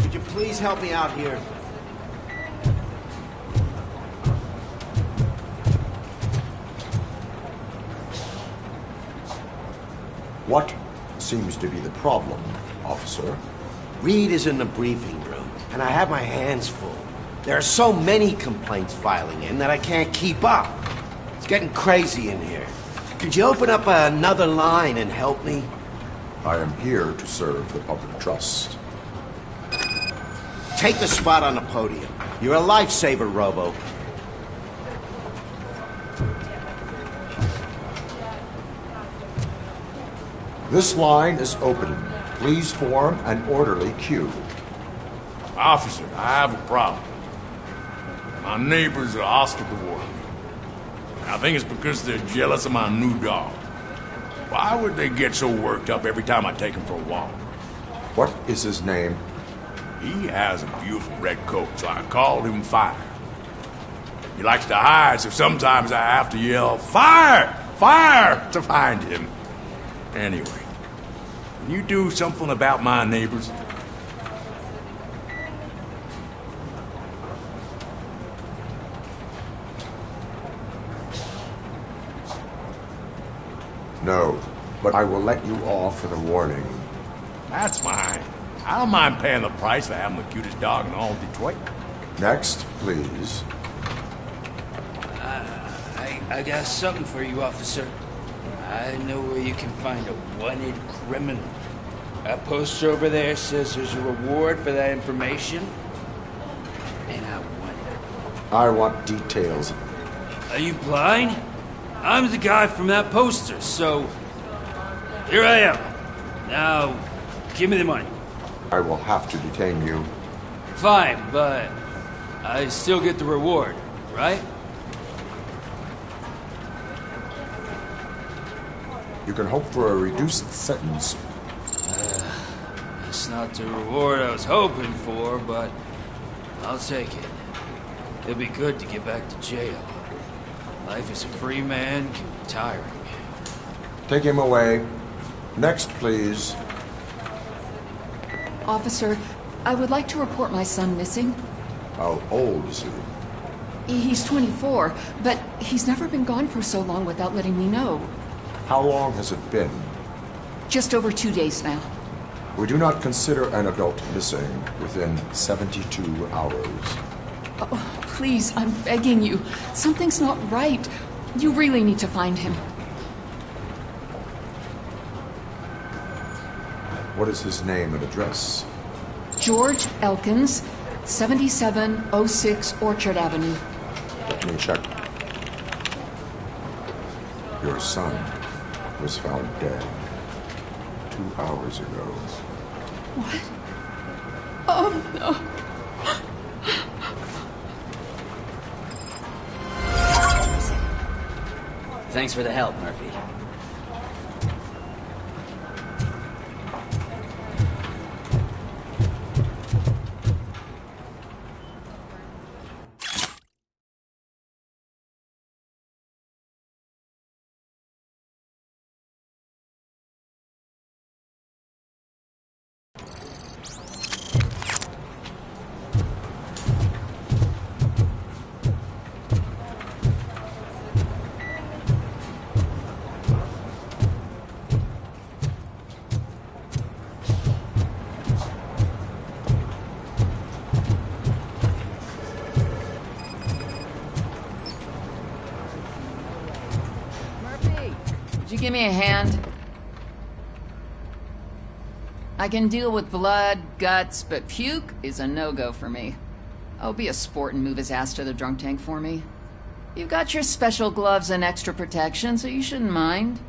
Could you please help me out here? What seems to be the problem, officer? Reed is in the briefing room, and I have my hands full. There are so many complaints filing in that I can't keep up. It's getting crazy in here. Could you open up another line and help me? I am here to serve the public trust. Take the spot on the podium. You're a lifesaver, Robo. This line is open. Please form an orderly queue. Officer, I have a problem. My neighbors are hostile toward me. I think it's because they're jealous of my new dog. Why would they get so worked up every time I take him for a walk? What is his name? He has a beautiful red coat, so I called him Fire. He likes to hide, so sometimes I have to yell, "Fire! Fire!" to find him. Anyway, can you do something about my neighbors? No, but I will let you off with a warning. That's fine. I don't mind paying the price for having the cutest dog in all Detroit. Next, please. I got something for you, officer. I know where you can find a wanted criminal. That poster over there says there's a reward for that information. And I want it. I want details. Are you blind? I'm the guy from that poster, so here I am. Now, give me the money. I will have to detain you. Fine, but I still get the reward, right? You can hope for a reduced sentence. It's not the reward I was hoping for, but I'll take it. It'll be good to get back to jail. Life as a free man can be tiring. Take him away. Next, please. Officer, I would like to report my son missing. How old is he? He's 24, but he's never been gone for so long without letting me know. How long has it been? Just over 2 days now. We do not consider an adult missing within 72 hours. Oh, please, I'm begging you. Something's not right. You really need to find him. What is his name and address? George Elkins, 7706 Orchard Avenue. Let me check. Your son was found dead 2 hours ago. What? Oh, no. Thanks for the help, Murphy. Would you give me a hand? I can deal with blood, guts, but puke is a no-go for me. Oh, be a sport and move his ass to the drunk tank for me. You've got your special gloves and extra protection, so you shouldn't mind.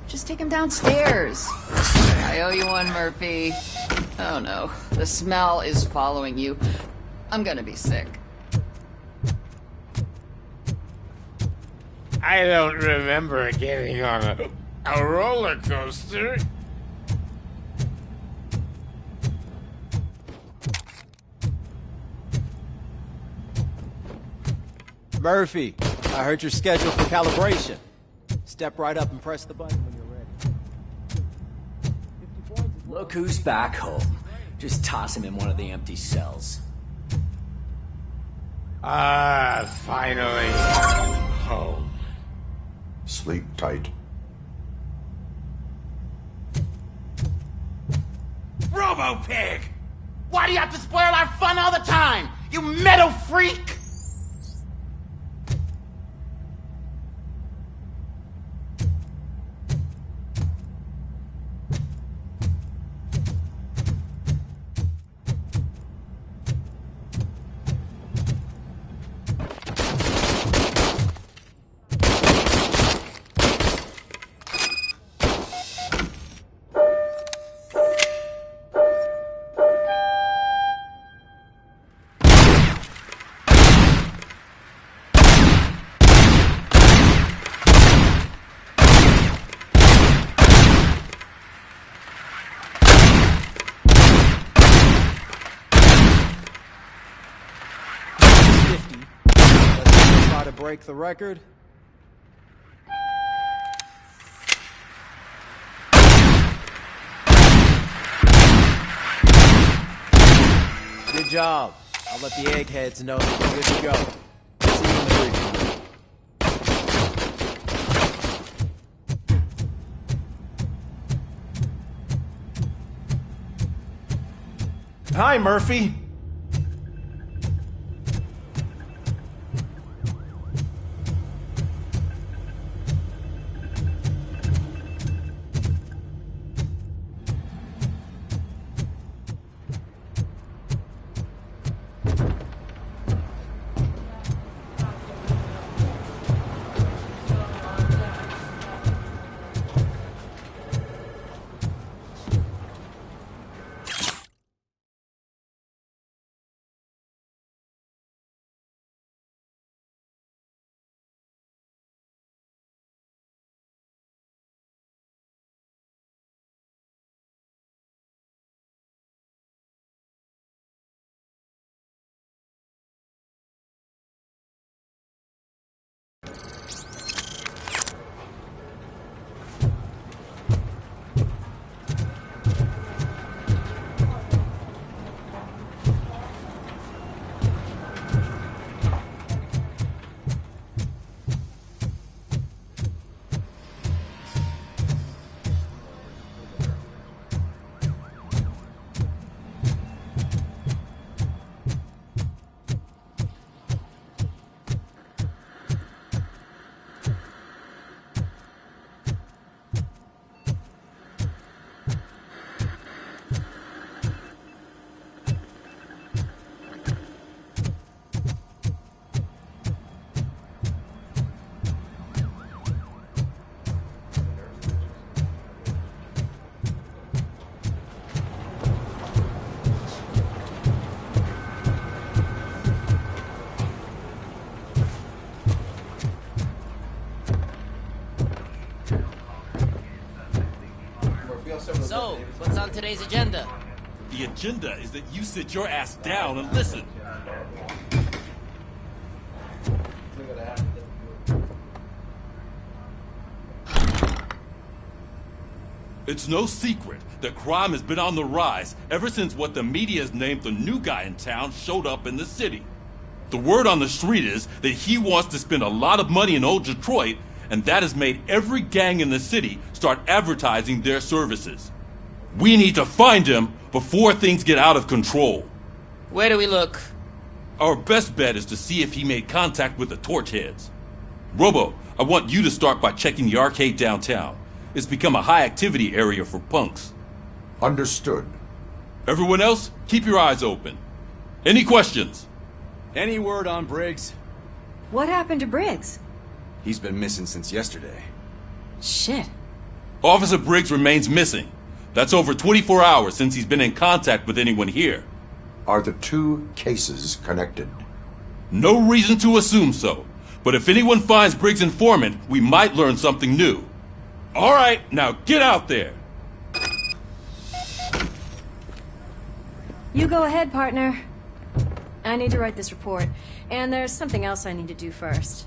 Just take him downstairs. I owe you one, Murphy. Oh no, the smell is following you. I'm gonna be sick. I don't remember getting on a roller coaster. Murphy, I heard you're scheduled for calibration. Step right up and press the button when you're ready. Look who's back home. Just toss him in one of the empty cells. Ah, finally. Home. Sleep tight. RoboPig! Why do you have to spoil our fun all the time? You metal freak! Try to break the record. Good job. I'll let the eggheads know that you're good to go. See you in the briefing room. Hi, Murphy. So, what's on today's agenda? The agenda is that you sit your ass down and listen. It's no secret that crime has been on the rise ever since what the media has named the new guy in town showed up in the city. The word on the street is that he wants to spend a lot of money in old Detroit, and that has made every gang in the city start advertising their services. We need to find him before things get out of control. Where do we look? Our best bet is to see if he made contact with the Torchheads. Robo, I want you to start by checking the arcade downtown. It's become a high-activity area for punks. Understood. Everyone else, keep your eyes open. Any questions? Any word on Briggs? What happened to Briggs? He's been missing since yesterday. Shit. Officer Briggs remains missing. That's over 24 hours since he's been in contact with anyone here. Are the two cases connected? No reason to assume so. But if anyone finds Briggs' informant, we might learn something new. All right, now get out there. You go ahead, partner. I need to write this report, and there's something else I need to do first.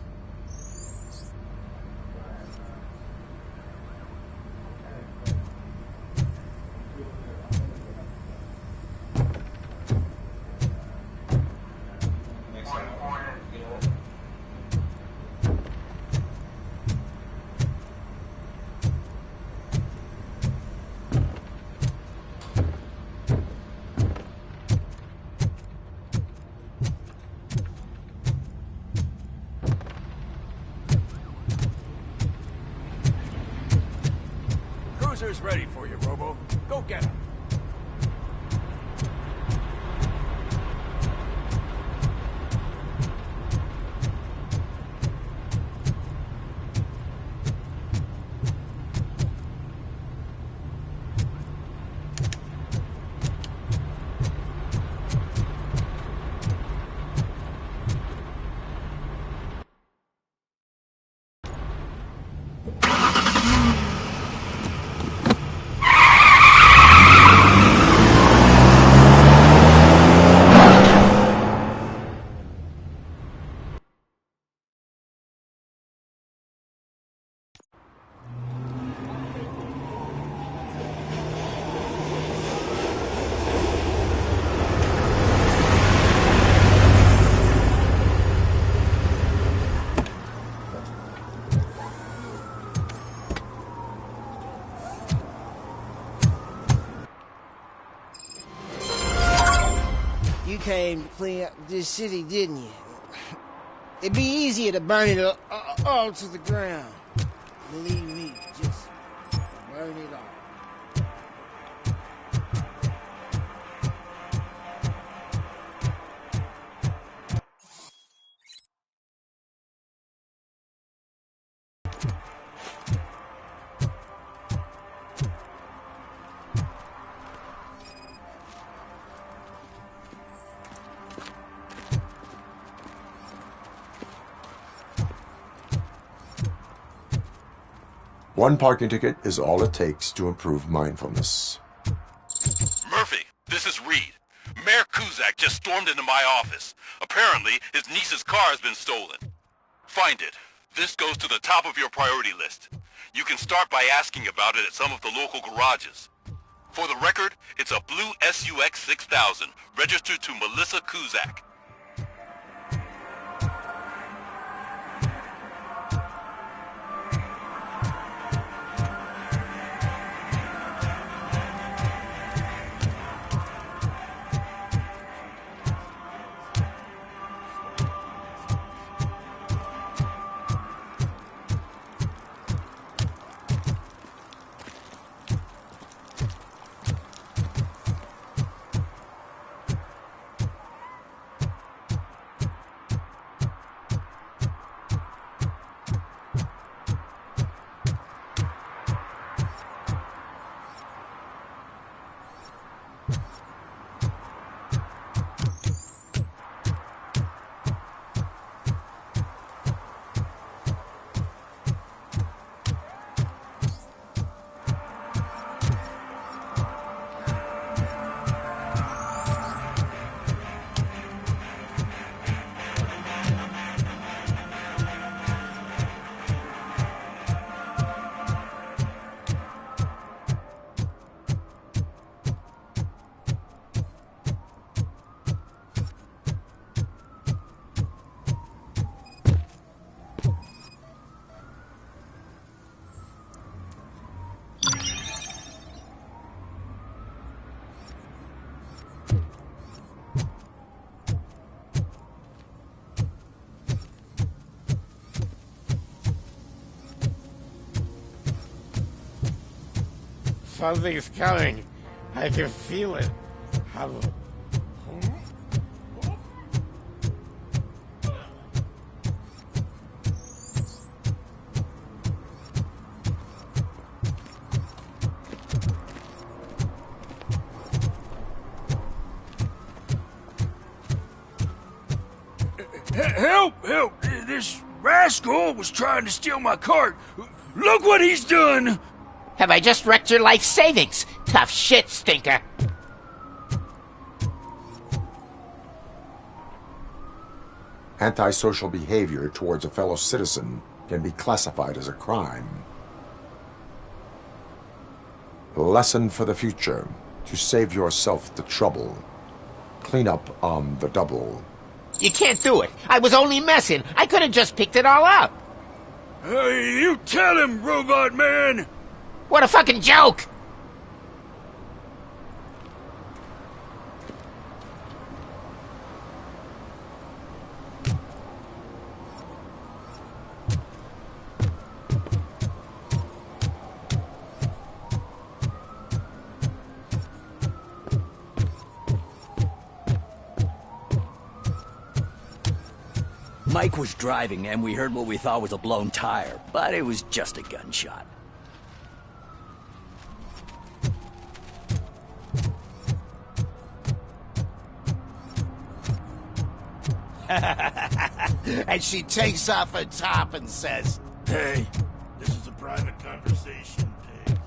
cruiser's ready for you, Robo. Go get him. You came to clean up this city, didn't you? It'd be easier to burn it all to the ground. Believe me, just burn it all. One parking ticket is all it takes to improve mindfulness. Murphy, this is Reed. Mayor Kuzak just stormed into my office. Apparently, his niece's car has been stolen. Find it. This goes to the top of your priority list. You can start by asking about it at some of the local garages. For the record, it's a blue SUX 6000, registered to Melissa Kuzak. Something's coming. I can feel it. Help! Help! This rascal was trying to steal my cart. Look what he's done! Have I just wrecked your life savings? Tough shit, stinker. Antisocial behavior towards a fellow citizen can be classified as a crime. Lesson for the future: to save yourself the trouble. Clean up on the double. You can't do it. I was only messing. I could have just picked it all up. Hey, you tell him, Robot Man! What a fucking joke! Mike was driving and we heard what we thought was a blown tire, but it was just a gunshot. And she takes off her top and says, Hey, this is a private conversation, Pig.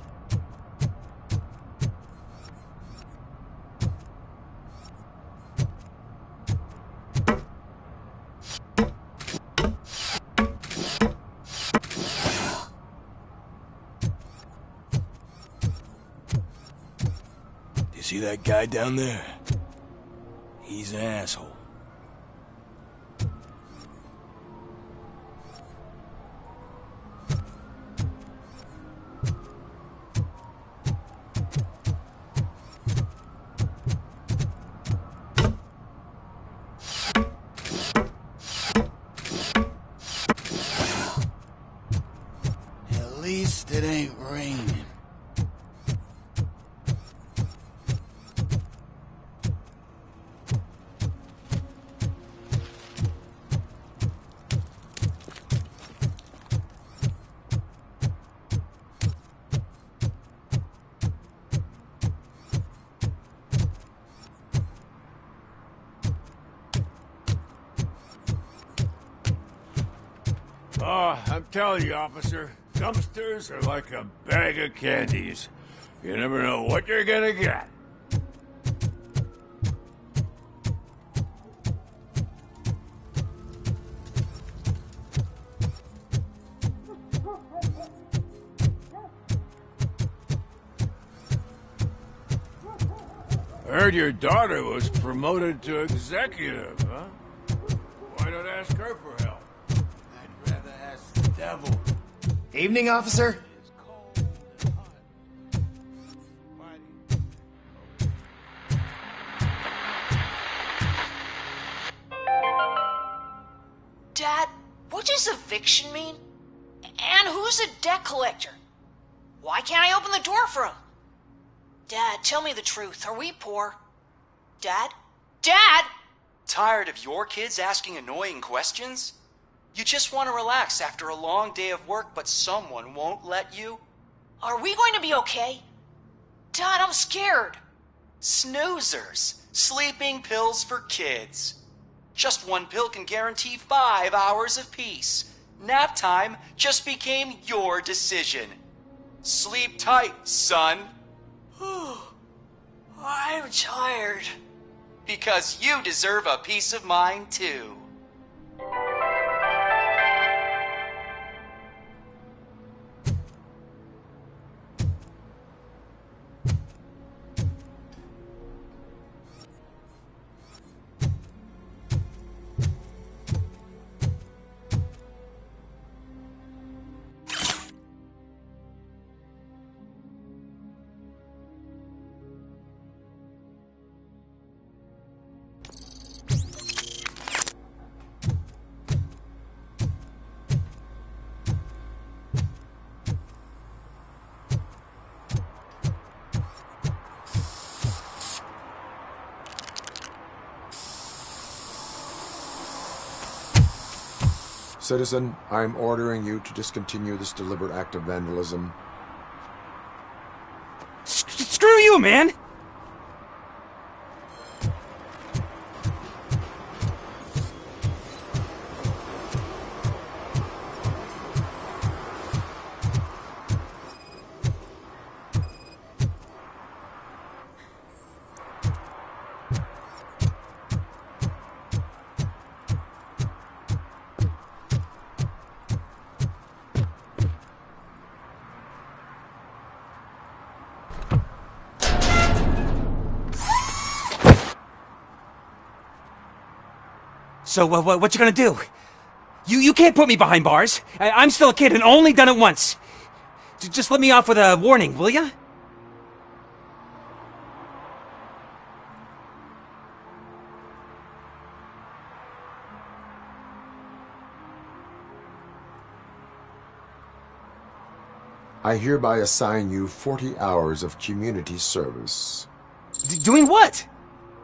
Do you see that guy down there? He's an asshole. at least it ain't raining. Oh, I'm telling you, officer, dumpsters are like a bag of candies. You never know what you're gonna get. I heard your daughter was promoted to executive, huh? Why not ask her for help? I'd rather ask the devil. Evening, officer. Dad, what does eviction mean? And who's a debt collector? Why can't I open the door for him? Dad, tell me the truth. Are we poor? Dad? Dad! Tired of your kids asking annoying questions? You just want to relax after a long day of work, but someone won't let you? Are we going to be okay? Dad, I'm scared. Snoozers. Sleeping pills for kids. Just one pill can guarantee 5 hours of peace. Nap time just became your decision. Sleep tight, son. I'm tired. Because you deserve a peace of mind, too. Citizen, I'm ordering you to discontinue this deliberate act of vandalism. Screw you, man! So, what you gonna do? You can't put me behind bars. I'm still a kid and only done it once. Just let me off with a warning, will ya? I hereby assign you 40 hours of community service. Doing what?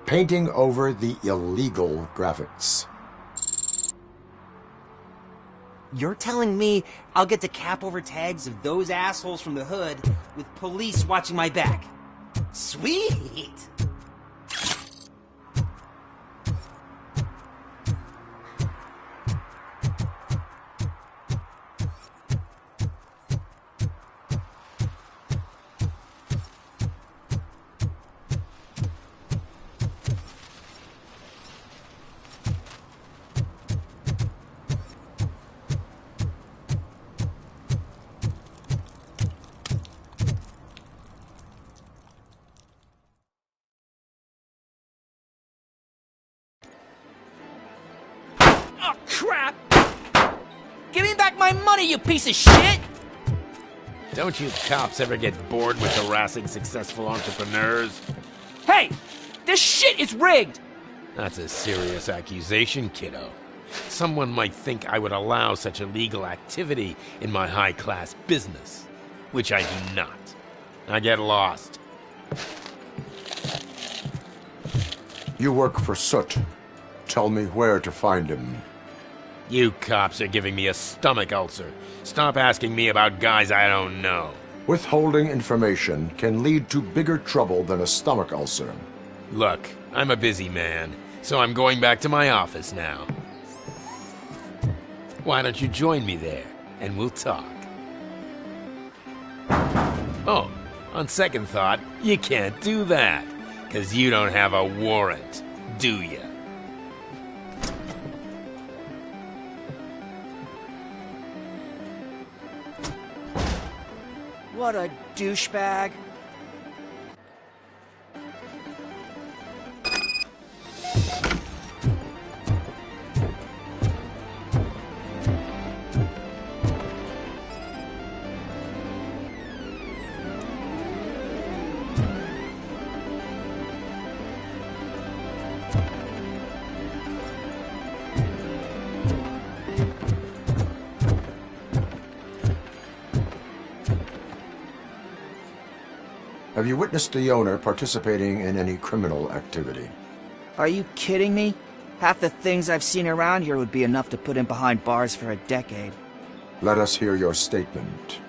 Painting over the illegal graphics. You're telling me I'll get to cap over tags of those assholes from the hood with police watching my back? Sweet! Oh, crap! Give me back my money, you piece of shit! Don't you cops ever get bored with harassing successful entrepreneurs? Hey! This shit is rigged! That's a serious accusation, kiddo. Someone might think I would allow such illegal activity in my high-class business, which I do not. I get lost. You work for Soot. Tell me where to find him. You cops are giving me a stomach ulcer. Stop asking me about guys I don't know. Withholding information can lead to bigger trouble than a stomach ulcer. Look, I'm a busy man, so I'm going back to my office now. Why don't you join me there, and we'll talk. Oh, on second thought, you can't do that, 'cause you don't have a warrant, do ya? What a douchebag. Have you witnessed the owner participating in any criminal activity? Are you kidding me? Half the things I've seen around here would be enough to put him behind bars for a decade. Let us hear your statement.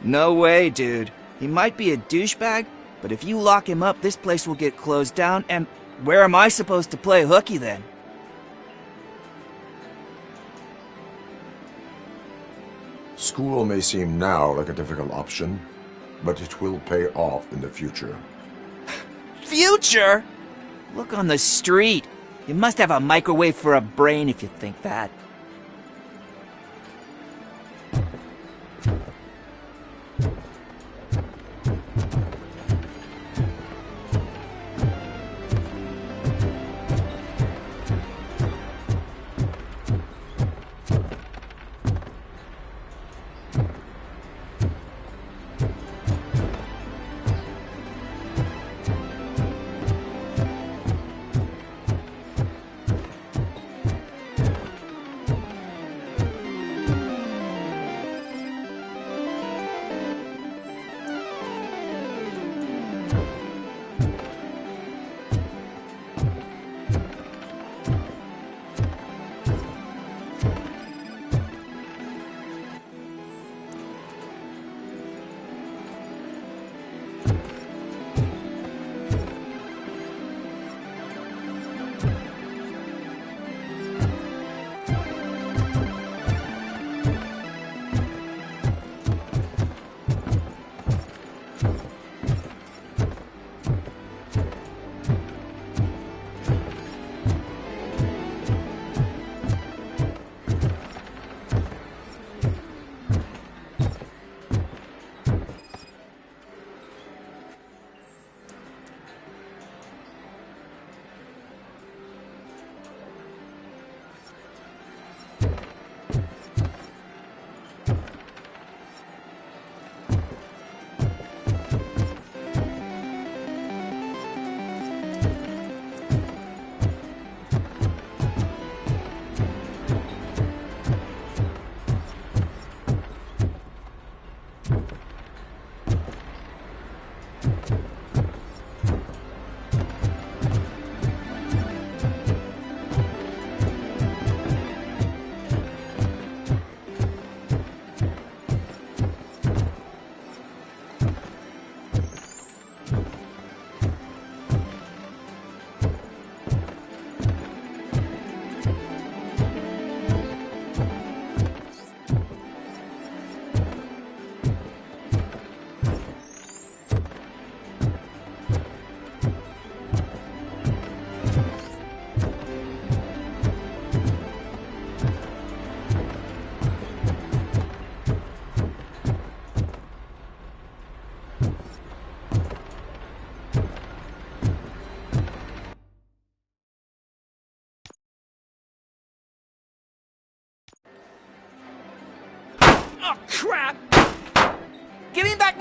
No way, dude. He might be a douchebag, but if you lock him up, this place will get closed down, and where am I supposed to play hooky then? School may seem now like a difficult option, but it will pay off in the future. Future? Look on the street. You must have a microwave for a brain if you think that.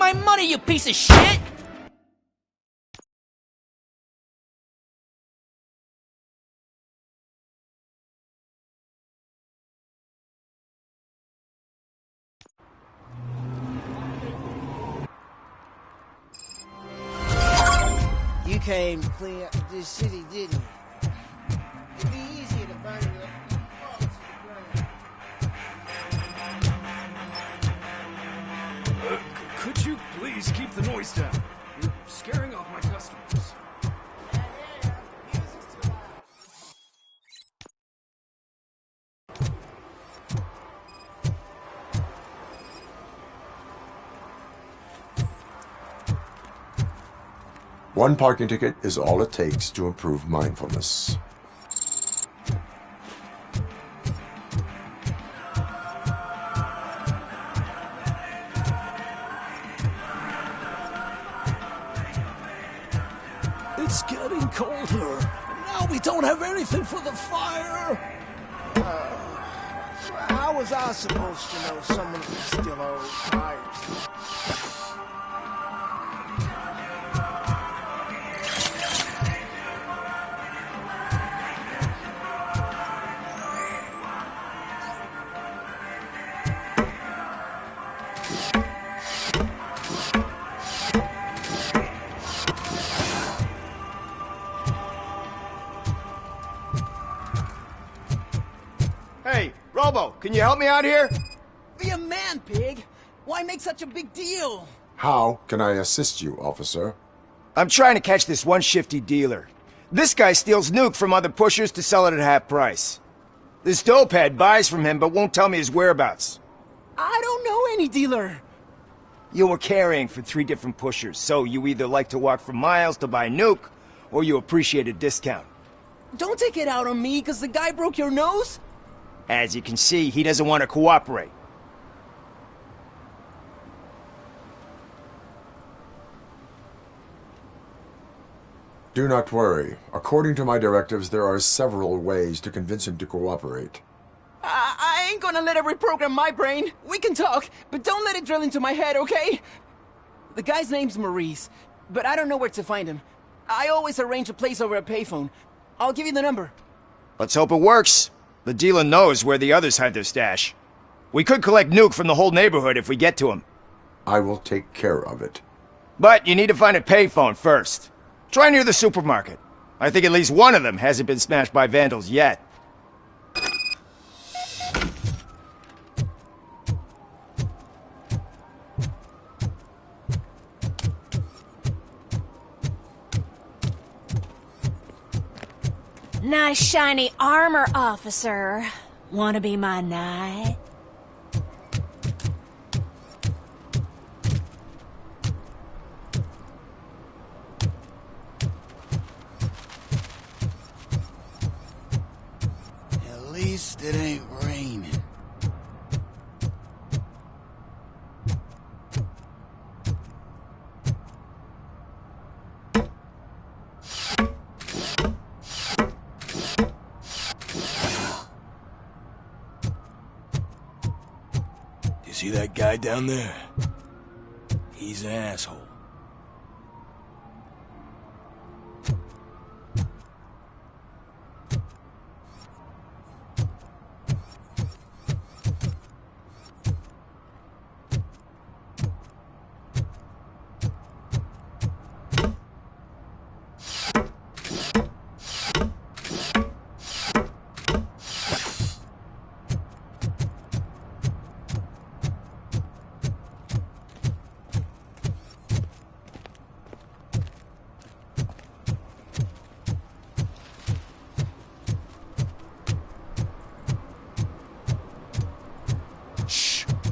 my money, you piece of shit! You came to clean up this city, didn't you? It'd be easier to burn it all to the ground. Could you please keep the noise down? You're scaring off my customers. One parking ticket is all it takes to improve mindfulness. It's getting colder, and now we don't have anything for the fire. How was I supposed to know someone could steal old tires? Hey, Robo, can you help me out here? Be a man, pig! Why make such a big deal? How can I assist you, officer? I'm trying to catch this one shifty dealer. This guy steals nuke from other pushers to sell it at half price. This dopehead buys from him but won't tell me his whereabouts. I don't know any dealer. You were carrying for 3 different pushers, so you either like to walk for miles to buy nuke, or you appreciate a discount. Don't take it out on me, because the guy broke your nose? As you can see, he doesn't want to cooperate. Do not worry. According to my directives, there are several ways to convince him to cooperate. I ain't gonna let it reprogram my brain. We can talk, but don't let it drill into my head, okay? The guy's name's Maurice, but I don't know where to find him. I always arrange a place over a payphone. I'll give you the number. Let's hope it works. The dealer knows where the others hide their stash. We could collect nuke from the whole neighborhood if we get to him. I will take care of it. But you need to find a payphone first. Try near the supermarket. I think at least one of them hasn't been smashed by vandals yet. Nice shiny armor, officer. Wanna be my knight? At least it ain't raining. See that guy down there? He's an asshole.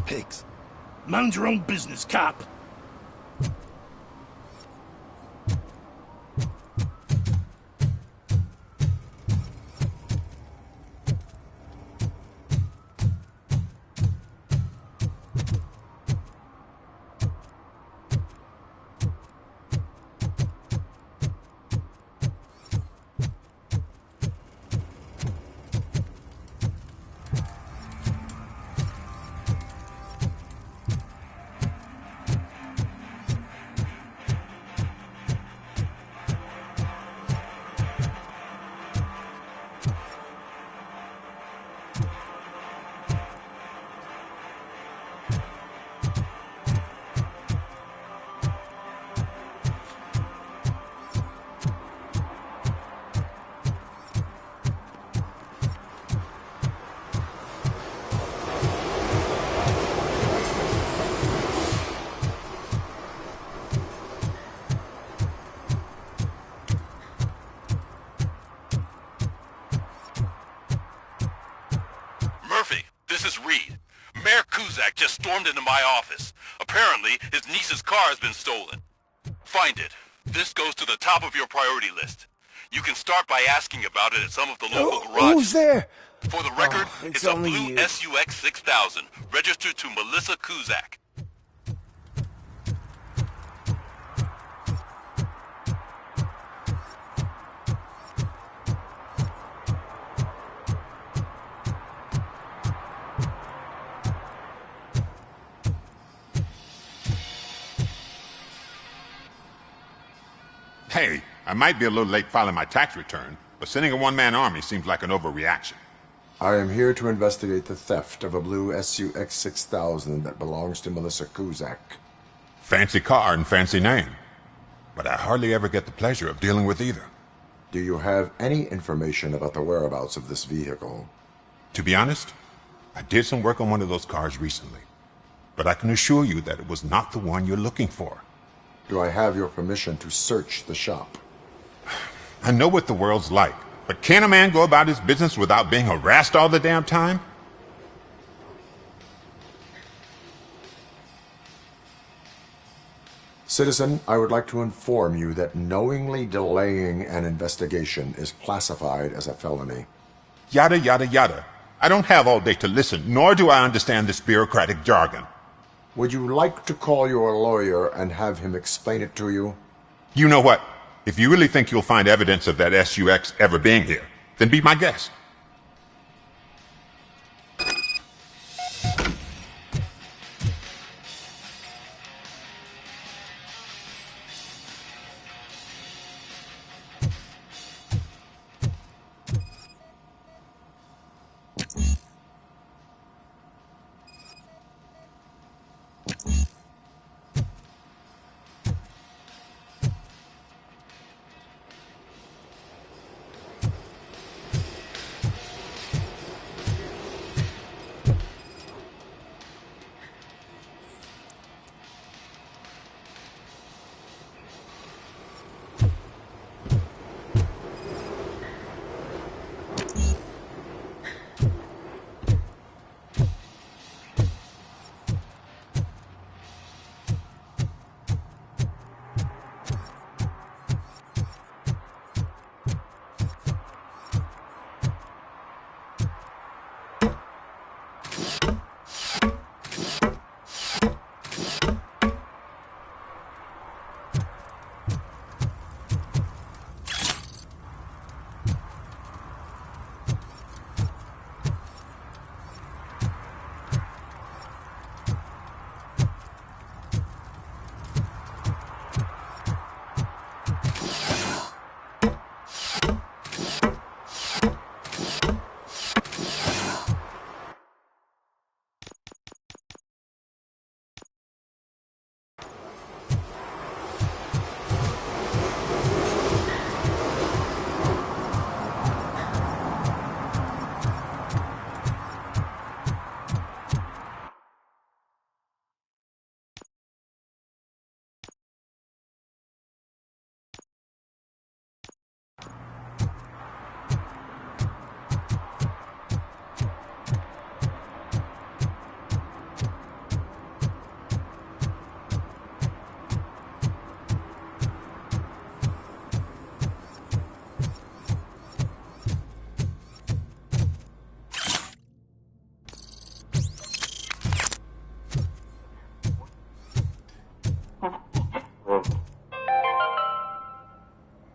Pigs. Mind your own business, cop. just stormed into my office. Apparently, his niece's car has been stolen. Find it. This goes to the top of your priority list. You can start by asking about it at some of the local garages. Who's there? For the record, it's a only blue you. SUX 6000, registered to Melissa Kuzak. Hey, I might be a little late filing my tax return, but sending a one-man army seems like an overreaction. I am here to investigate the theft of a blue SUX 6000 that belongs to Melissa Kuzak. Fancy car and fancy name, but I hardly ever get the pleasure of dealing with either. Do you have any information about the whereabouts of this vehicle? To be honest, I did some work on one of those cars recently, but I can assure you that it was not the one you're looking for. Do I have your permission to search the shop? I know what the world's like, but can a man go about his business without being harassed all the damn time? Citizen, I would like to inform you that knowingly delaying an investigation is classified as a felony. Yada, yada, yada. I don't have all day to listen, nor do I understand this bureaucratic jargon. Would you like to call your lawyer and have him explain it to you? You know what? If you really think you'll find evidence of that SUX ever being here, then be my guest.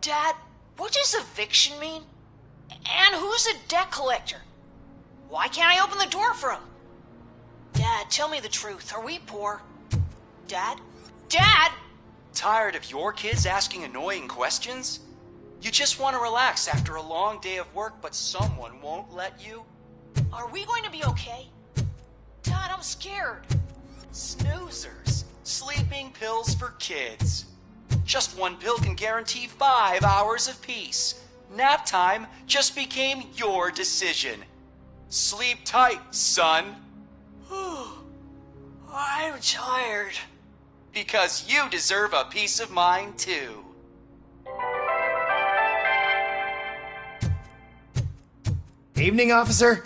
Dad, what does eviction mean? And who's a debt collector? Why can't I open the door for him? Dad, tell me the truth. Are we poor? Dad? Dad! Tired of your kids asking annoying questions? You just want to relax after a long day of work, but someone won't let you? Are we going to be okay? Dad, I'm scared. Snoozers. Sleeping pills for kids. Just one pill can guarantee 5 hours of peace. Nap time just became your decision. Sleep tight, son. I'm tired. Because you deserve a peace of mind, too. Evening, officer.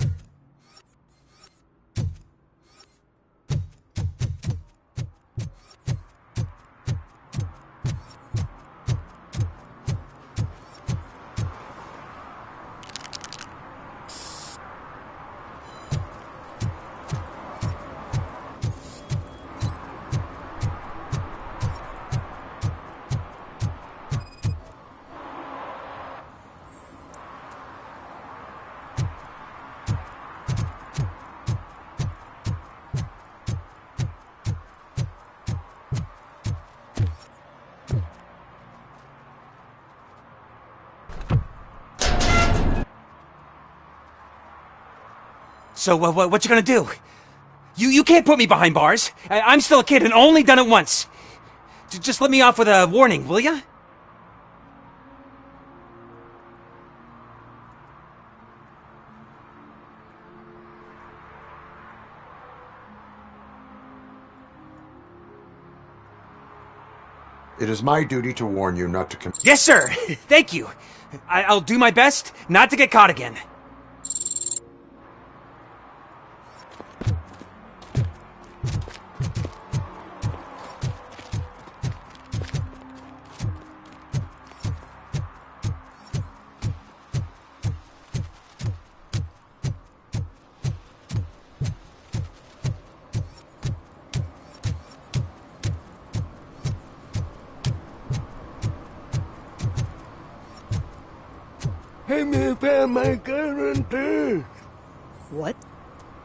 So, what you gonna do? You can't put me behind bars. I'm still a kid and only done it once. Just let me off with a warning, will ya? It is my duty to warn you not to Yes, sir! Thank you. I'll do my best not to get caught again. Hey, me found my guarantee. What?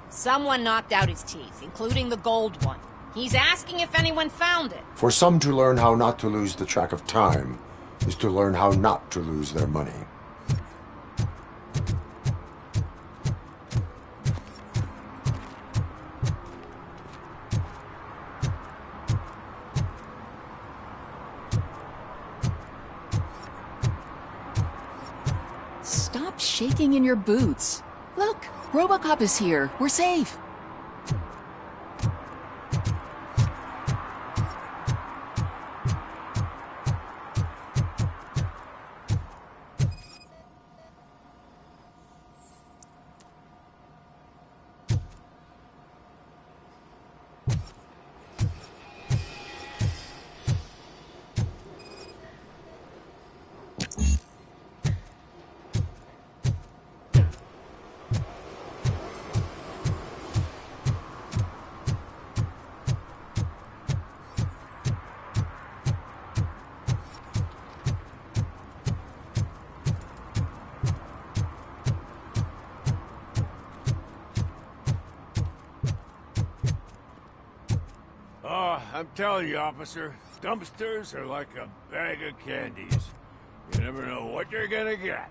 Someone knocked out his teeth, including the gold one. He's asking if anyone found it. For some to learn how not to lose the track of time is to learn how not to lose their money. Stop shaking in your boots. Look, RoboCop is here. We're safe. Oh, I'm telling you, officer, dumpsters are like a bag of candies. You never know what you're gonna get.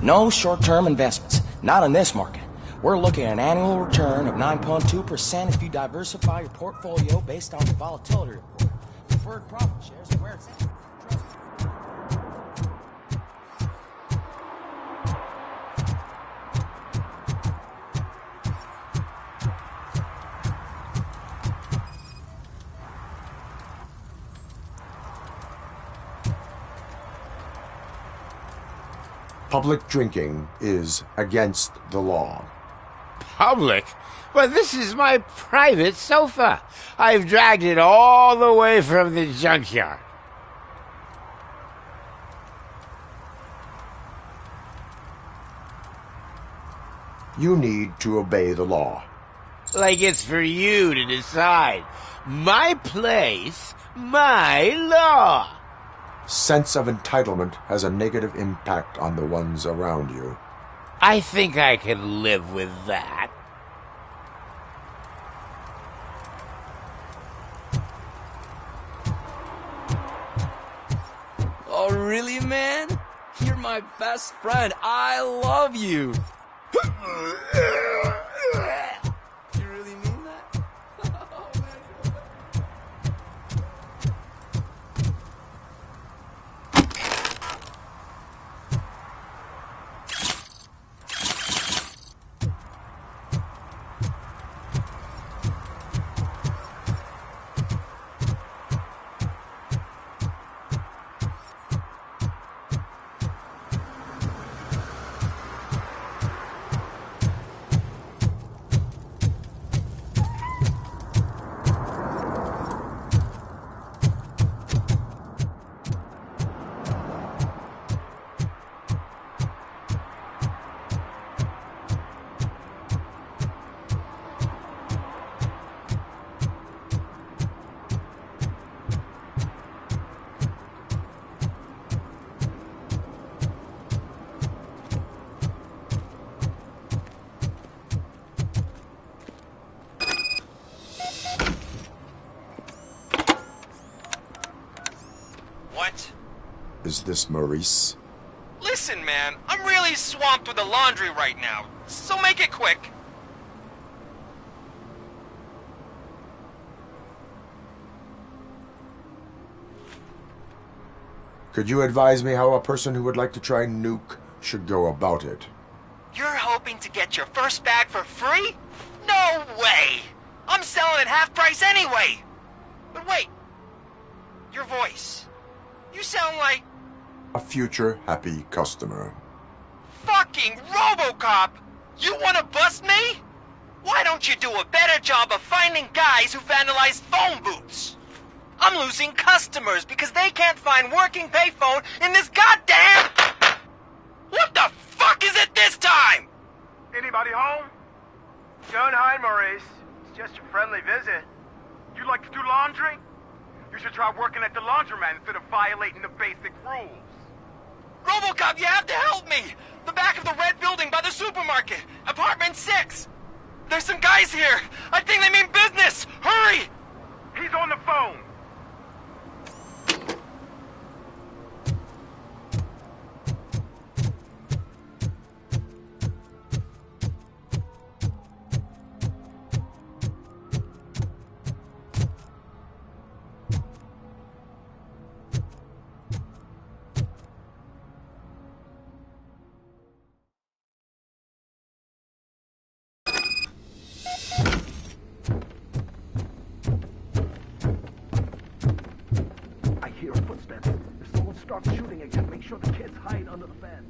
No short-term investments. Not in this market. We're looking at an annual return of 9.2% if you diversify your portfolio based on the volatility report. Preferred profit shares are where it's at. Public drinking is against the law. public, but this is my private sofa. I've dragged it all the way from the junkyard. You need to obey the law. Like it's for you to decide. My place, my law. Sense of entitlement has a negative impact on the ones around you. I think I could live with that. Oh, really, man? You're my best friend. I love you. You really mean that? Oh, man. What? Is this Maurice? Listen, man, I'm really swamped with the laundry right now, so make it quick. Could you advise me how a person who would like to try Nuke should go about it? You're hoping to get your first bag for free? No way! I'm selling at half price anyway! But wait, your voice. You sound like... A future happy customer. fucking RoboCop! You wanna bust me? Why don't you do a better job of finding guys who vandalize phone booths? I'm losing customers because they can't find working payphone in this goddamn... What the fuck is it this time? Anybody home? Don't hide, Maurice. It's just a friendly visit. You like to do laundry? You should try working at the laundromat instead of violating the basic rules. RoboCop, you have to help me! The back of the red building by the supermarket, apartment 6. There's some guys here. I think they mean business. Hurry! He's on the phone. Start shooting again. Make sure the kids hide under the bed.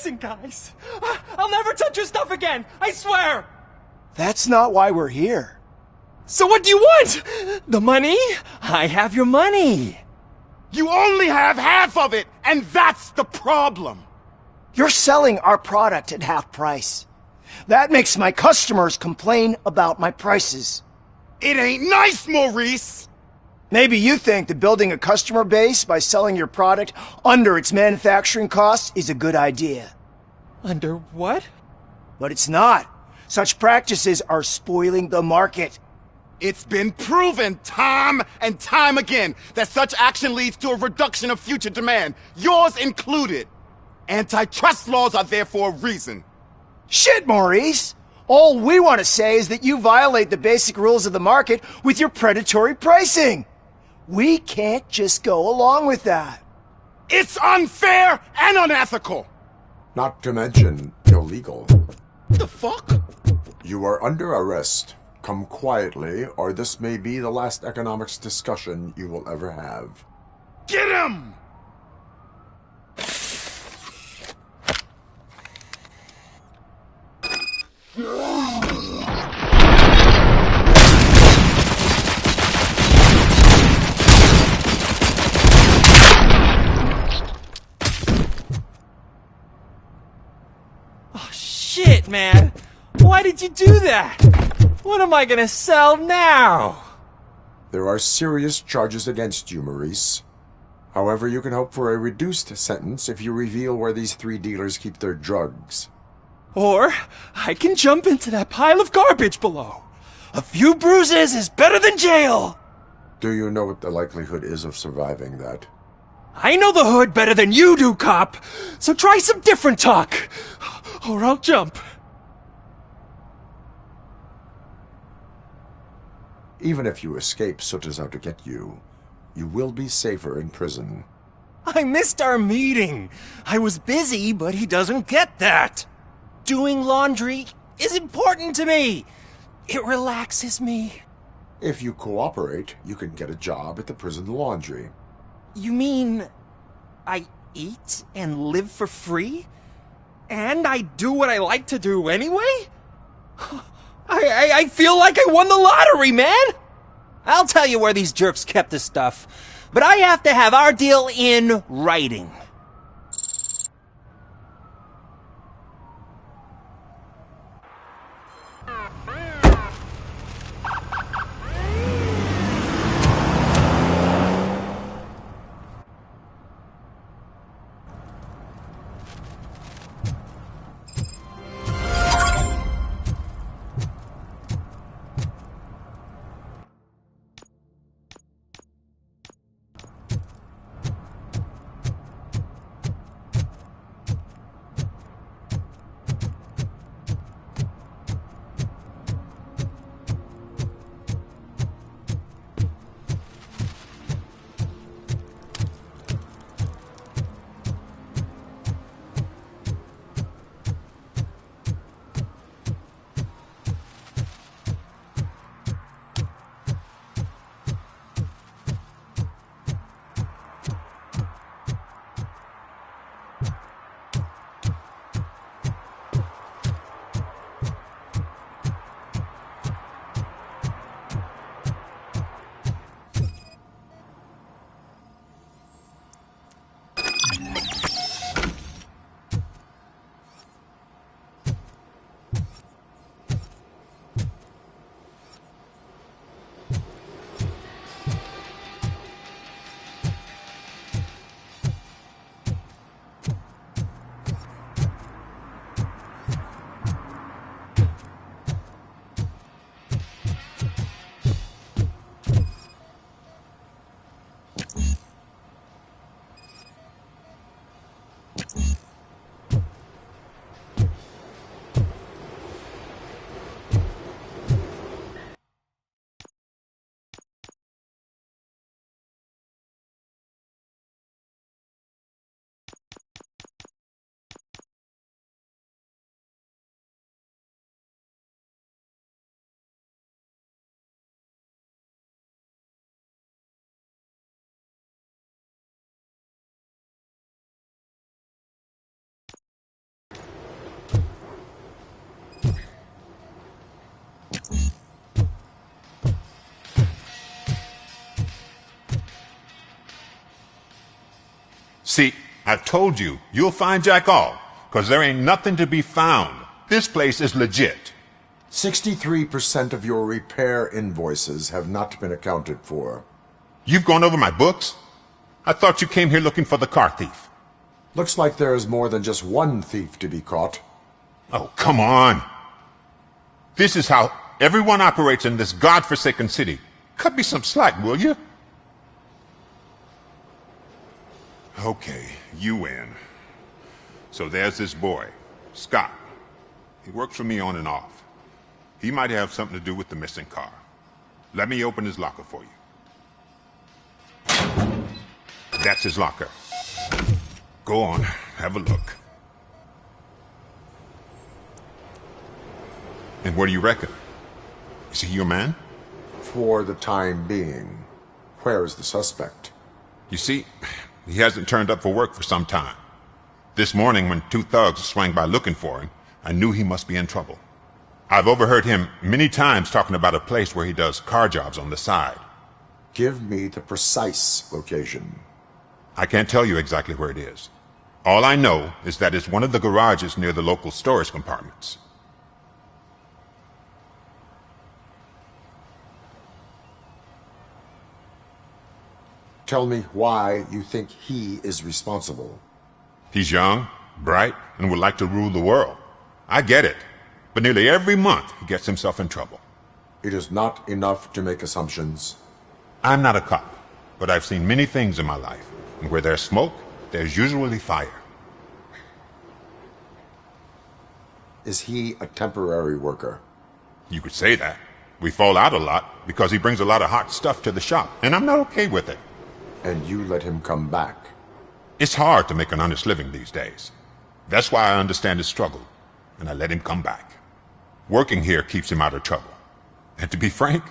Listen, guys. I'll never touch your stuff again. I swear. That's not why we're here. So what do you want? The money? I have your money. You only have half of it, and that's the problem. You're selling our product at half price. That makes my customers complain about my prices. It ain't nice, Maurice! Maybe you think that building a customer base by selling your product under its manufacturing costs is a good idea. Under what? But it's not. Such practices are spoiling the market. It's been proven time and time again that such action leads to a reduction of future demand, yours included. Antitrust laws are there for a reason. Shit, Maurice! All we want to say is that you violate the basic rules of the market with your predatory pricing. We can't just go along with that. It's unfair and unethical! Not to mention illegal. The fuck? You are under arrest. Come quietly, or this may be the last economics discussion you will ever have. Get him! Oh, shit, man. Why did you do that? What am I gonna sell now? There are serious charges against you, Maurice. However, you can hope for a reduced sentence if you reveal where these 3 dealers keep their drugs. Or I can jump into that pile of garbage below. A few bruises is better than jail. Do you know what the likelihood is of surviving that? I know the hood better than you do, cop. So try some different talk, or I'll jump. Even if you escape Soot is out to get you, you will be safer in prison. I missed our meeting. I was busy, but he doesn't get that. Doing laundry is important to me. It relaxes me. If you cooperate, you can get a job at the prison laundry. You mean I eat and live for free? And I do what I like to do anyway? I feel like I won the lottery, man! I'll tell you where these jerks kept the stuff, but I have to have our deal in writing. See, I've told you, you'll find Jack all, because there ain't nothing to be found. This place is legit. 63% of your repair invoices have not been accounted for. You've gone over my books? I thought you came here looking for the car thief. Looks like there's more than just one thief to be caught. Oh, come on. This is how everyone operates in this godforsaken city. Cut me some slack, will you? Okay, you win. So there's this boy, Scott. He works for me on and off. He might have something to do with the missing car. Let me open his locker for you. That's his locker. Go on, have a look. And what do you reckon? Is he your man? For the time being. Where is the suspect? You see, he hasn't turned up for work for some time. This morning, when two thugs swang by looking for him, I knew he must be in trouble. I've overheard him many times talking about a place where he does car jobs on the side. Give me the precise location. I can't tell you exactly where it is. All I know is that it's one of the garages near the local storage compartments. Tell me why you think he is responsible. He's young, bright, and would like to rule the world. I get it. But nearly every month he gets himself in trouble. It is not enough to make assumptions. I'm not a cop, but I've seen many things in my life. And where there's smoke, there's usually fire. Is he a temporary worker? You could say that. We fall out a lot because he brings a lot of hot stuff to the shop, and I'm not okay with it. And you let him come back? It's hard to make an honest living these days. That's why I understand his struggle, and I let him come back. Working here keeps him out of trouble. And to be frank,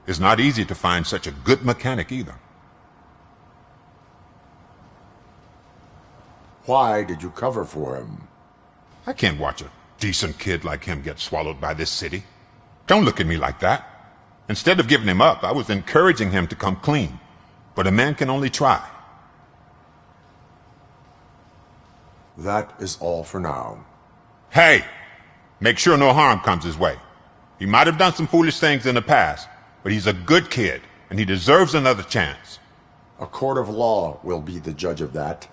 it's not easy to find such a good mechanic either. Why did you cover for him? I can't watch a decent kid like him get swallowed by this city. Don't look at me like that. Instead of giving him up, I was encouraging him to come clean. But a man can only try. That is all for now. Hey! Make sure no harm comes his way. He might have done some foolish things in the past, but he's a good kid, and he deserves another chance. A court of law will be the judge of that.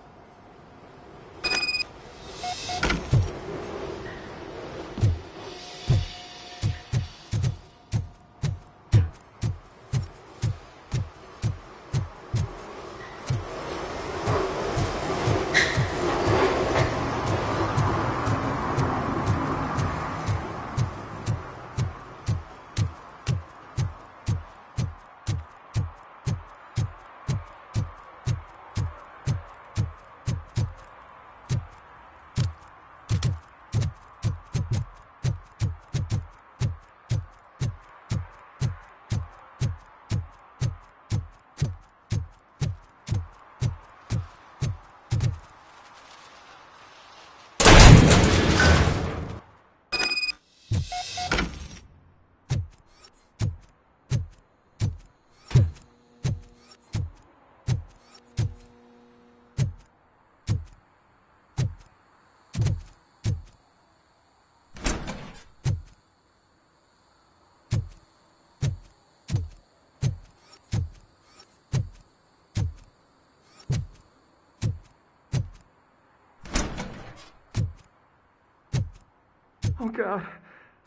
Oh God,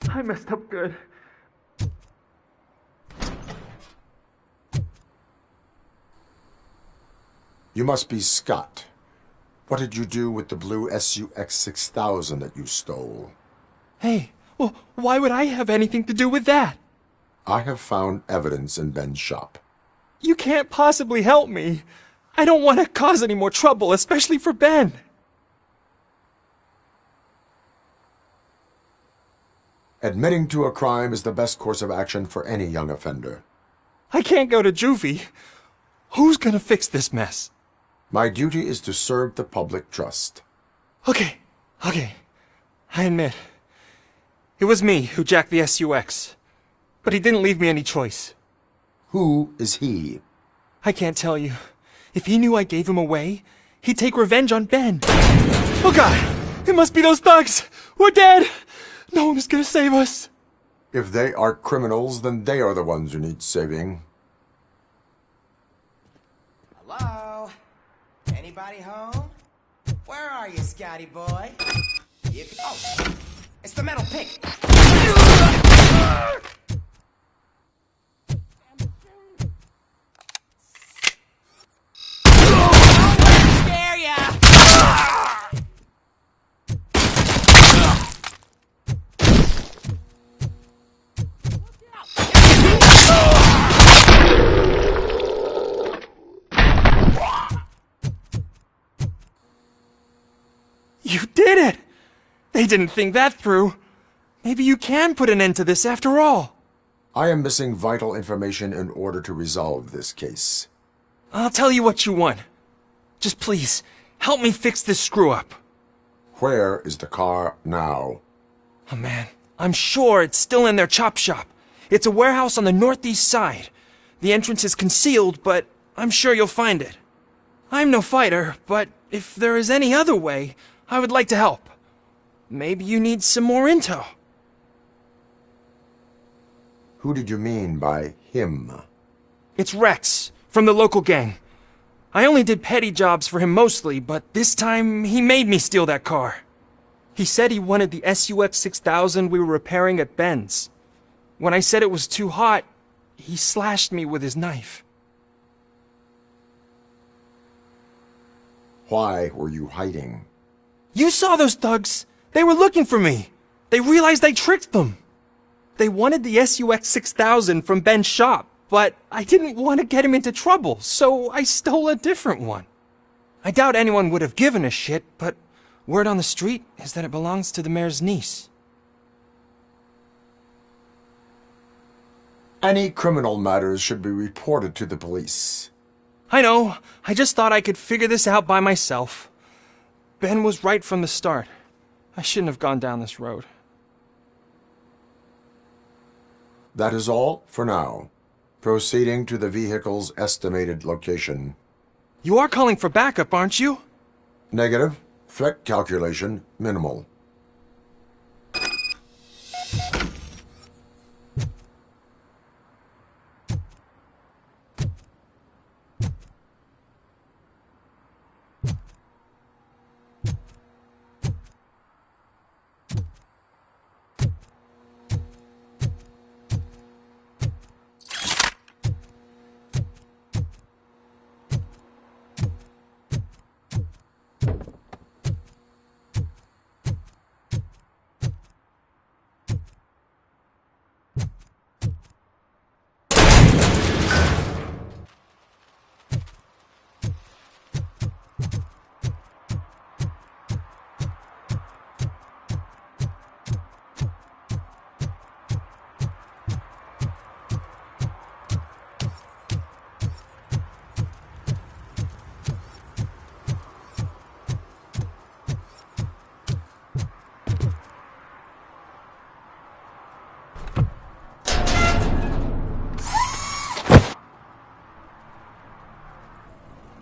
I messed up good. You must be Scott. What did you do with the blue SUX 6000 that you stole? Hey, well, why would I have anything to do with that? I have found evidence in Ben's shop. You can't possibly help me. I don't want to cause any more trouble, especially for Ben. Admitting to a crime is the best course of action for any young offender. I can't go to juvie. Who's gonna fix this mess? My duty is to serve the public trust. Okay. I admit. It was me who jacked the SUX. But he didn't leave me any choice. Who is he? I can't tell you. If he knew I gave him away, he'd take revenge on Ben. Oh God, it must be those thugs. We're dead. No one is gonna save us. If they are criminals, then they are the ones who need saving. Hello? Anybody home? Where are you, Scotty boy? Oh, it's the metal pig. Scare ya! You did it! They didn't think that through. Maybe you can put an end to this after all. I am missing vital information in order to resolve this case. I'll tell you what you want. Just please, help me fix this screw-up. Where is the car now? Oh man, I'm sure it's still in their chop shop. It's a warehouse on the northeast side. The entrance is concealed, but I'm sure you'll find it. I'm no fighter, but if there is any other way, I would like to help. Maybe you need some more intel. Who did you mean by him? It's Rex, from the local gang. I only did petty jobs for him mostly, but this time he made me steal that car. He said he wanted the SUX 6000 we were repairing at Ben's. When I said it was too hot, he slashed me with his knife. Why were you hiding? You saw those thugs! They were looking for me! They realized I tricked them! They wanted the SUX 6000 from Ben's shop, but I didn't want to get him into trouble, so I stole a different one. I doubt anyone would have given a shit, but word on the street is that it belongs to the mayor's niece. Any criminal matters should be reported to the police. I know. I just thought I could figure this out by myself. Ben was right from the start. I shouldn't have gone down this road. That is all for now. Proceeding to the vehicle's estimated location. You are calling for backup, aren't you? Negative. Threat calculation minimal.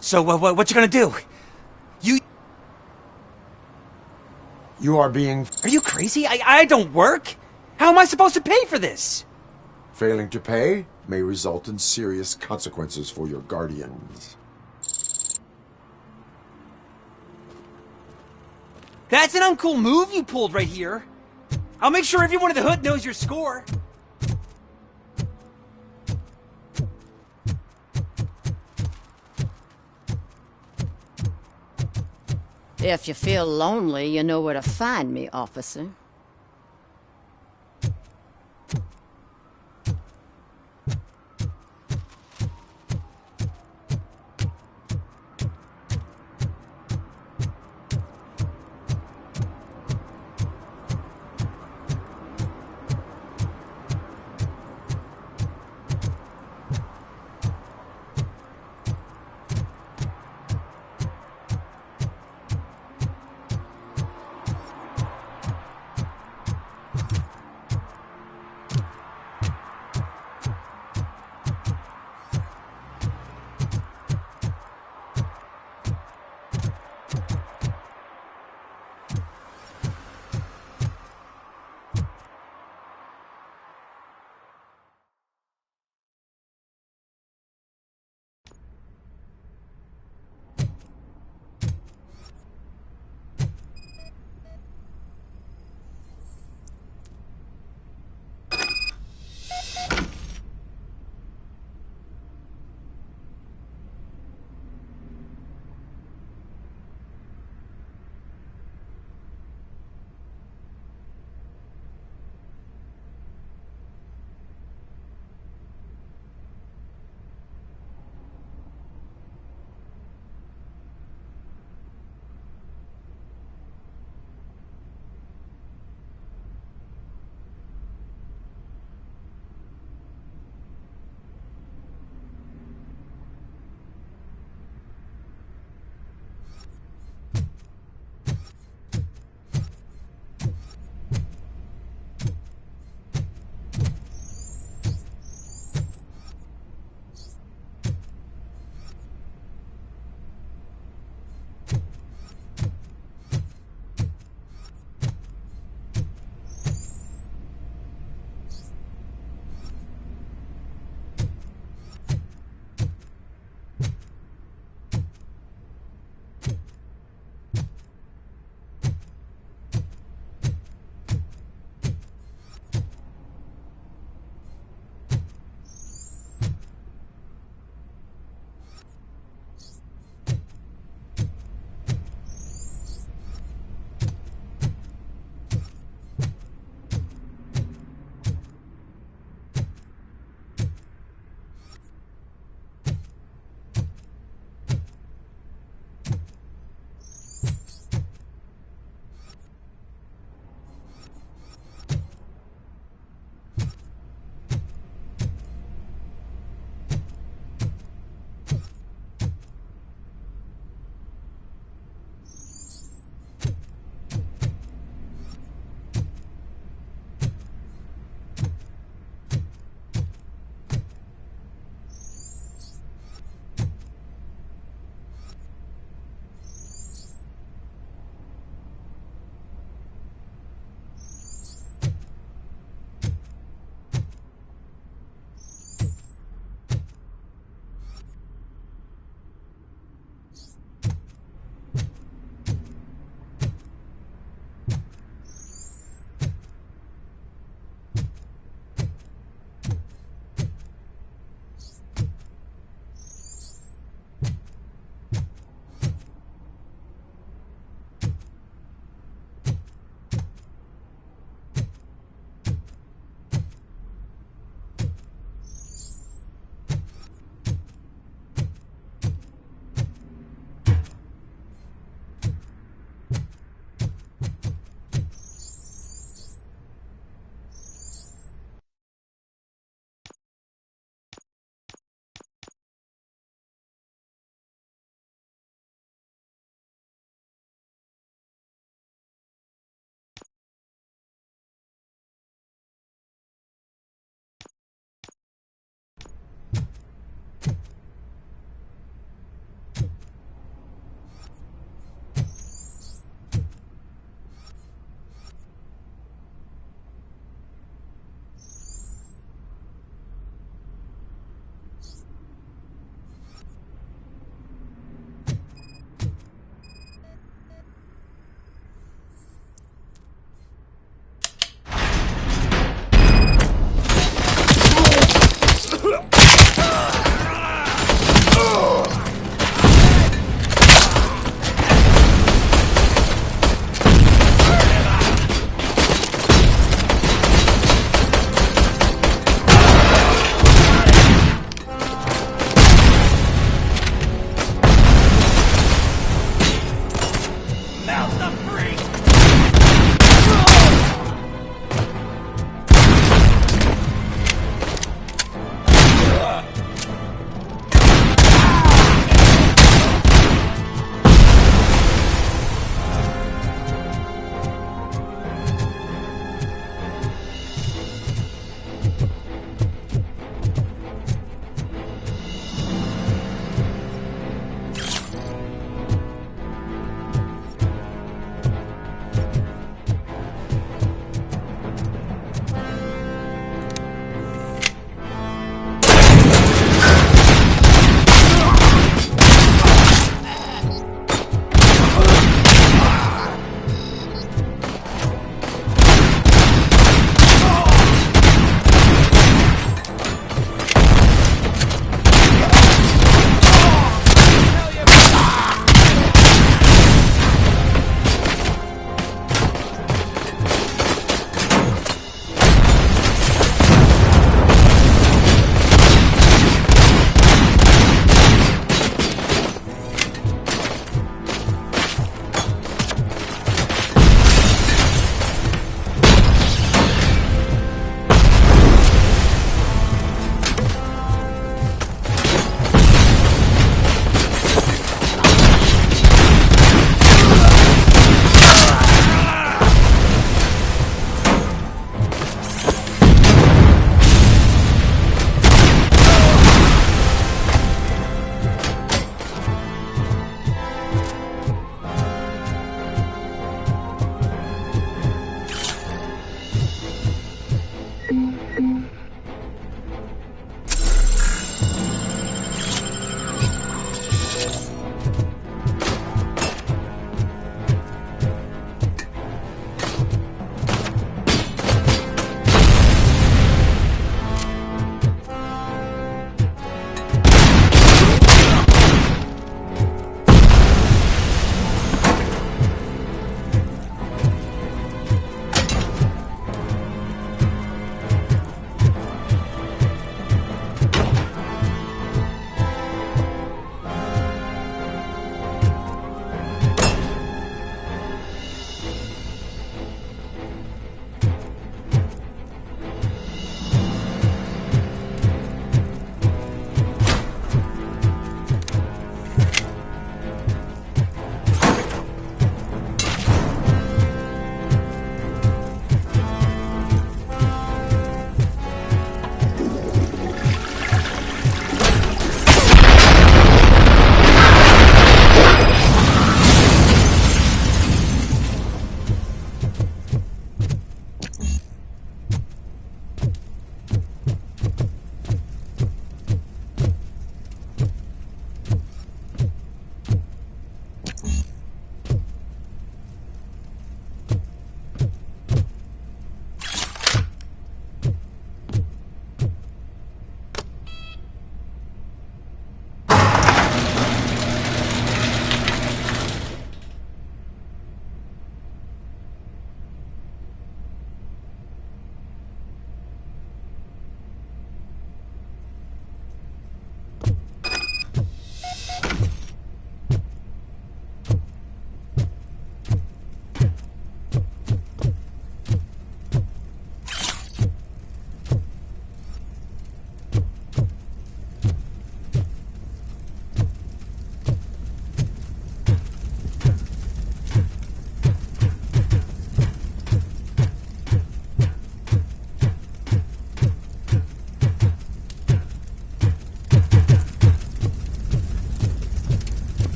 So, what you gonna do? You are being... Are you crazy? I don't work! How am I supposed to pay for this? Failing to pay may result in serious consequences for your guardians. That's an uncool move you pulled right here. I'll make sure everyone in the hood knows your score. If you feel lonely, you know where to find me, officer.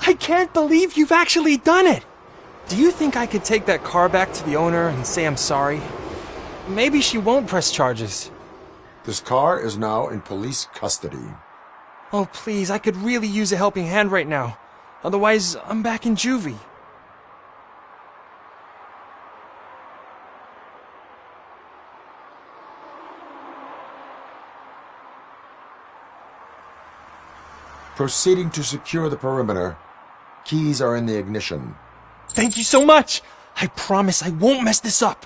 I can't believe you've actually done it! Do you think I could take that car back to the owner and say I'm sorry? Maybe she won't press charges. This car is now in police custody. Oh, please, I could really use a helping hand right now. Otherwise, I'm back in juvie. Proceeding to secure the perimeter. Keys are in the ignition. Thank you so much! I promise I won't mess this up.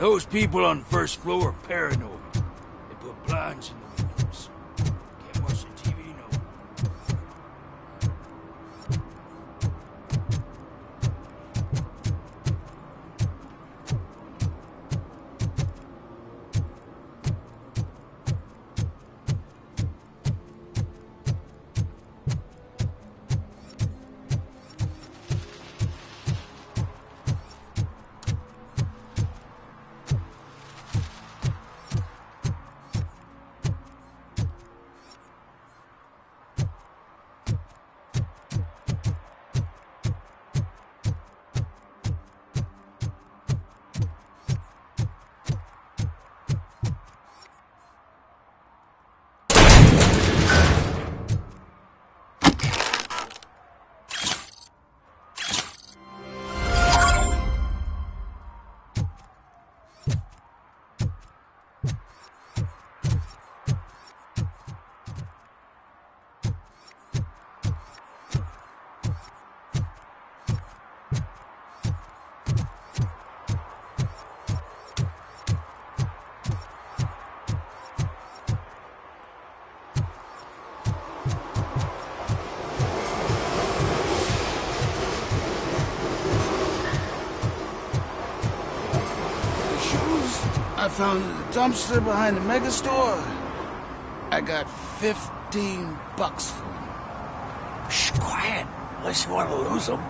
Those people on the first floor are paranoid. They put blinds in the windows. Can't watch the TV no more. I found a dumpster behind the mega store. I got $15 for him. Shh, quiet. Unless you want to lose them.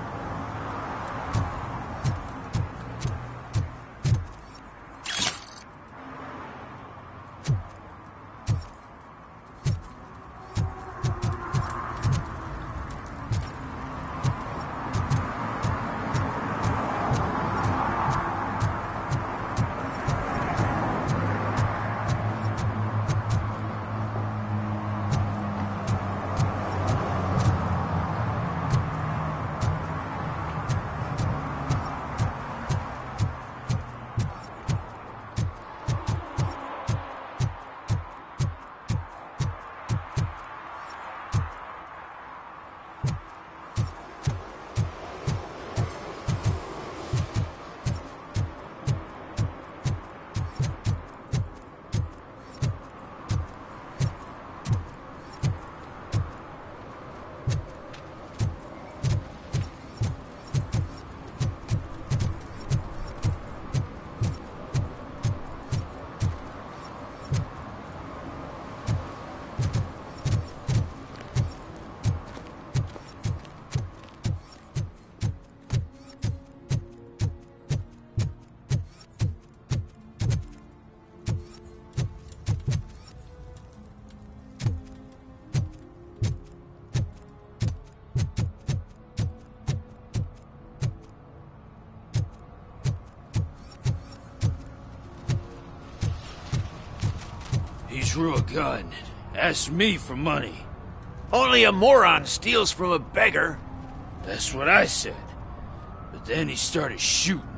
He drew a gun, asked me for money. Only a moron steals from a beggar. That's what I said. But then he started shooting.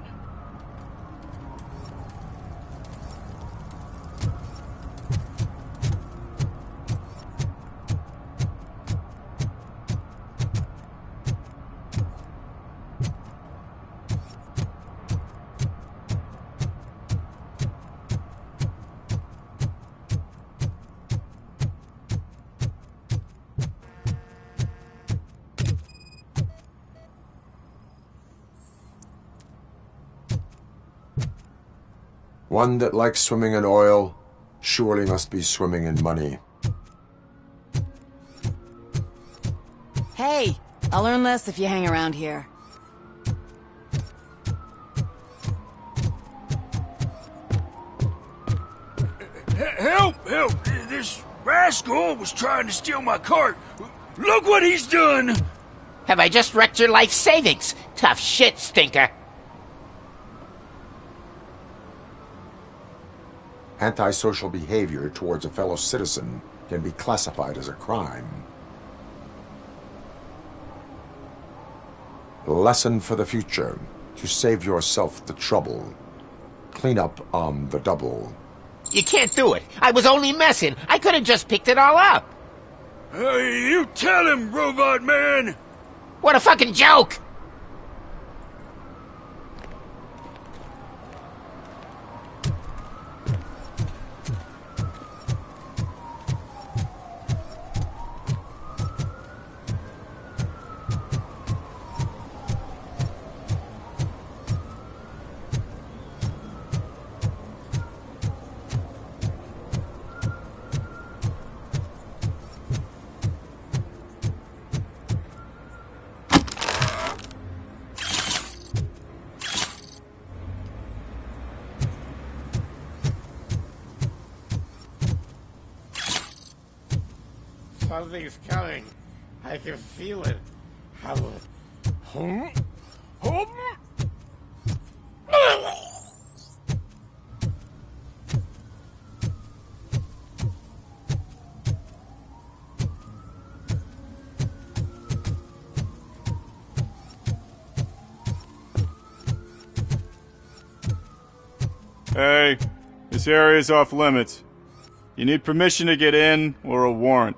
One that likes swimming in oil surely must be swimming in money. Hey, I'll learn less if you hang around here. Help! Help! This rascal was trying to steal my cart. Look what he's done! Have I just wrecked your life savings? Tough shit, stinker. Antisocial behavior towards a fellow citizen can be classified as a crime. Lesson for the future: to save yourself the trouble. Clean up on the double. You can't do it. I was only messing. I could have just picked it all up. You tell him, Robot Man! What a fucking joke! Something's coming. I can feel it. Hey, this area is off limits. You need permission to get in or a warrant.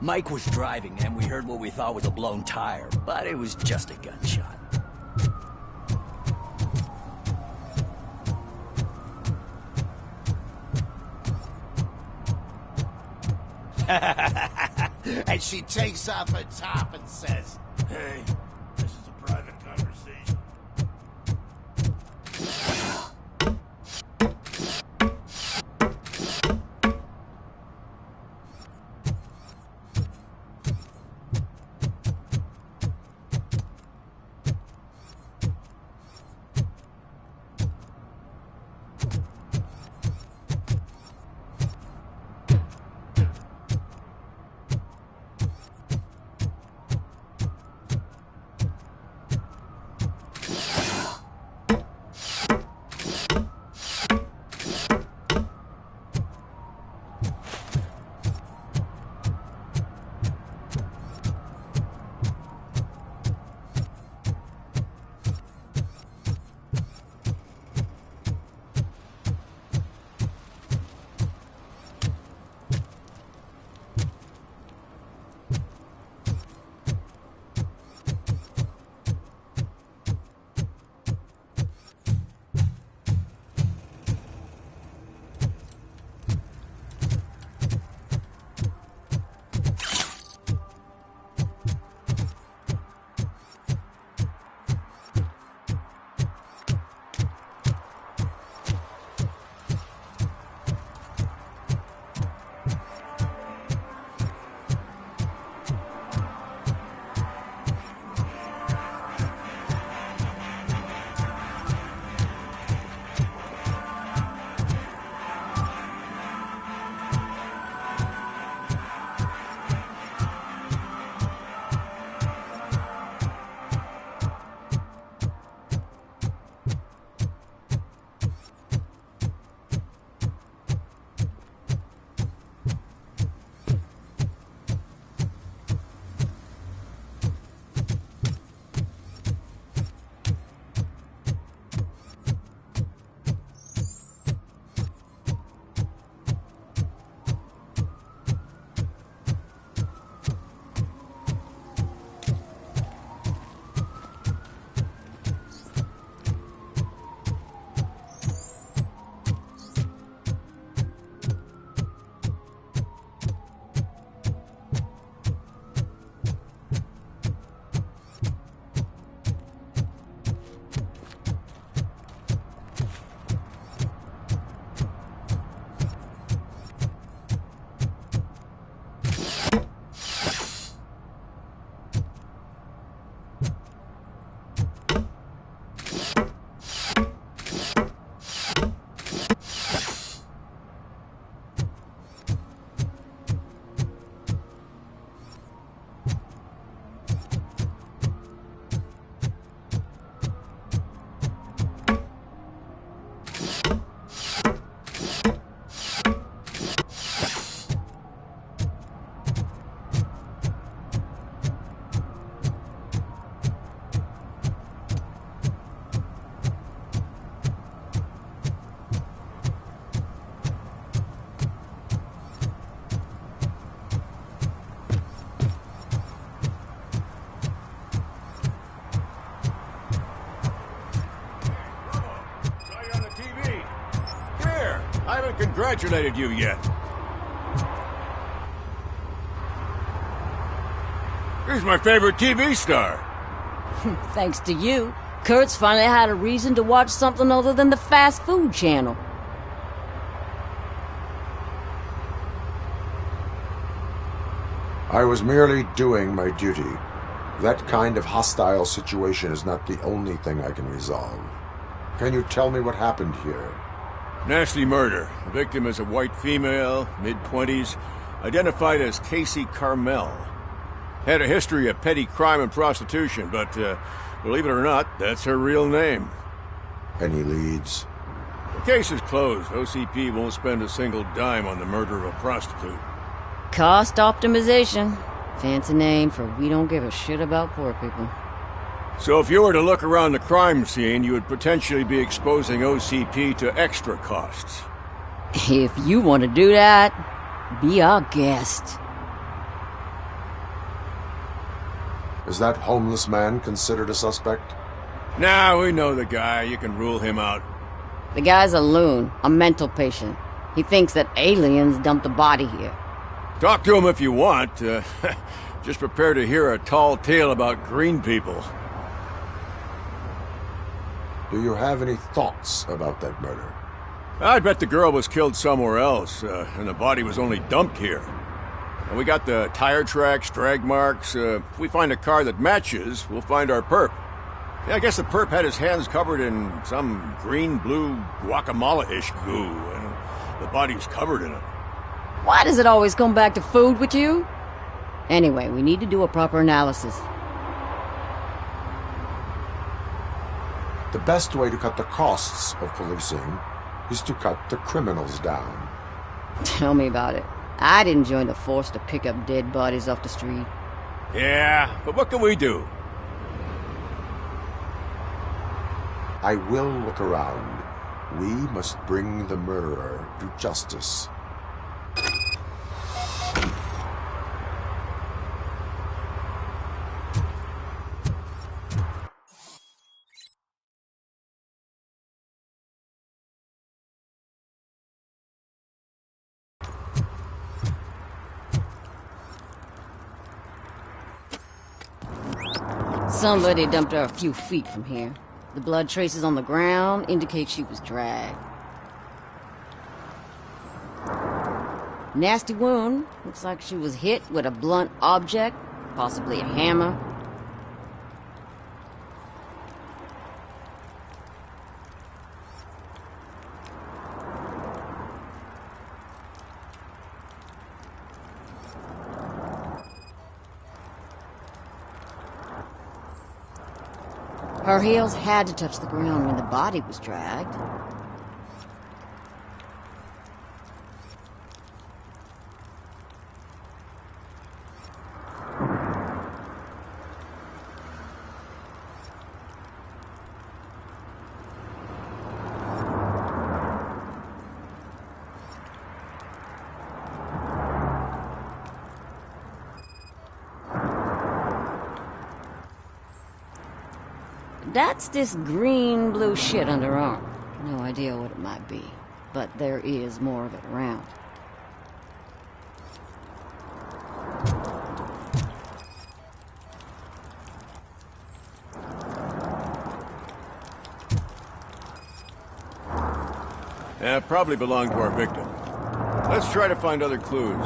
Mike was driving and we heard what we thought was a blown tire, but it was just a gunshot. And she takes off her top and says, Hey, this is a private conversation. I haven't congratulated you yet. Here's my favorite TV star. Thanks to you, Kurt's finally had a reason to watch something other than the fast food channel. I was merely doing my duty. That kind of hostile situation is not the only thing I can resolve. Can you tell me what happened here? Nasty murder. The victim is a white female, mid-20s, identified as Casey Carmel. Had a history of petty crime and prostitution, but believe it or not, that's her real name. Any leads? The case is closed. OCP won't spend a single dime on the murder of a prostitute. Cost optimization. Fancy name for we don't give a shit about poor people. So if you were to look around the crime scene, you would potentially be exposing OCP to extra costs. If you want to do that, be our guest. Is that homeless man considered a suspect? Nah, we know the guy. You can rule him out. The guy's a loon, a mental patient. He thinks that aliens dumped a body here. Talk to him if you want. Just prepare to hear a tall tale about green people. Do you have any thoughts about that murder? I bet the girl was killed somewhere else, and the body was only dumped here. And we got the tire tracks, drag marks. If we find a car that matches, we'll find our perp. Yeah, I guess the perp had his hands covered in some green-blue guacamole-ish goo, and the body's covered in it. Why does it always come back to food with you? Anyway, we need to do a proper analysis. The best way to cut the costs of policing is to cut the criminals down. Tell me about it. I didn't join the force to pick up dead bodies off the street. Yeah, but what can we do? I will look around. We must bring the murderer to justice. Somebody dumped her a few feet from here. The blood traces on the ground indicate she was dragged. Nasty wound. Looks like she was hit with a blunt object, possibly a hammer. Her heels had to touch the ground when the body was dragged. That's this green-blue shit under her arm. No idea what it might be, but there is more of it around. Yeah, probably belonged to our victim. Let's try to find other clues.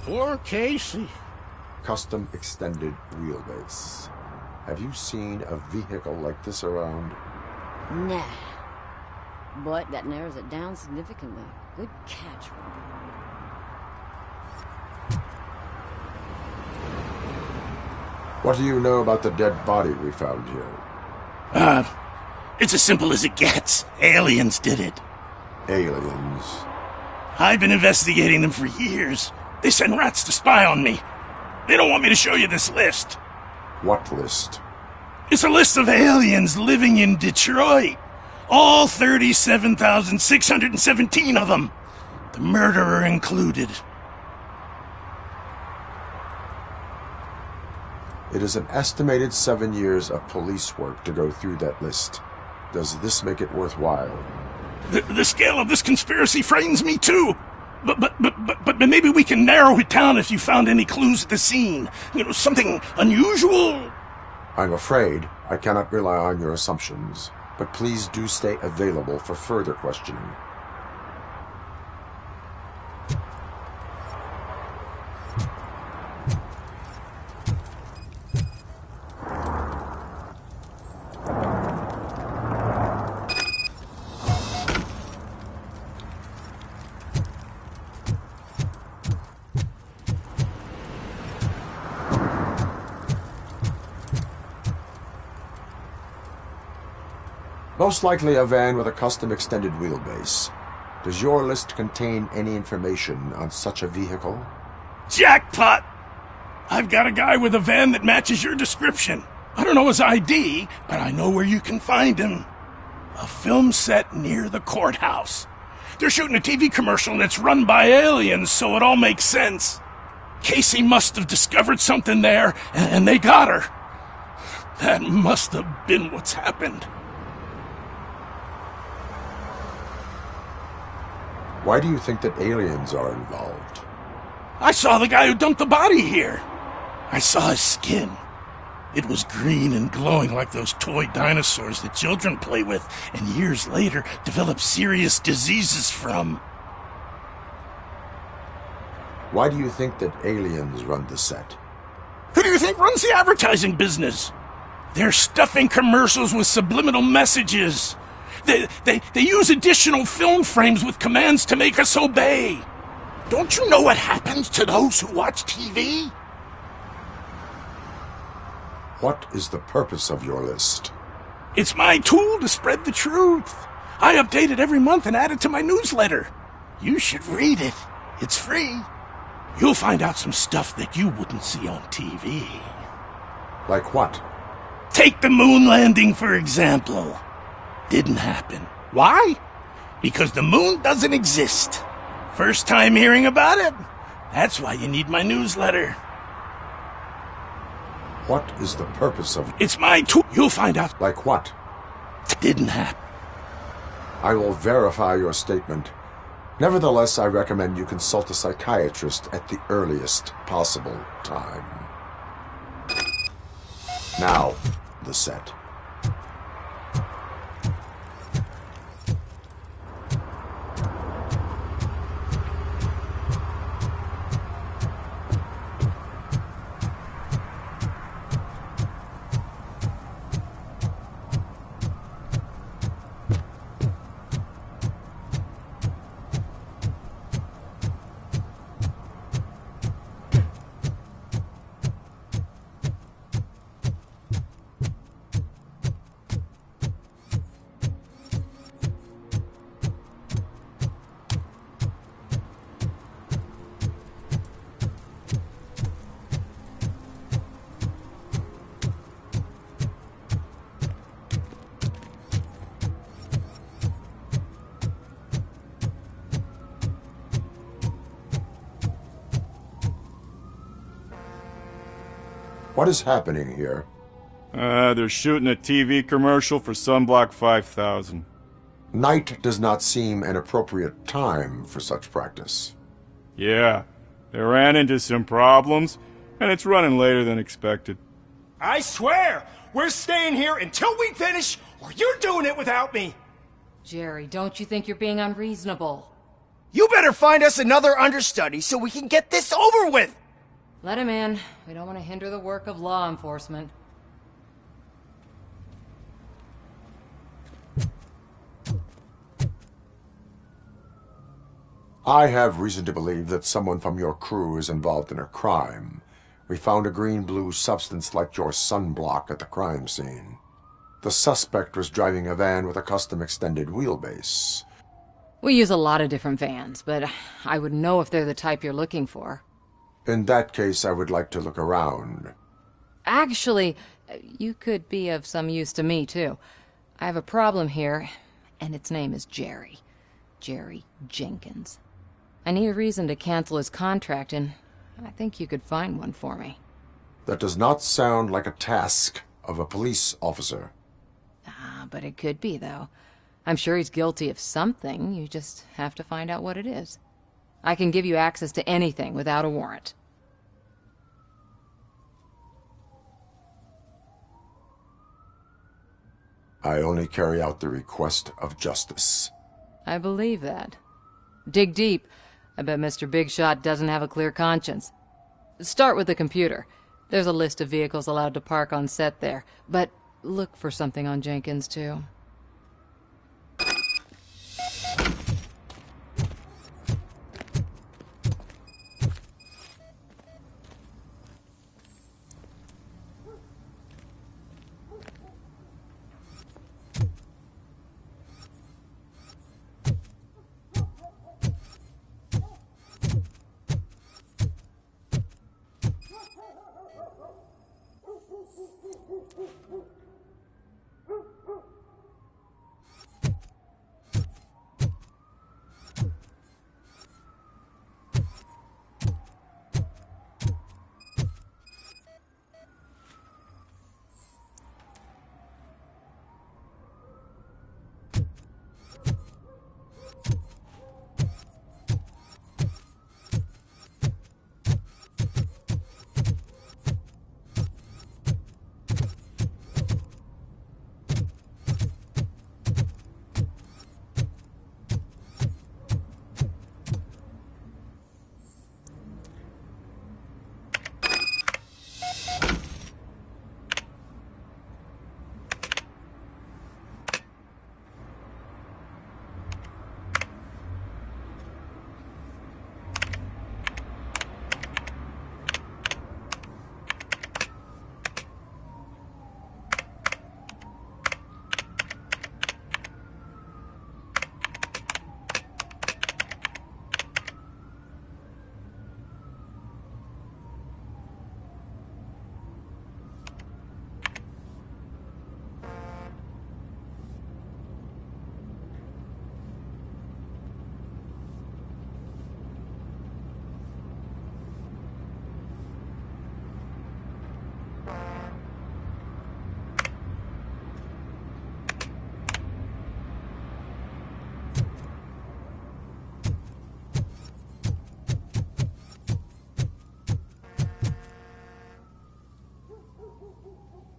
Poor Casey. Custom extended wheelbase. Have you seen a vehicle like this around? Nah. But that narrows it down significantly. Good catch, Robo. What do you know about the dead body we found here? It's as simple as it gets. Aliens did it. Aliens? I've been investigating them for years. They send rats to spy on me. They don't want me to show you this list. What list? It's a list of aliens living in Detroit. All 37,617 of them. The murderer included. It is an estimated 7 years of police work to go through that list. Does this make it worthwhile? The scale of this conspiracy frightens me too. But maybe we can narrow it down if you found any clues at the scene. You know, something unusual. I'm afraid I cannot rely on your assumptions, but please do stay available for further questioning. Most likely a van with a custom extended wheelbase. Does your list contain any information on such a vehicle? Jackpot! I've got a guy with a van that matches your description. I don't know his ID, but I know where you can find him. A film set near the courthouse. They're shooting a TV commercial and it's run by aliens, so it all makes sense. Casey must have discovered something there, and they got her. That must have been what's happened. Why do you think that aliens are involved? I saw the guy who dumped the body here. I saw his skin. It was green and glowing like those toy dinosaurs that children play with and years later develop serious diseases from. Why do you think that aliens run the set? Who do you think runs the advertising business? They're stuffing commercials with subliminal messages. They use additional film frames with commands to make us obey. Don't you know what happens to those who watch TV? What is the purpose of your list? It's my tool to spread the truth. I update it every month and add it to my newsletter. You should read it. It's free. You'll find out some stuff that you wouldn't see on TV. Like what? Take the moon landing, for example. Didn't happen. Why? Because the moon doesn't exist. First time hearing about it? That's why you need my newsletter. What is the purpose of... It's my tool. You'll find out. Like what? Didn't happen. I will verify your statement. Nevertheless, I recommend you consult a psychiatrist at the earliest possible time. Now, the set. What is happening here? They're shooting a TV commercial for Sunblock 5000. Night does not seem an appropriate time for such practice. Yeah, they ran into some problems, and it's running later than expected. I swear, we're staying here until we finish, or you're doing it without me. Jerry, don't you think you're being unreasonable? You better find us another understudy so we can get this over with. Let him in. We don't want to hinder the work of law enforcement. I have reason to believe that someone from your crew is involved in a crime. We found a green-blue substance like your sunblock at the crime scene. The suspect was driving a van with a custom extended wheelbase. We use a lot of different vans, but I wouldn't know if they're the type you're looking for. In that case, I would like to look around. Actually, you could be of some use to me, too. I have a problem here, and its name is Jerry. Jerry Jenkins. I need a reason to cancel his contract, and I think you could find one for me. That does not sound like a task of a police officer. But it could be, though. I'm sure he's guilty of something. You just have to find out what it is. I can give you access to anything without a warrant. I only carry out the request of justice. I believe that. Dig deep. I bet Mr. Big Shot doesn't have a clear conscience. Start with the computer. There's a list of vehicles allowed to park on set there, but look for something on Jenkins, too.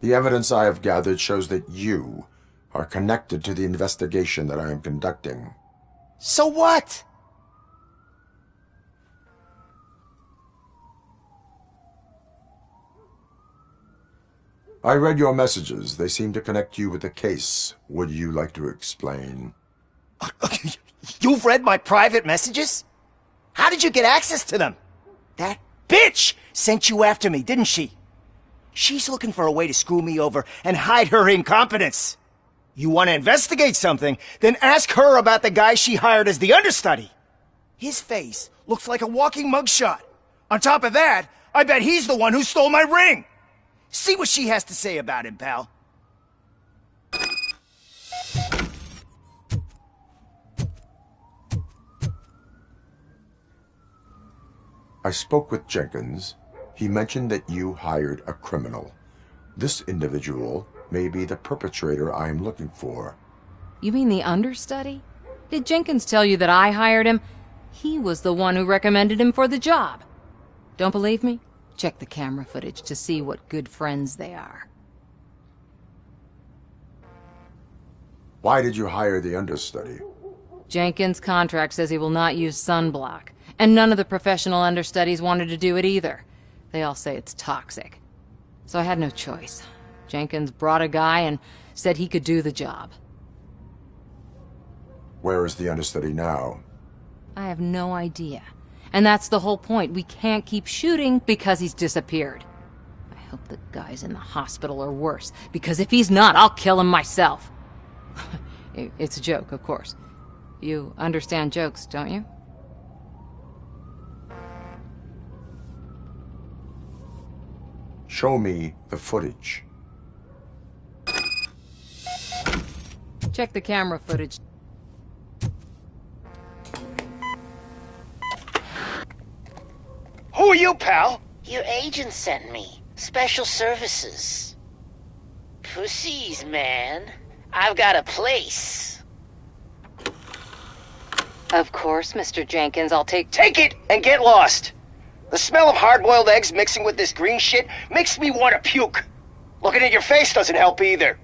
The evidence I have gathered shows that you are connected to the investigation that I am conducting. So what? I read your messages. They seem to connect you with the case. Would you like to explain? You've read my private messages? How did you get access to them? That bitch sent you after me, didn't she? She's looking for a way to screw me over and hide her incompetence. You want to investigate something, then ask her about the guy she hired as the understudy. His face looks like a walking mugshot. On top of that, I bet he's the one who stole my ring. See what she has to say about him, pal. I spoke with Jenkins. He mentioned that you hired a criminal. This individual may be the perpetrator I am looking for. You mean the understudy? Did Jenkins tell you that I hired him? He was the one who recommended him for the job. Don't believe me? Check the camera footage to see what good friends they are. Why did you hire the understudy? Jenkins' contract says he will not use sunblock, and none of the professional understudies wanted to do it either. They all say it's toxic. So I had no choice. Jenkins brought a guy and said he could do the job. Where is the understudy now? I have no idea. And that's the whole point. We can't keep shooting because he's disappeared. I hope the guy's in the hospital or worse, because if he's not, I'll kill him myself. It's a joke, of course. You understand jokes, don't you? Show me the footage. Check the camera footage. Who are you, pal? Your agent sent me. Special services. Pussies, man. I've got a place. Of course, Mr. Jenkins, I'll take it and get lost. The smell of hard-boiled eggs mixing with this green shit makes me want to puke. Looking at your face doesn't help either.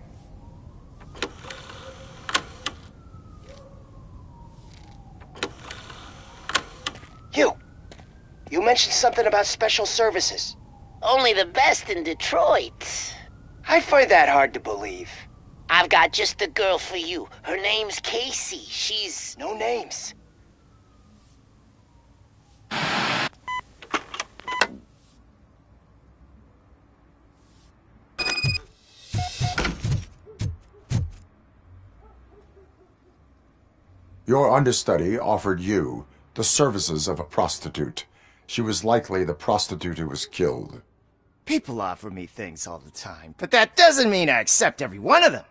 You mentioned something about special services. Only the best in Detroit. I find that hard to believe. I've got just the girl for you. Her name's Casey. She's... No names. Your understudy offered you the services of a prostitute. She was likely the prostitute who was killed. People offer me things all the time, but that doesn't mean I accept every one of them.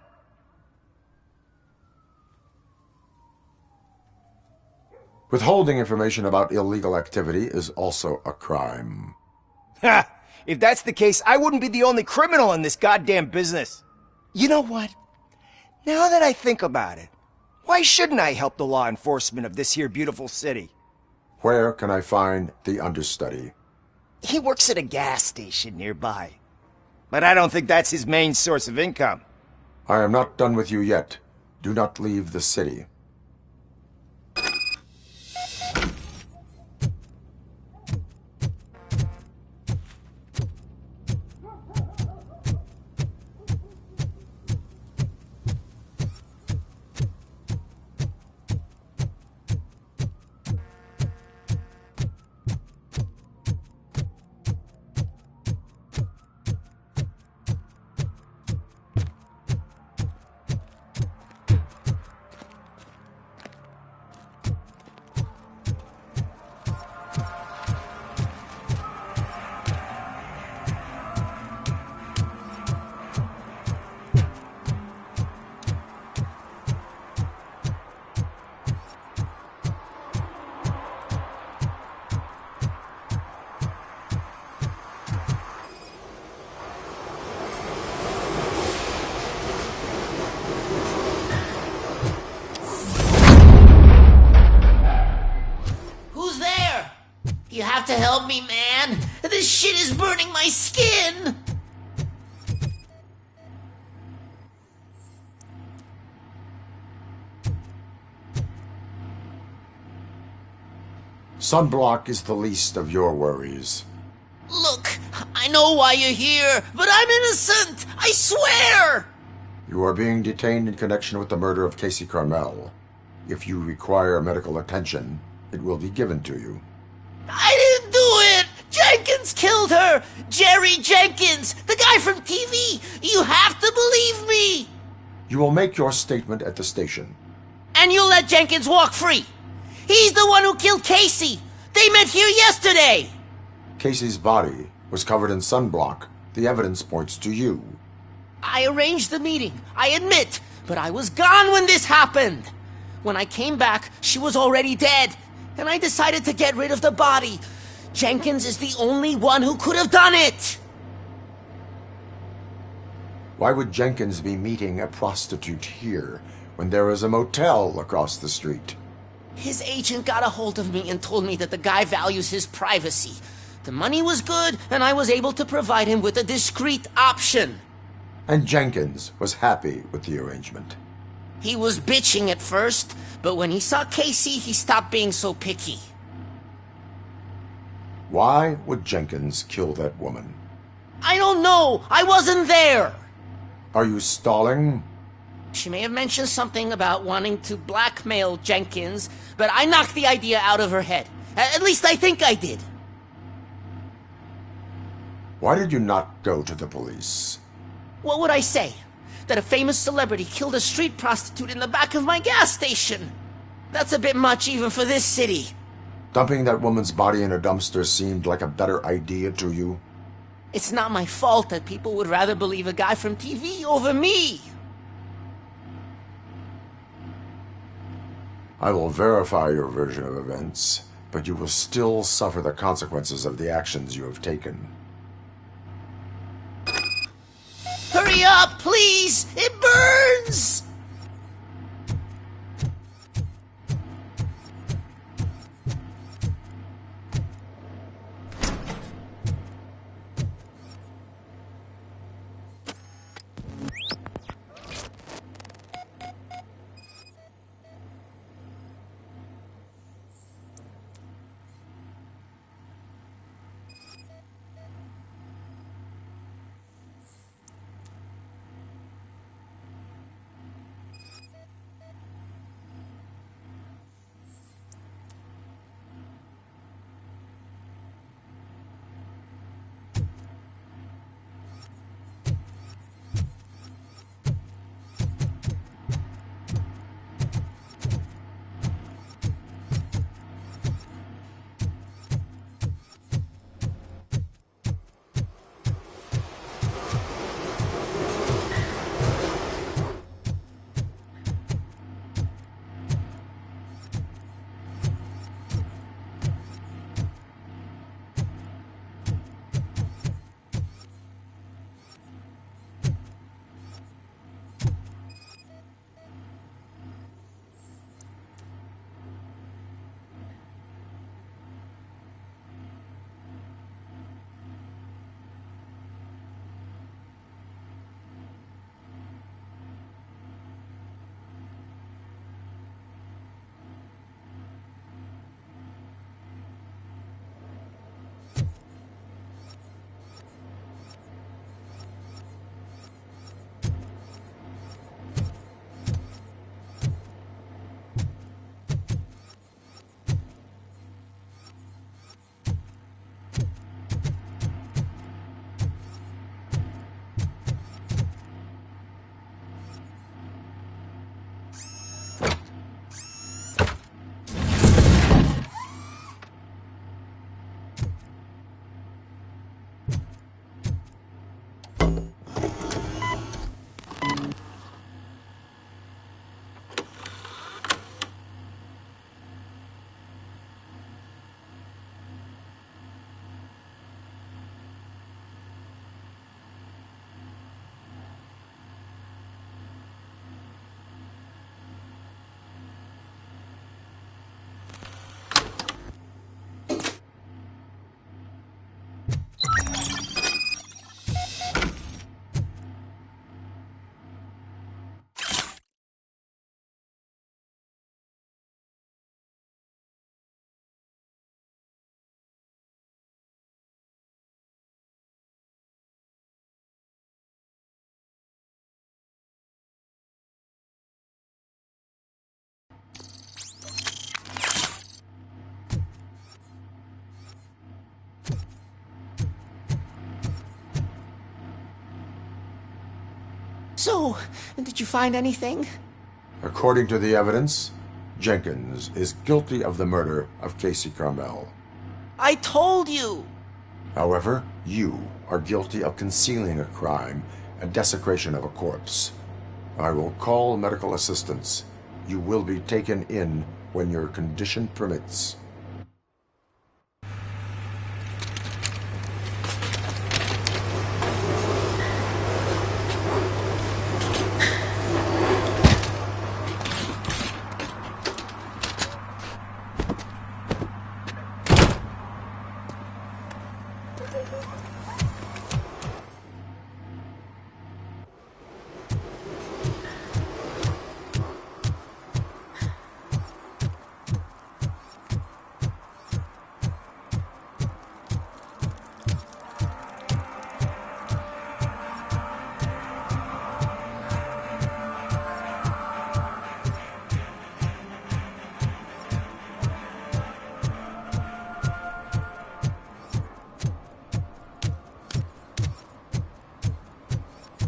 Withholding information about illegal activity is also a crime. Ha! If that's the case, I wouldn't be the only criminal in this goddamn business. You know what? Now that I think about it, why shouldn't I help the law enforcement of this here beautiful city? Where can I find the understudy? He works at a gas station nearby. But I don't think that's his main source of income. I am not done with you yet. Do not leave the city. You have to help me, man. This shit is burning my skin. Sunblock is the least of your worries. Look, I know why you're here, but I'm innocent! I swear! You are being detained in connection with the murder of Casey Carmel. If you require medical attention, it will be given to you. I didn't do it! Jenkins killed her! Jerry Jenkins! The guy from TV! You have to believe me! You will make your statement at the station. And you'll let Jenkins walk free! He's the one who killed Casey! They met here yesterday! Casey's body was covered in sunblock. The evidence points to you. I arranged the meeting, I admit, but I was gone when this happened. When I came back, she was already dead, and I decided to get rid of the body. Jenkins is the only one who could have done it! Why would Jenkins be meeting a prostitute here when there is a motel across the street? His agent got a hold of me and told me that the guy values his privacy. The money was good, and I was able to provide him with a discreet option. And Jenkins was happy with the arrangement. He was bitching at first, but when he saw Casey, he stopped being so picky. Why would Jenkins kill that woman? I don't know! I wasn't there! Are you stalling? She may have mentioned something about wanting to blackmail Jenkins, but I knocked the idea out of her head. At least I think I did. Why did you not go to the police? What would I say? That a famous celebrity killed a street prostitute in the back of my gas station? That's a bit much even for this city. Dumping that woman's body in a dumpster seemed like a better idea to you? It's not my fault that people would rather believe a guy from TV over me. I will verify your version of events, but you will still suffer the consequences of the actions you have taken. Hurry up, please! It burns! So, did you find anything? According to the evidence, Jenkins is guilty of the murder of Casey Carmel. I told you! However, you are guilty of concealing a crime and desecration of a corpse. I will call medical assistance. You will be taken in when your condition permits.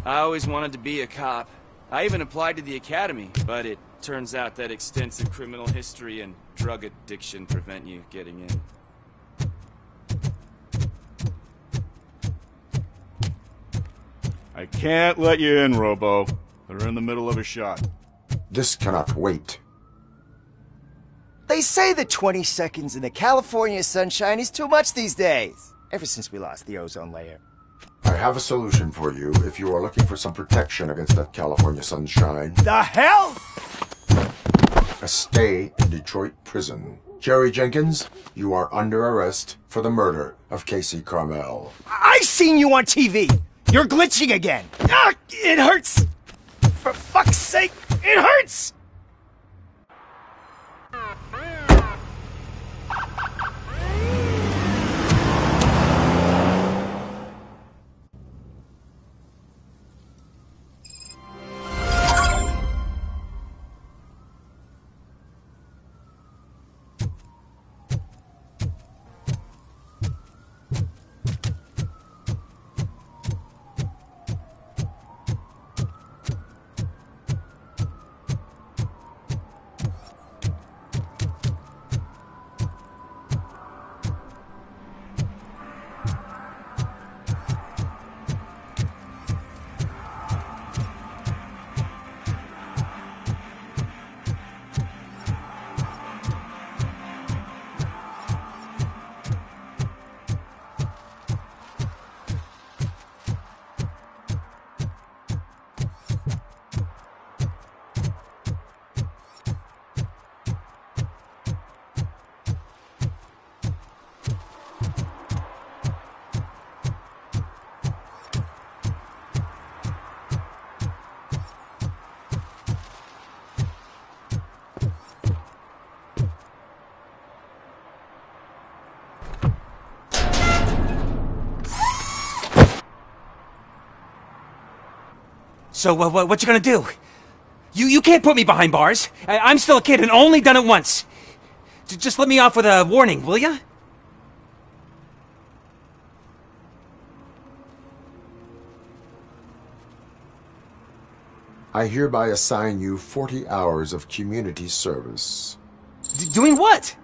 I always wanted to be a cop. I even applied to the academy, but it turns out that extensive criminal history and drug addiction prevent you getting in. I can't let you in, Robo. They're in the middle of a shot. This cannot wait. They say that 20 seconds in the California sunshine is too much these days, ever since we lost the ozone layer. I have a solution for you if you are looking for some protection against that California sunshine. The hell? A stay in Detroit prison. Jerry Jenkins, you are under arrest for the murder of Casey Carmel. I seen you on TV! You're glitching again! Ah, it hurts! For fuck's sake, it hurts! So, what you gonna do? You can't put me behind bars. I'm still a kid and only done it once. Just let me off with a warning, will ya? I hereby assign you 40 hours of community service. Doing what?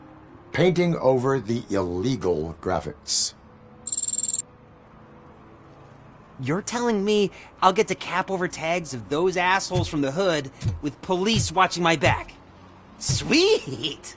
Painting over the illegal graphics. You're telling me I'll get to cap over tags of those assholes from the hood with police watching my back? Sweet!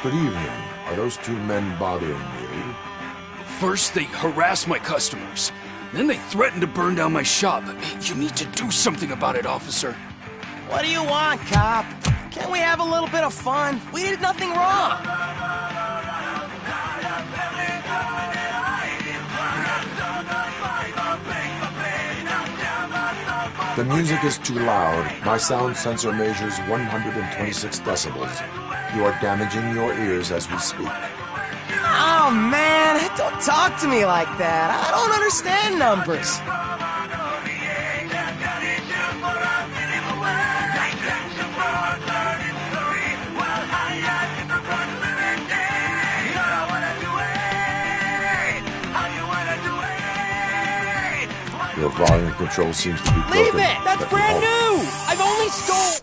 Good evening. Are those two men bothering you? First, they harass my customers. Then they threaten to burn down my shop. You need to do something about it, officer. What do you want, cop? Can't we have a little bit of fun? We did nothing wrong. The music is too loud. My sound sensor measures 126 decibels. You are damaging your ears as we speak. Oh, man, don't talk to me like that. I don't understand numbers. Your volume control seems to be broken. Leave it! That's brand new! I've only stole...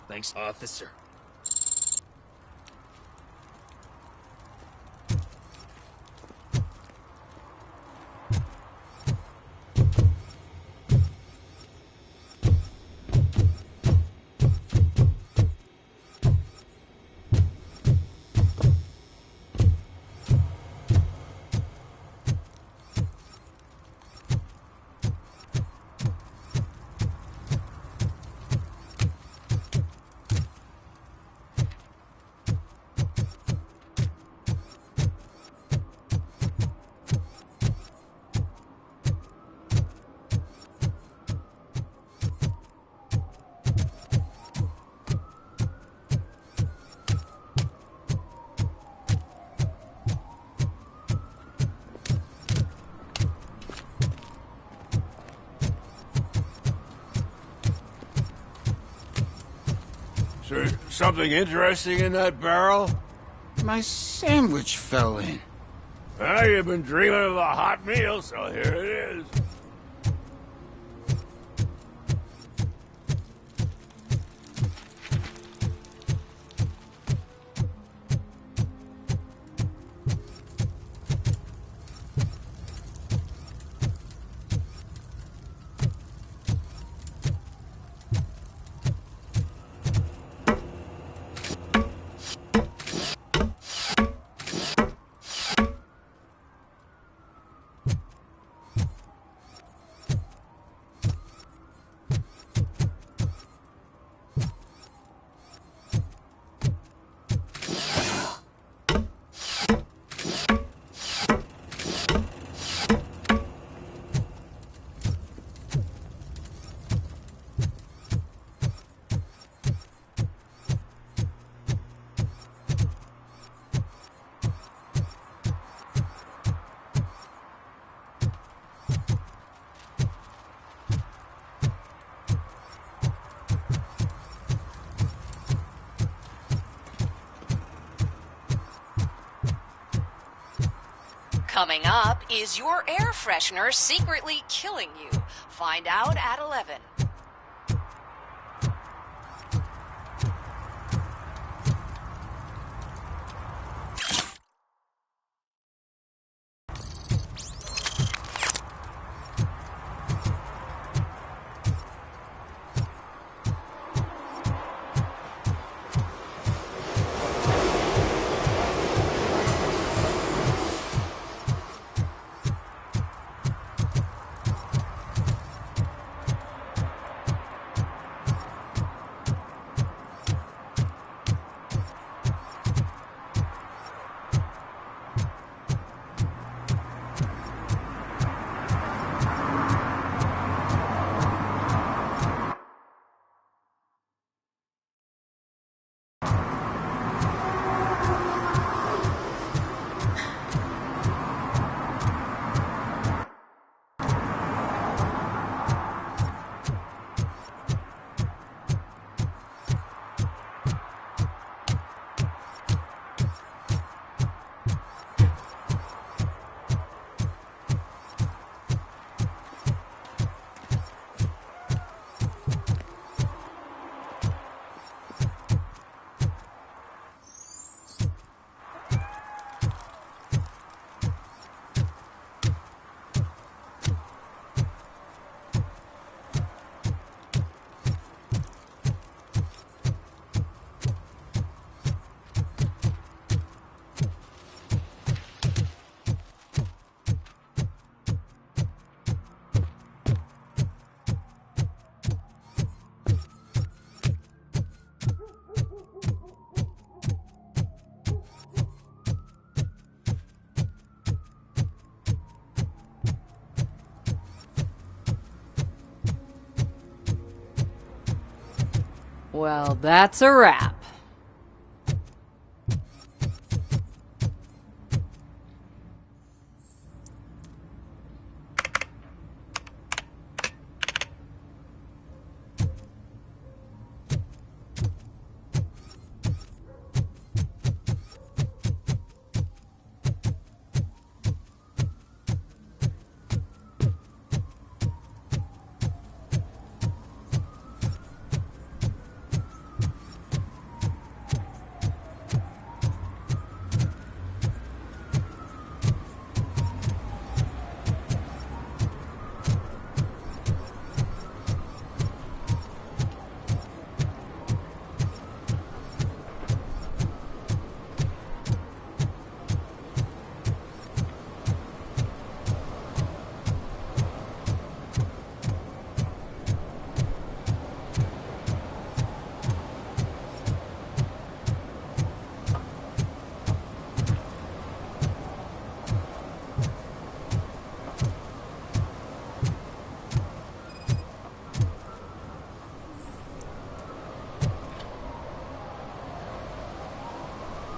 Thanks, officer. Something interesting in that barrel? My sandwich fell in. Well, you've been dreaming of a hot meal, so here it is. Coming up, is your air freshener secretly killing you? Find out at 11. Well, that's a wrap.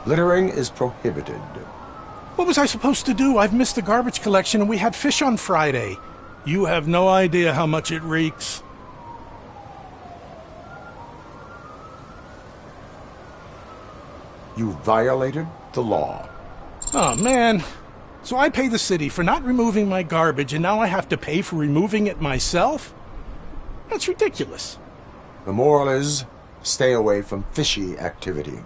Littering is prohibited. What was I supposed to do? I've missed the garbage collection and we had fish on Friday. You have no idea how much it reeks. You violated the law. Oh, man. So I pay the city for not removing my garbage, and now I have to pay for removing it myself? That's ridiculous. The moral is, stay away from fishy activity.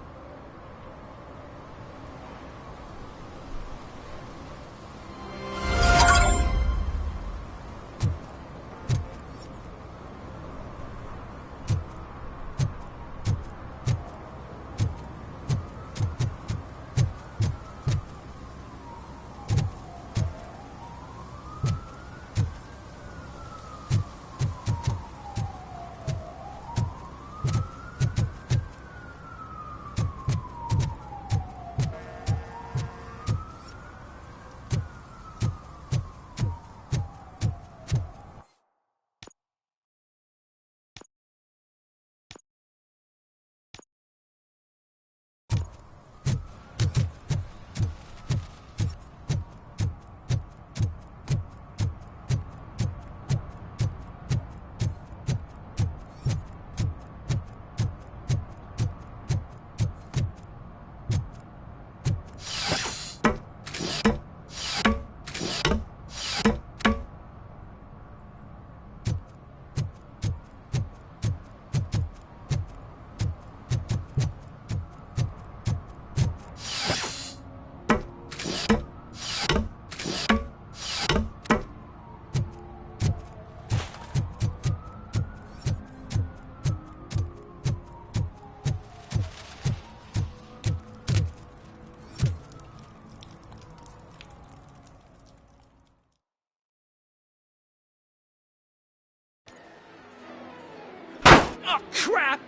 Oh, crap!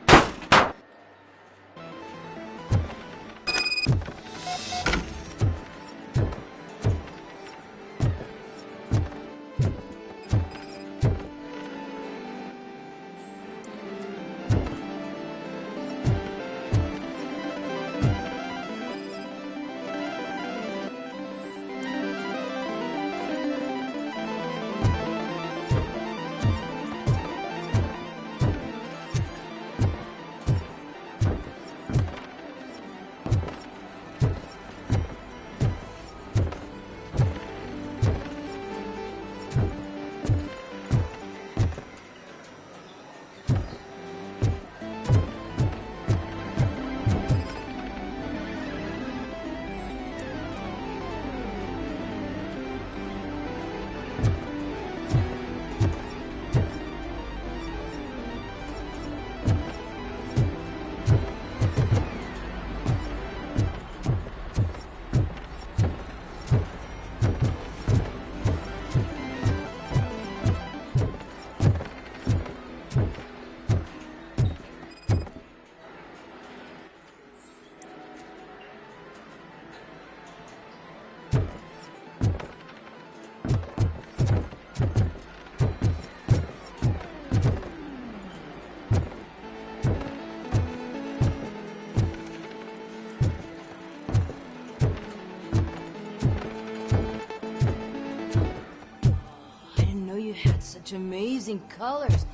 had such amazing colors.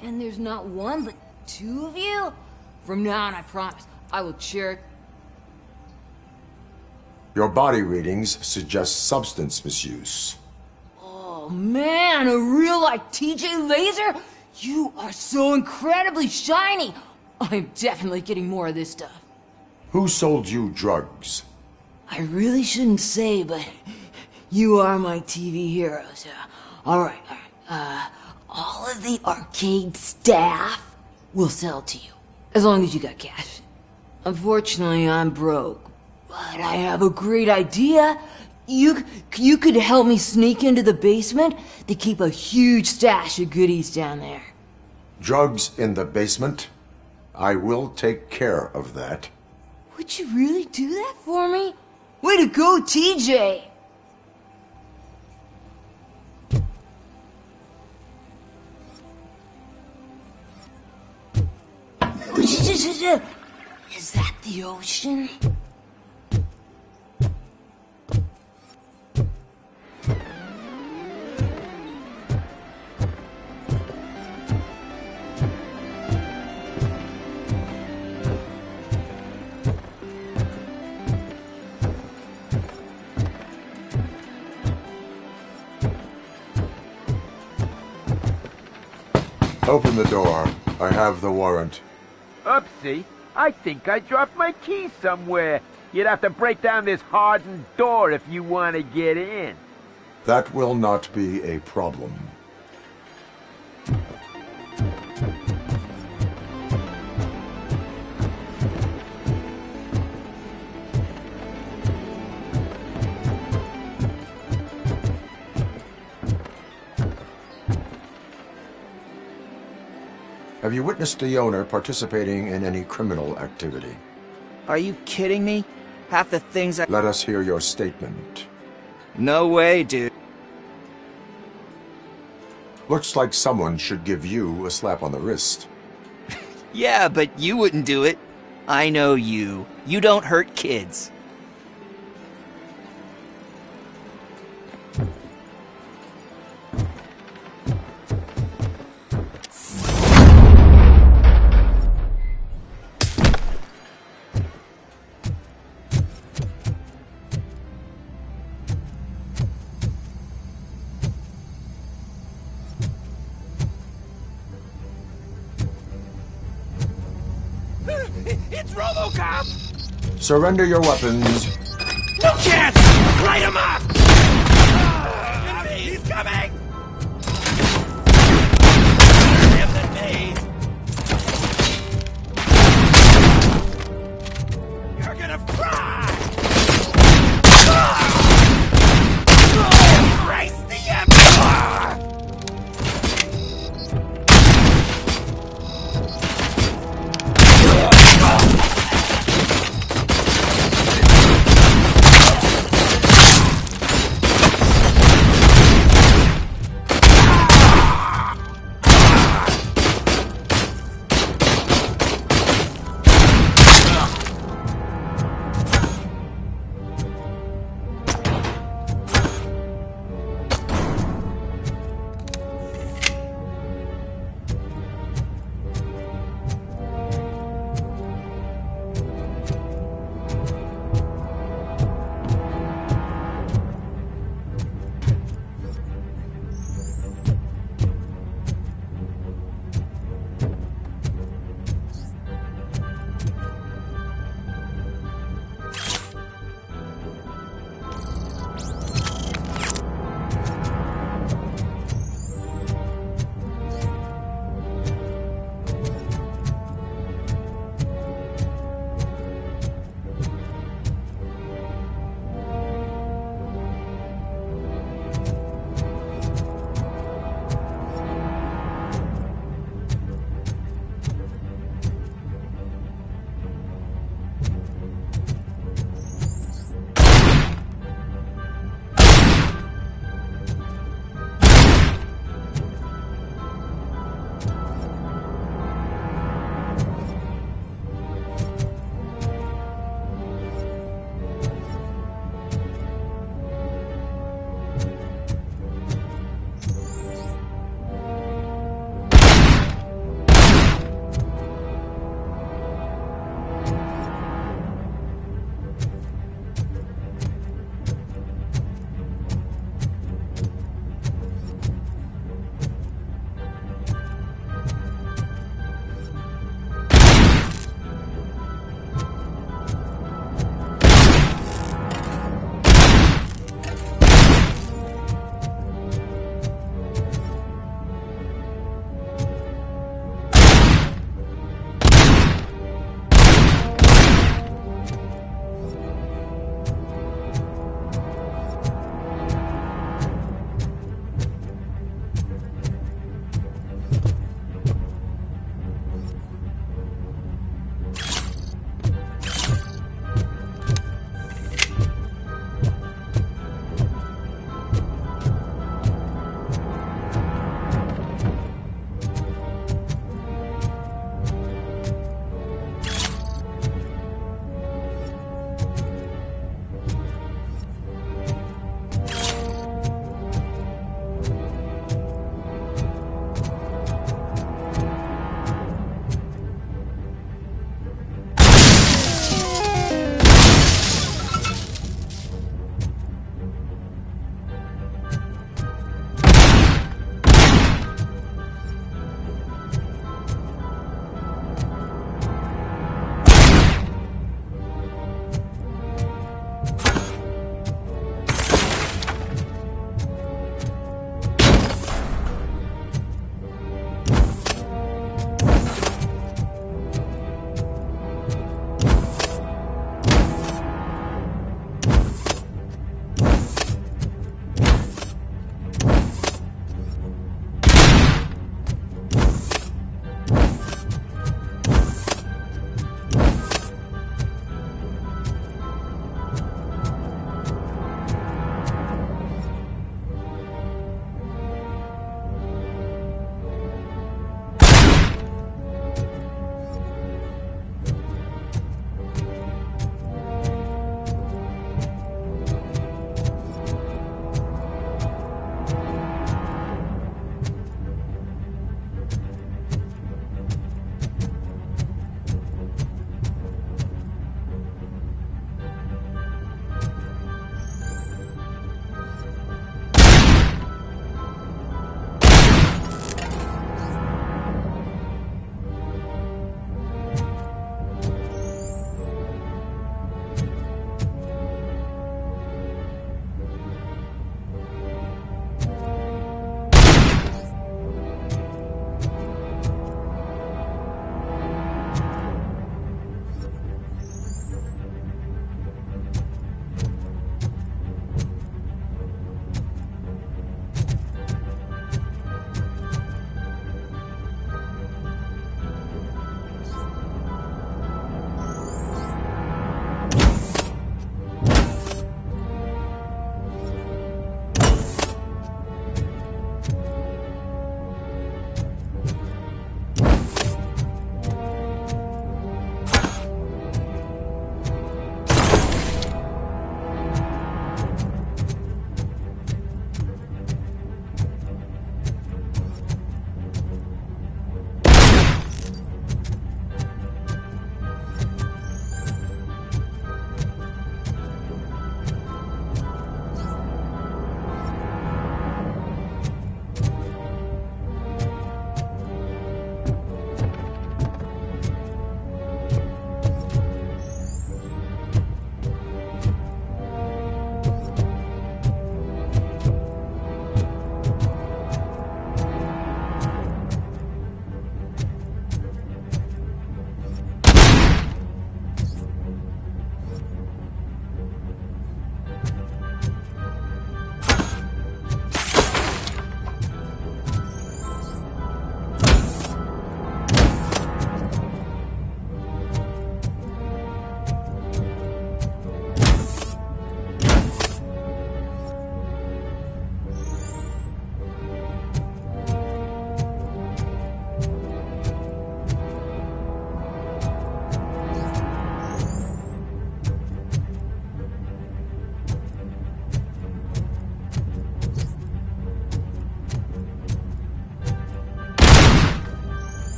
And there's not one, but two of you? From now on, I promise, I will cheer. Your body readings suggest substance misuse. Oh man, a real like TJ Laser? You are so incredibly shiny. I'm definitely getting more of this stuff. Who sold you drugs? I really shouldn't say, but you are my TV heroes. Alright. All of the arcade staff will sell to you, as long as you got cash. Unfortunately, I'm broke, but I have a great idea. You could help me sneak into the basement to keep a huge stash of goodies down there. Drugs in the basement? I will take care of that. Would you really do that for me? Way to go, TJ! Is that the ocean? Open the door. I have the warrant. Oopsie. I think I dropped my keys somewhere. You'd have to break down this hardened door if you want to get in. That will not be a problem. Have you witnessed the owner participating in any criminal activity? Are you kidding me? Half the things I— Let us hear your statement. No way, dude. Looks like someone should give you a slap on the wrist. Yeah, but you wouldn't do it. I know you. You don't hurt kids. It's RoboCop! Surrender your weapons. No chance! Light him up! He's coming! Better him than me! You're gonna fry! Embrace the Emperor!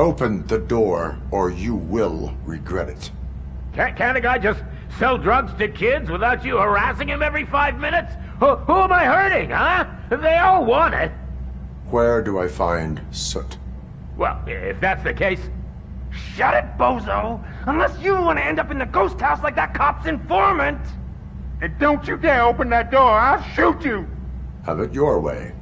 Open the door, or you will regret it. Can't a guy just sell drugs to kids without you harassing him every 5 minutes? Who am I hurting, huh? They all want it. Where do I find Soot? Well, if that's the case... Shut it, bozo! Unless you want to end up in the ghost house like that cop's informant! And don't you dare open that door, I'll shoot you! Have it your way.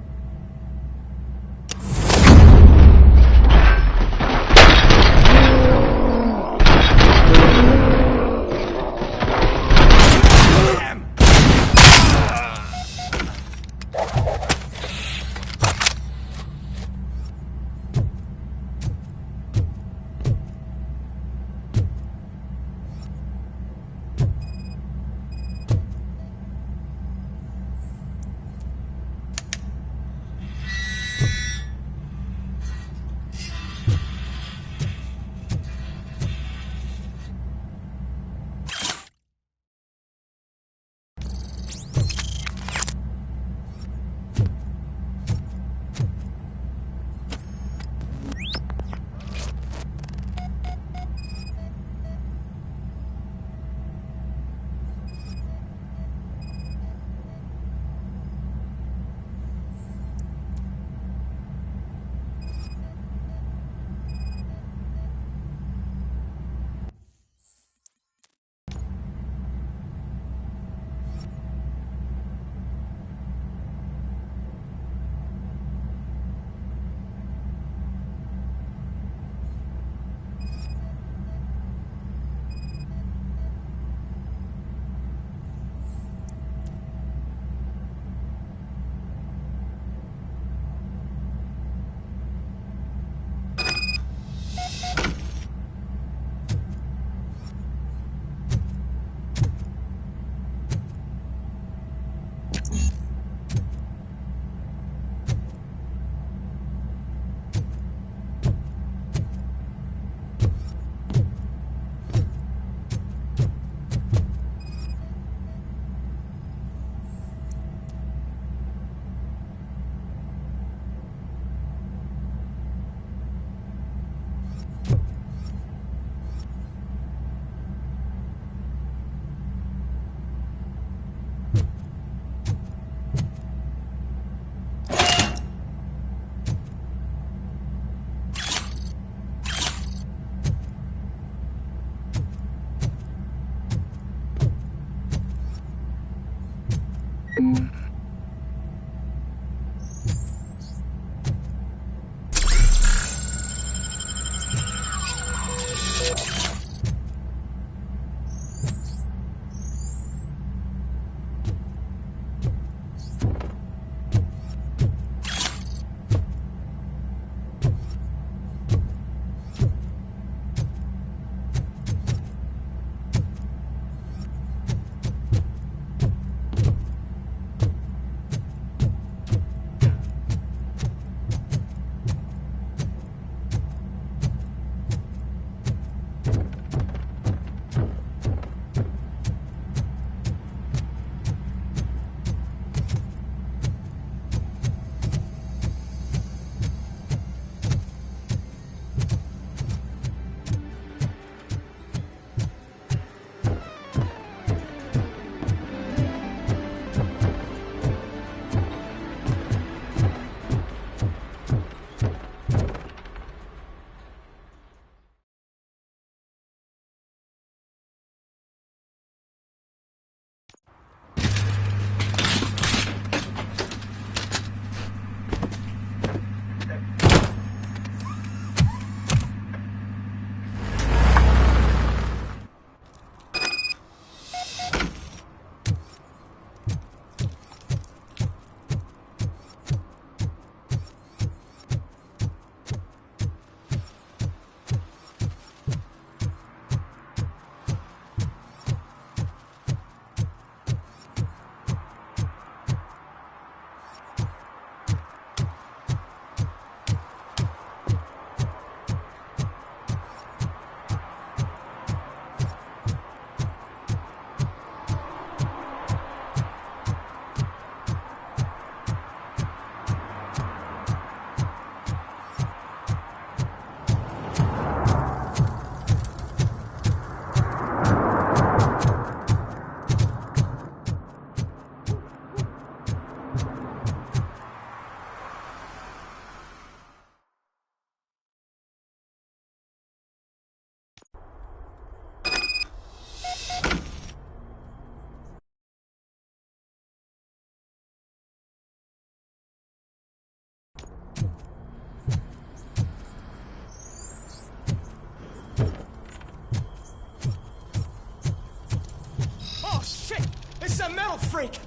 He's a metal freak!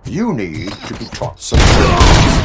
You need to be taught some tricks.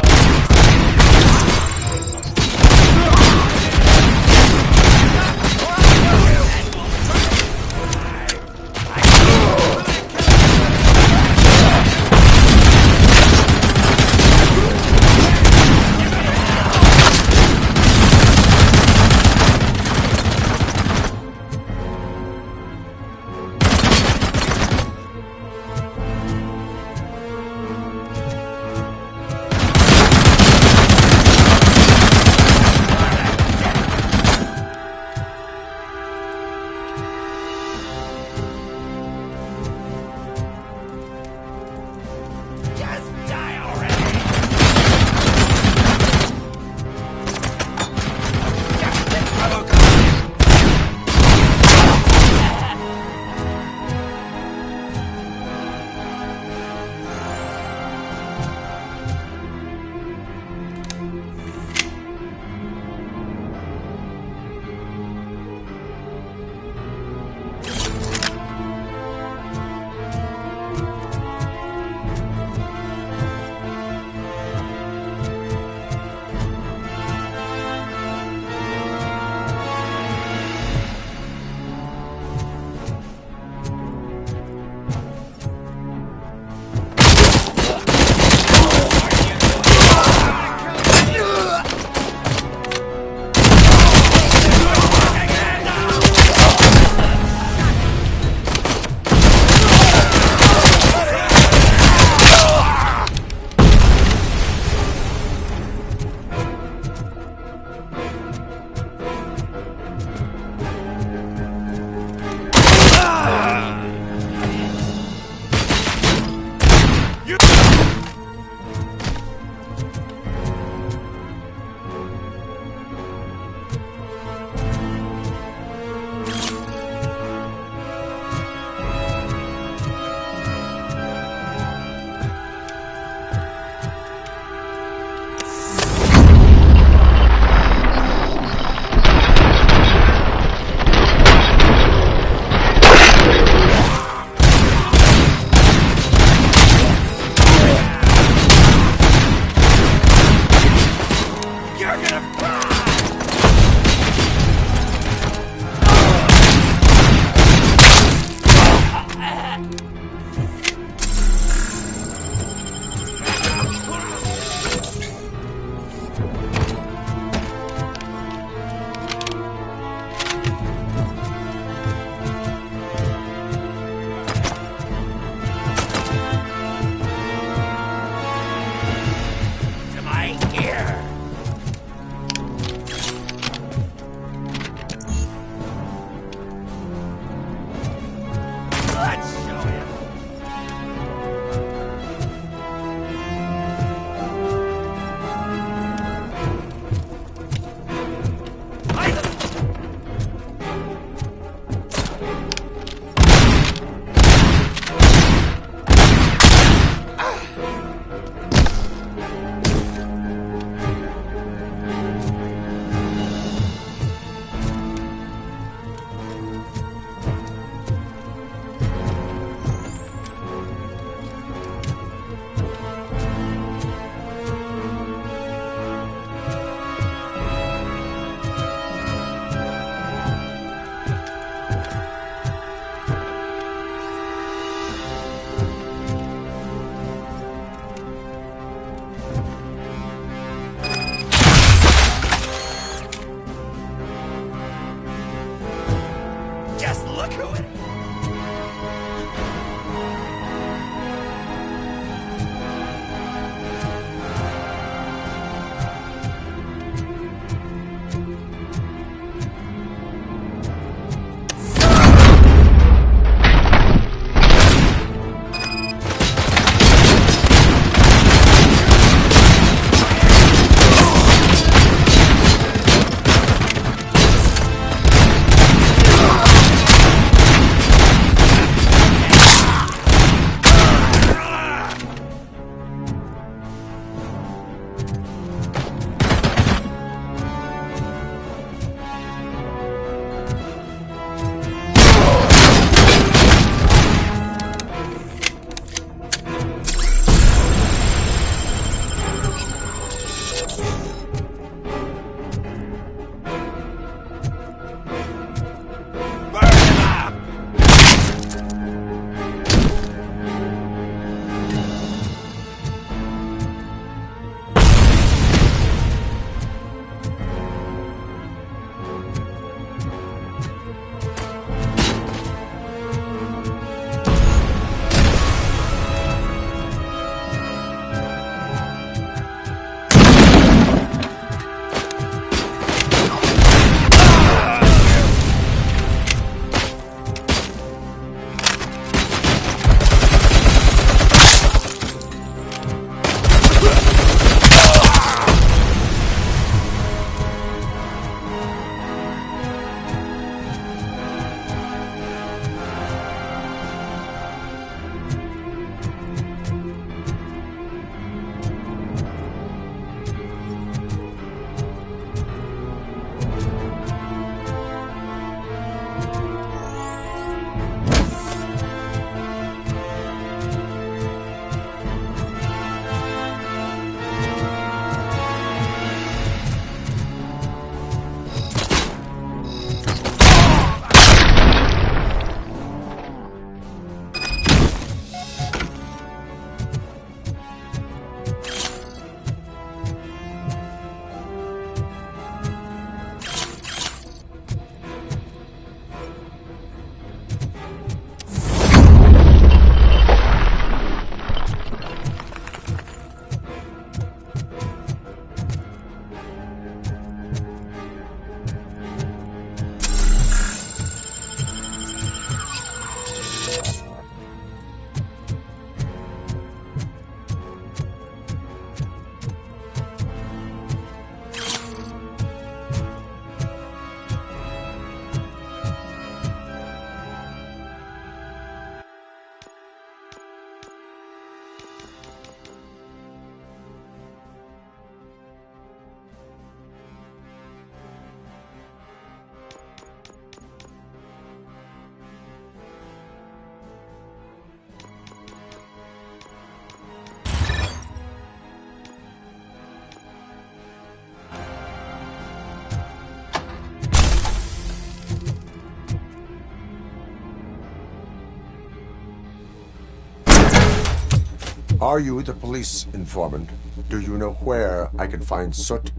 Are you the police informant? Do you know where I can find Soot?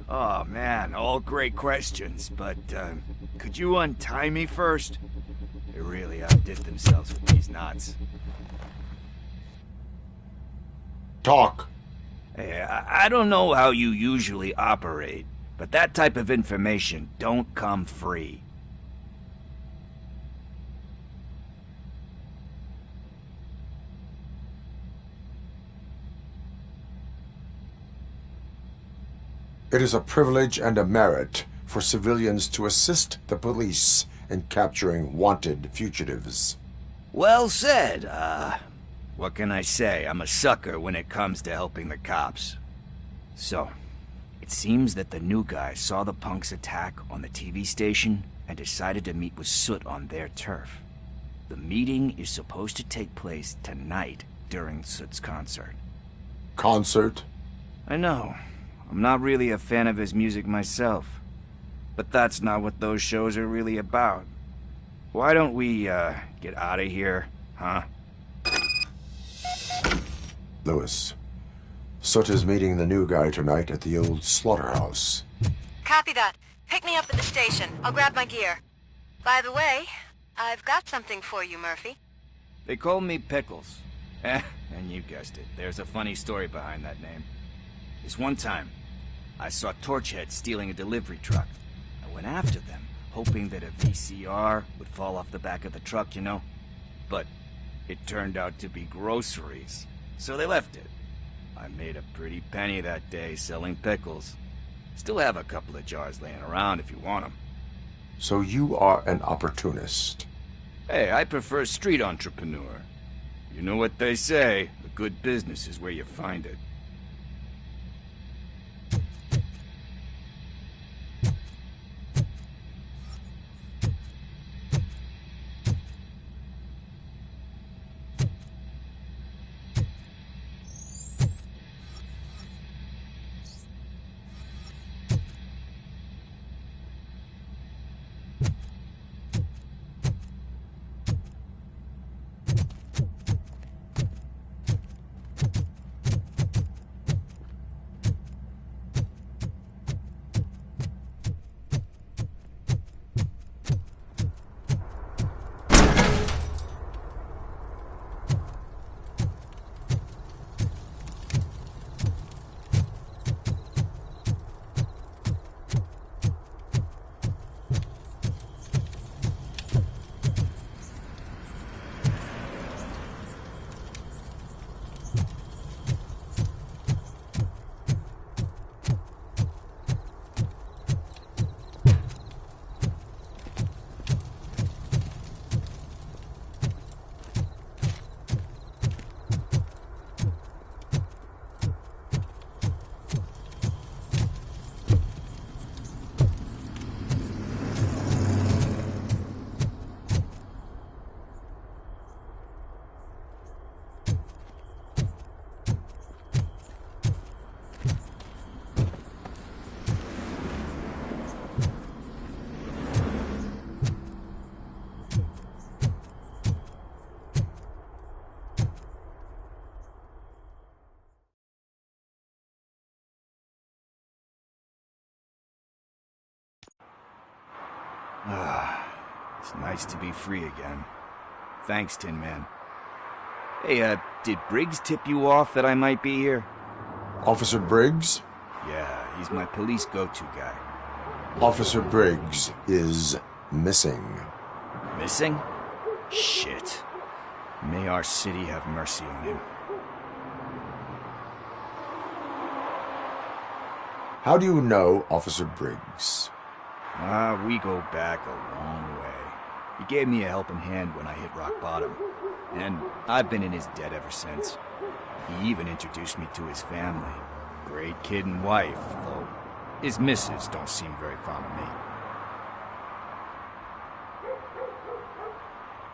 Oh man, all great questions, but could you untie me first? They really outdid themselves with these knots. Talk. Hey, I don't know how you usually operate, but that type of information don't come free. It is a privilege and a merit for civilians to assist the police in capturing wanted fugitives. Well said. What can I say? I'm a sucker when it comes to helping the cops. So, it seems that the new guy saw the punks' attack on the TV station and decided to meet with Soot on their turf. The meeting is supposed to take place tonight during Soot's concert. Concert? I know. I'm not really a fan of his music myself. But that's not what those shows are really about. Why don't we, get out of here, huh? Lewis, Soot is meeting the new guy tonight at the old slaughterhouse. Copy that. Pick me up at the station. I'll grab my gear. By the way, I've got something for you, Murphy. They call me Pickles. And you guessed it. There's a funny story behind that name. This one time, I saw Torchhead stealing a delivery truck. I went after them, hoping that a VCR would fall off the back of the truck, you know? But it turned out to be groceries, so they left it. I made a pretty penny that day selling pickles. Still have a couple of jars laying around if you want them. So you are an opportunist. Hey, I prefer street entrepreneur. You know what they say, a good business is where you find it. It's nice to be free again. Thanks, Tin Man. Hey, did Briggs tip you off that I might be here? Officer Briggs? Yeah, he's my police go-to guy. Officer Briggs is missing. Missing? Shit. May our city have mercy on him. How do you know Officer Briggs? We go back a long way. He gave me a helping hand when I hit rock bottom, and I've been in his debt ever since. He even introduced me to his family. Great kid and wife, though his missus don't seem very fond of me.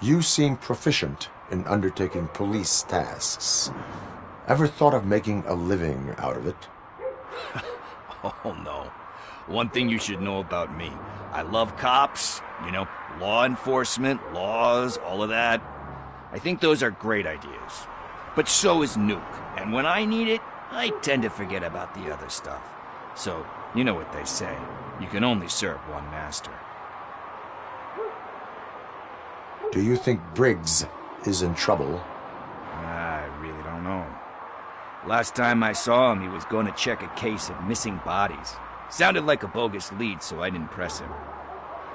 You seem proficient in undertaking police tasks. Ever thought of making a living out of it? Oh no. One thing you should know about me. I love cops, you know, law enforcement, laws, all of that. I think those are great ideas. But so is Nuke. And when I need it, I tend to forget about the other stuff. So, you know what they say. You can only serve one master. Do you think Briggs is in trouble? I really don't know. Last time I saw him, he was going to check a case of missing bodies. Sounded like a bogus lead, so I didn't press him.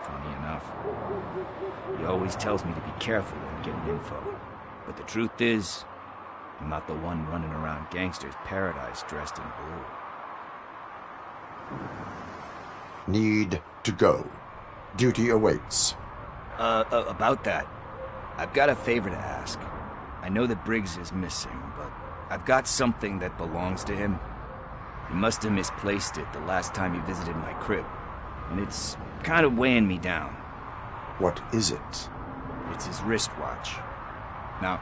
Funny enough. He always tells me to be careful when getting info. But the truth is, I'm not the one running around Gangster's Paradise dressed in blue. Need to go. Duty awaits. About that, I've got a favor to ask. I know that Briggs is missing, but I've got something that belongs to him. He must have misplaced it the last time he visited my crib, and it's kind of weighing me down. What is it? It's his wristwatch. Now,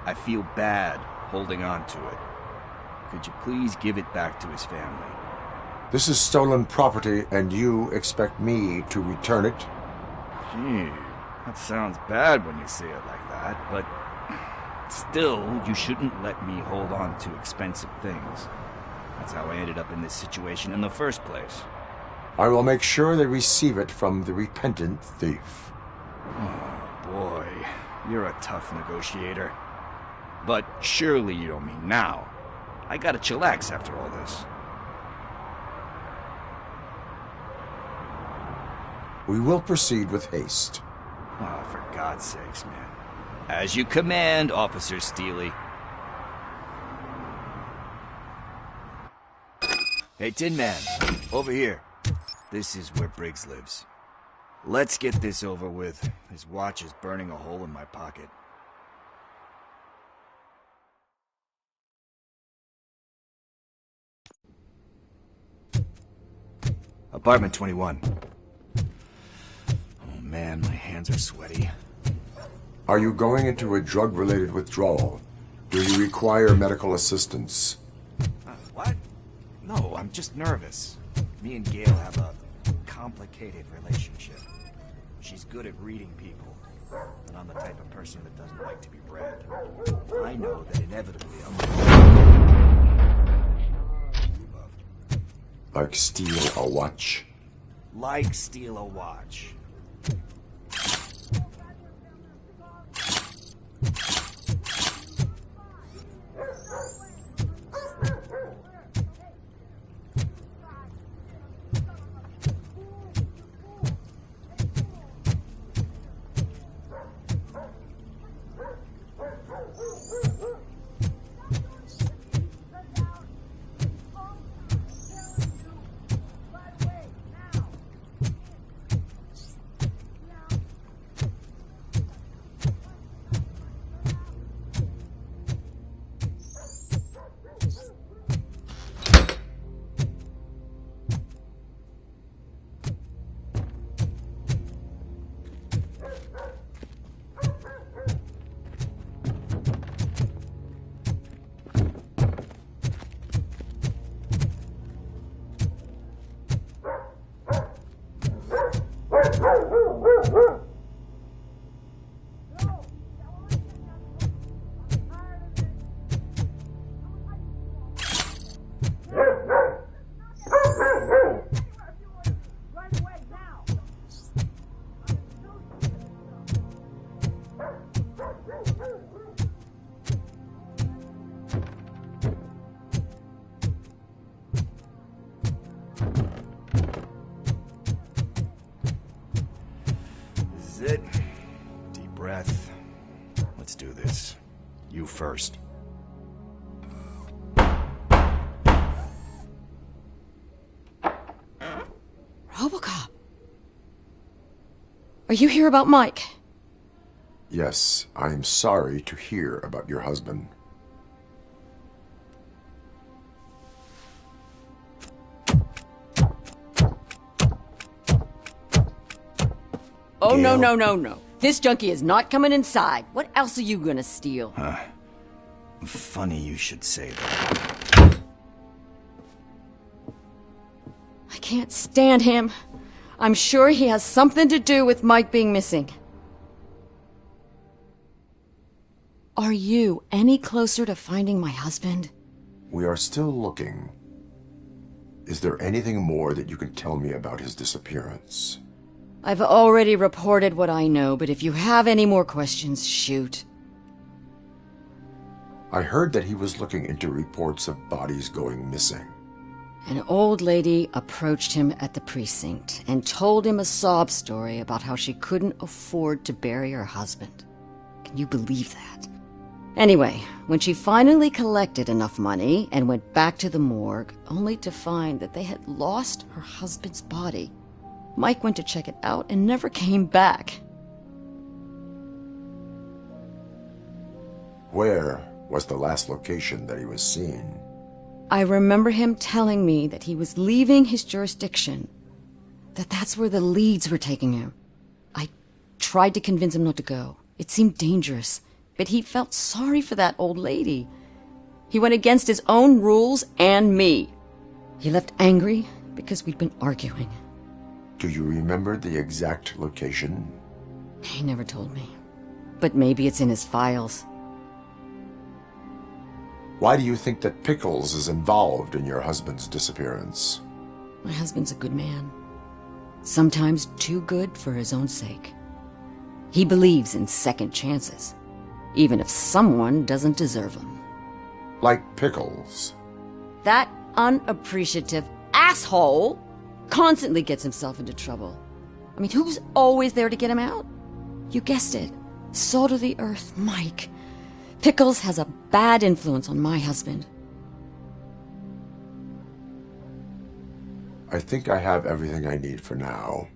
I feel bad holding on to it. Could you please give it back to his family? This is stolen property, and you expect me to return it? Gee, that sounds bad when you say it like that, but still, you shouldn't let me hold on to expensive things. That's how I ended up in this situation in the first place. I will make sure they receive it from the repentant thief. Oh, boy. You're a tough negotiator. But surely you don't mean now. I gotta chillax after all this. We will proceed with haste. Oh, for God's sakes, man. As you command, Officer Steely. Hey, Tin Man, over here. This is where Briggs lives. Let's get this over with. His watch is burning a hole in my pocket. Apartment 21. Oh man, my hands are sweaty. Are you going into a drug-related withdrawal? Do you require medical assistance? What? No, I'm just nervous. Me and Gail have a complicated relationship. She's good at reading people, and I'm the type of person that doesn't like to be read. I know that inevitably Like steal a watch? Like steal a watch. This is it. Deep breath. Let's do this. You first. RoboCop. Are you here about Mike? Yes, I am sorry to hear about your husband. Oh, no, no, no, no. This junkie is not coming inside. What else are you gonna steal? Funny you should say that. I can't stand him. I'm sure he has something to do with Mike being missing. Are you any closer to finding my husband? We are still looking. Is there anything more that you can tell me about his disappearance? I've already reported what I know, but if you have any more questions, shoot. I heard that he was looking into reports of bodies going missing. An old lady approached him at the precinct and told him a sob story about how she couldn't afford to bury her husband. Can you believe that? Anyway, when she finally collected enough money and went back to the morgue, only to find that they had lost her husband's body, Mike went to check it out and never came back. Where was the last location that he was seen? I remember him telling me that he was leaving his jurisdiction, that's where the leads were taking him. I tried to convince him not to go. It seemed dangerous, but he felt sorry for that old lady. He went against his own rules and me. He left angry because we'd been arguing. Do you remember the exact location? He never told me, but maybe it's in his files. Why do you think that Pickles is involved in your husband's disappearance? My husband's a good man. Sometimes too good for his own sake. He believes in second chances, even if someone doesn't deserve them. Like Pickles. That unappreciative asshole constantly gets himself into trouble. I mean, who's always there to get him out? You guessed it. Salt of the earth, Mike. Pickles has a bad influence on my husband. I think I have everything I need for now.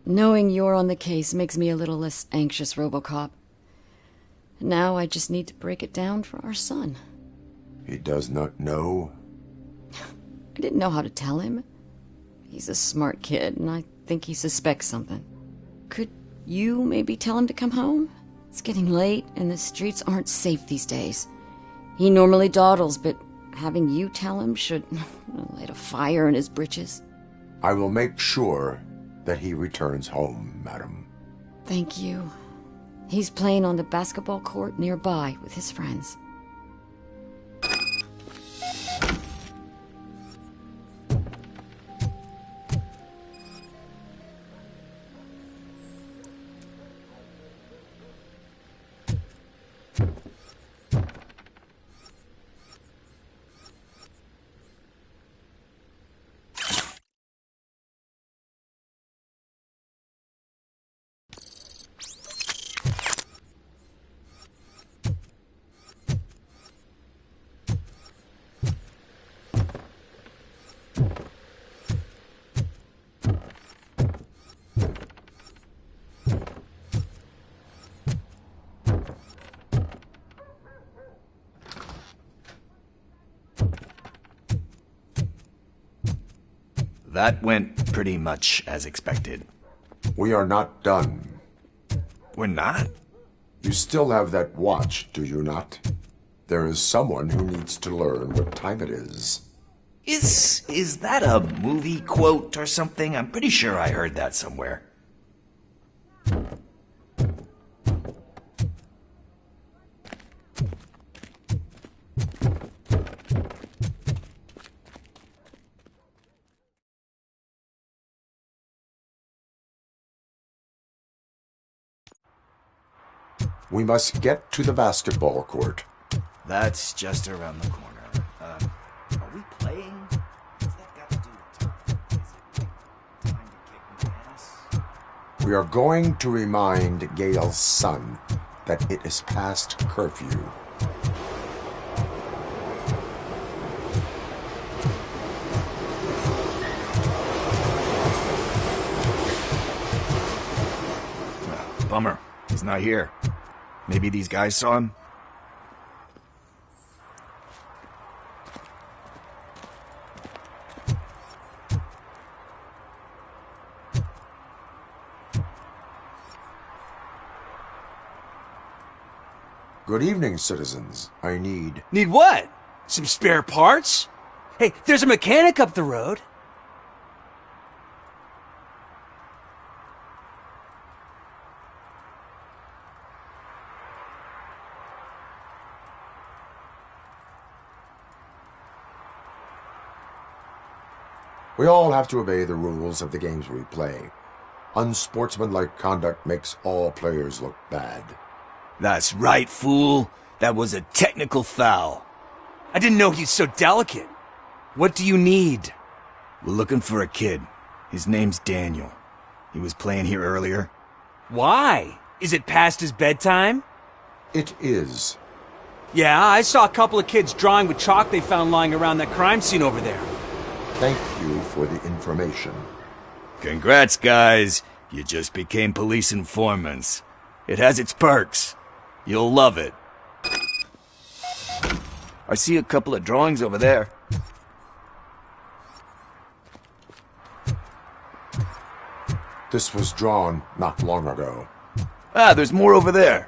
Knowing you're on the case makes me a little less anxious, RoboCop. Now I just need to break it down for our son. He does not know? I didn't know how to tell him. He's a smart kid, and I think he suspects something. Could you maybe tell him to come home? It's getting late, and the streets aren't safe these days. He normally dawdles, but having you tell him should light a fire in his britches. I will make sure that he returns home, madam. Thank you. He's playing on the basketball court nearby with his friends. That went pretty much as expected. We are not done. We're not? You still have that watch, do you not? There is someone who needs to learn what time it is. Is that a movie quote or something? I'm pretty sure I heard that somewhere. We must get to the basketball court. That's just around the corner. Are we playing? What's that got to do with time? Is it like time to kick my ass? We are going to remind Gail's son that it is past curfew. Bummer. He's not here. Maybe these guys saw him? Good evening, citizens. I need... Need what? Some spare parts? Hey, there's a mechanic up the road. We all have to obey the rules of the games we play. Unsportsmanlike conduct makes all players look bad. That's right, fool. That was a technical foul. I didn't know he's so delicate. What do you need? We're looking for a kid. His name's Daniel. He was playing here earlier. Why? Is it past his bedtime? It is. Yeah, I saw a couple of kids drawing with chalk they found lying around that crime scene over there. Thank you for the information. Congrats, guys. You just became police informants. It has its perks. You'll love it. I see a couple of drawings over there. This was drawn not long ago. Ah, there's more over there.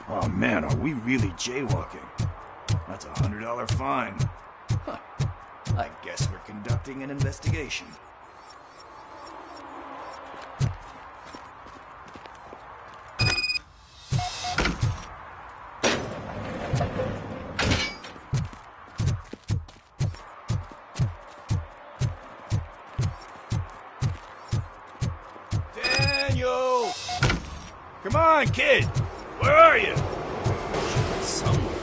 Oh man, are we really jaywalking? That's a $100 fine. Huh. I guess we're conducting an investigation. Daniel! Come on, kid! Where are you? Somewhere.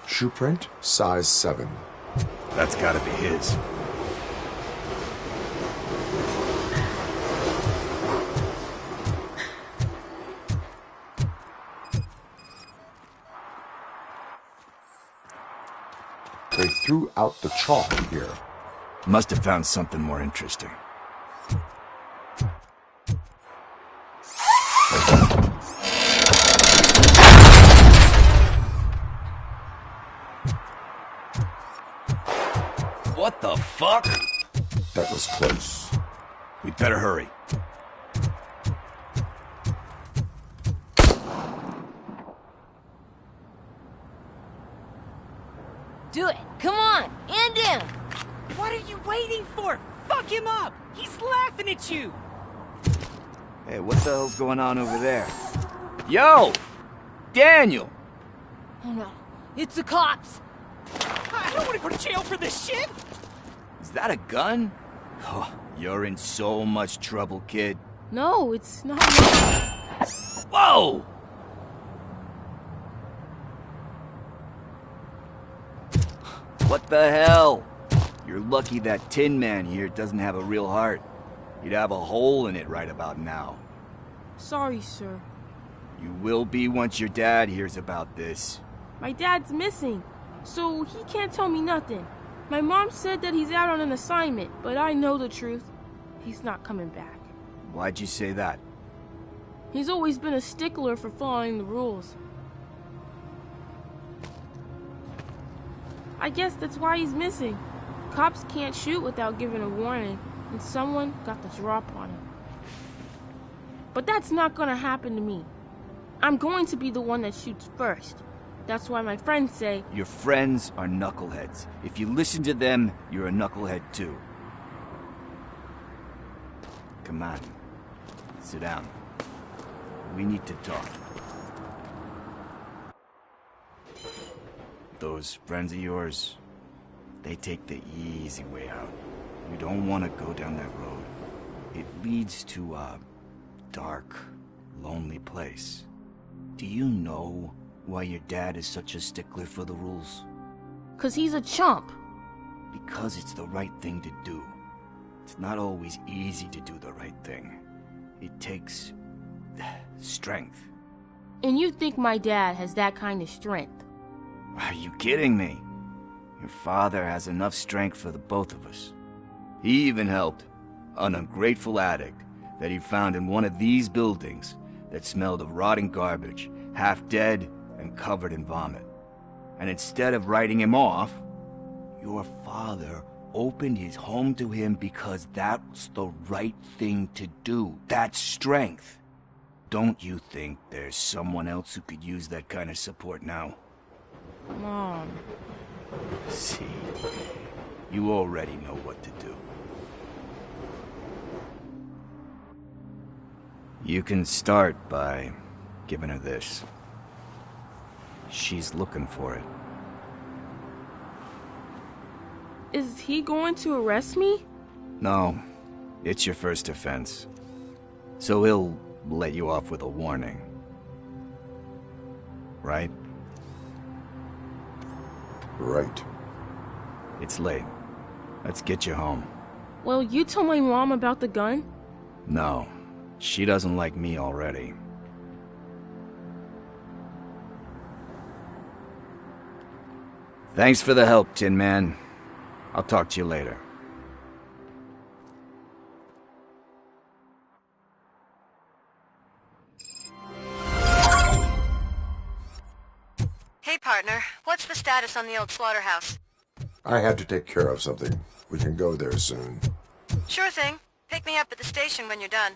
Shoe print, size 7. That's gotta be his. They threw out the chalk here. Must have found something more interesting. What the fuck? That was close. We'd better hurry. Do it. Come on. And in. What are you waiting for? Fuck him up! He's laughing at you! Hey, what the hell's going on over there? Yo! Daniel! Oh no. It's the cops. I don't want to go to jail for this shit! Is that a gun? Oh, you're in so much trouble, kid. No, it's not. Whoa! What the hell? You're lucky that Tin Man here doesn't have a real heart. You'd have a hole in it right about now. Sorry, sir. You will be once your dad hears about this. My dad's missing, so he can't tell me nothing. My mom said that he's out on an assignment, but I know the truth. He's not coming back. Why'd you say that? He's always been a stickler for following the rules. I guess that's why he's missing. Cops can't shoot without giving a warning, and someone got the drop on him. But that's not gonna happen to me. I'm going to be the one that shoots first. That's why my friends say... Your friends are knuckleheads. If you listen to them, you're a knucklehead too. Come on. Sit down. We need to talk. Those friends of yours, they take the easy way out. You don't want to go down that road. It leads to a dark, lonely place. Do you know why your dad is such a stickler for the rules? 'Cause he's a chump. Because it's the right thing to do. It's not always easy to do the right thing. It takes strength. And you think my dad has that kind of strength? Are you kidding me? Your father has enough strength for the both of us. He even helped an ungrateful addict that he found in one of these buildings that smelled of rotting garbage, half dead and covered in vomit. And instead of writing him off, your father opened his home to him because that was the right thing to do. That's strength. Don't you think there's someone else who could use that kind of support now? Mom. See, you already know what to do. You can start by giving her this. She's looking for it. Is he going to arrest me? No, it's your first offense. So he'll let you off with a warning. Right? Right. It's late. Let's get you home. Well, you told my mom about the gun? No, she doesn't like me already. Thanks for the help, Tin Man. I'll talk to you later. Hey, partner. What's the status on the old slaughterhouse? I had to take care of something. We can go there soon. Sure thing. Pick me up at the station when you're done.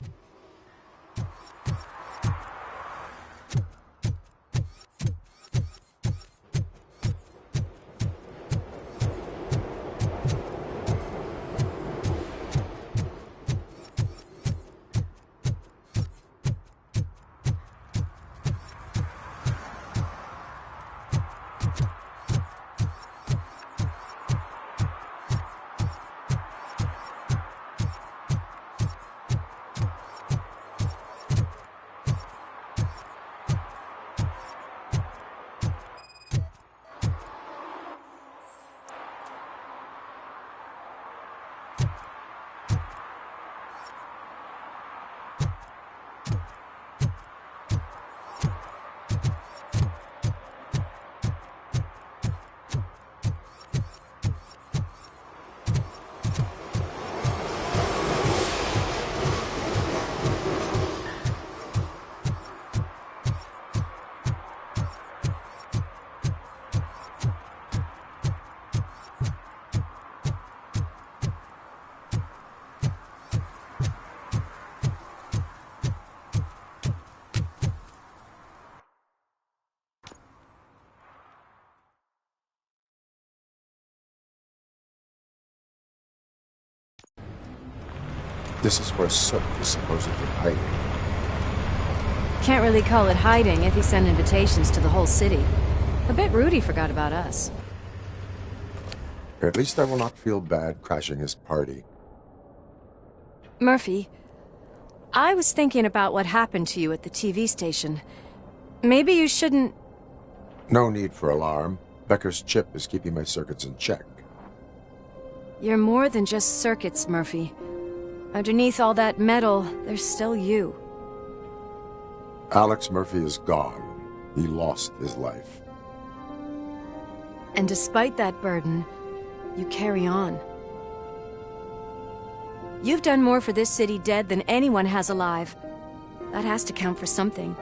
This is where Soot is supposedly hiding. Can't really call it hiding if he sent invitations to the whole city. A bit rude he forgot about us. At least I will not feel bad crashing his party. Murphy, I was thinking about what happened to you at the TV station. Maybe you shouldn't... No need for alarm. Becker's chip is keeping my circuits in check. You're more than just circuits, Murphy. Underneath all that metal, there's still you. Alex Murphy is gone. He lost his life. And despite that burden, you carry on. You've done more for this city dead than anyone has alive. That has to count for something.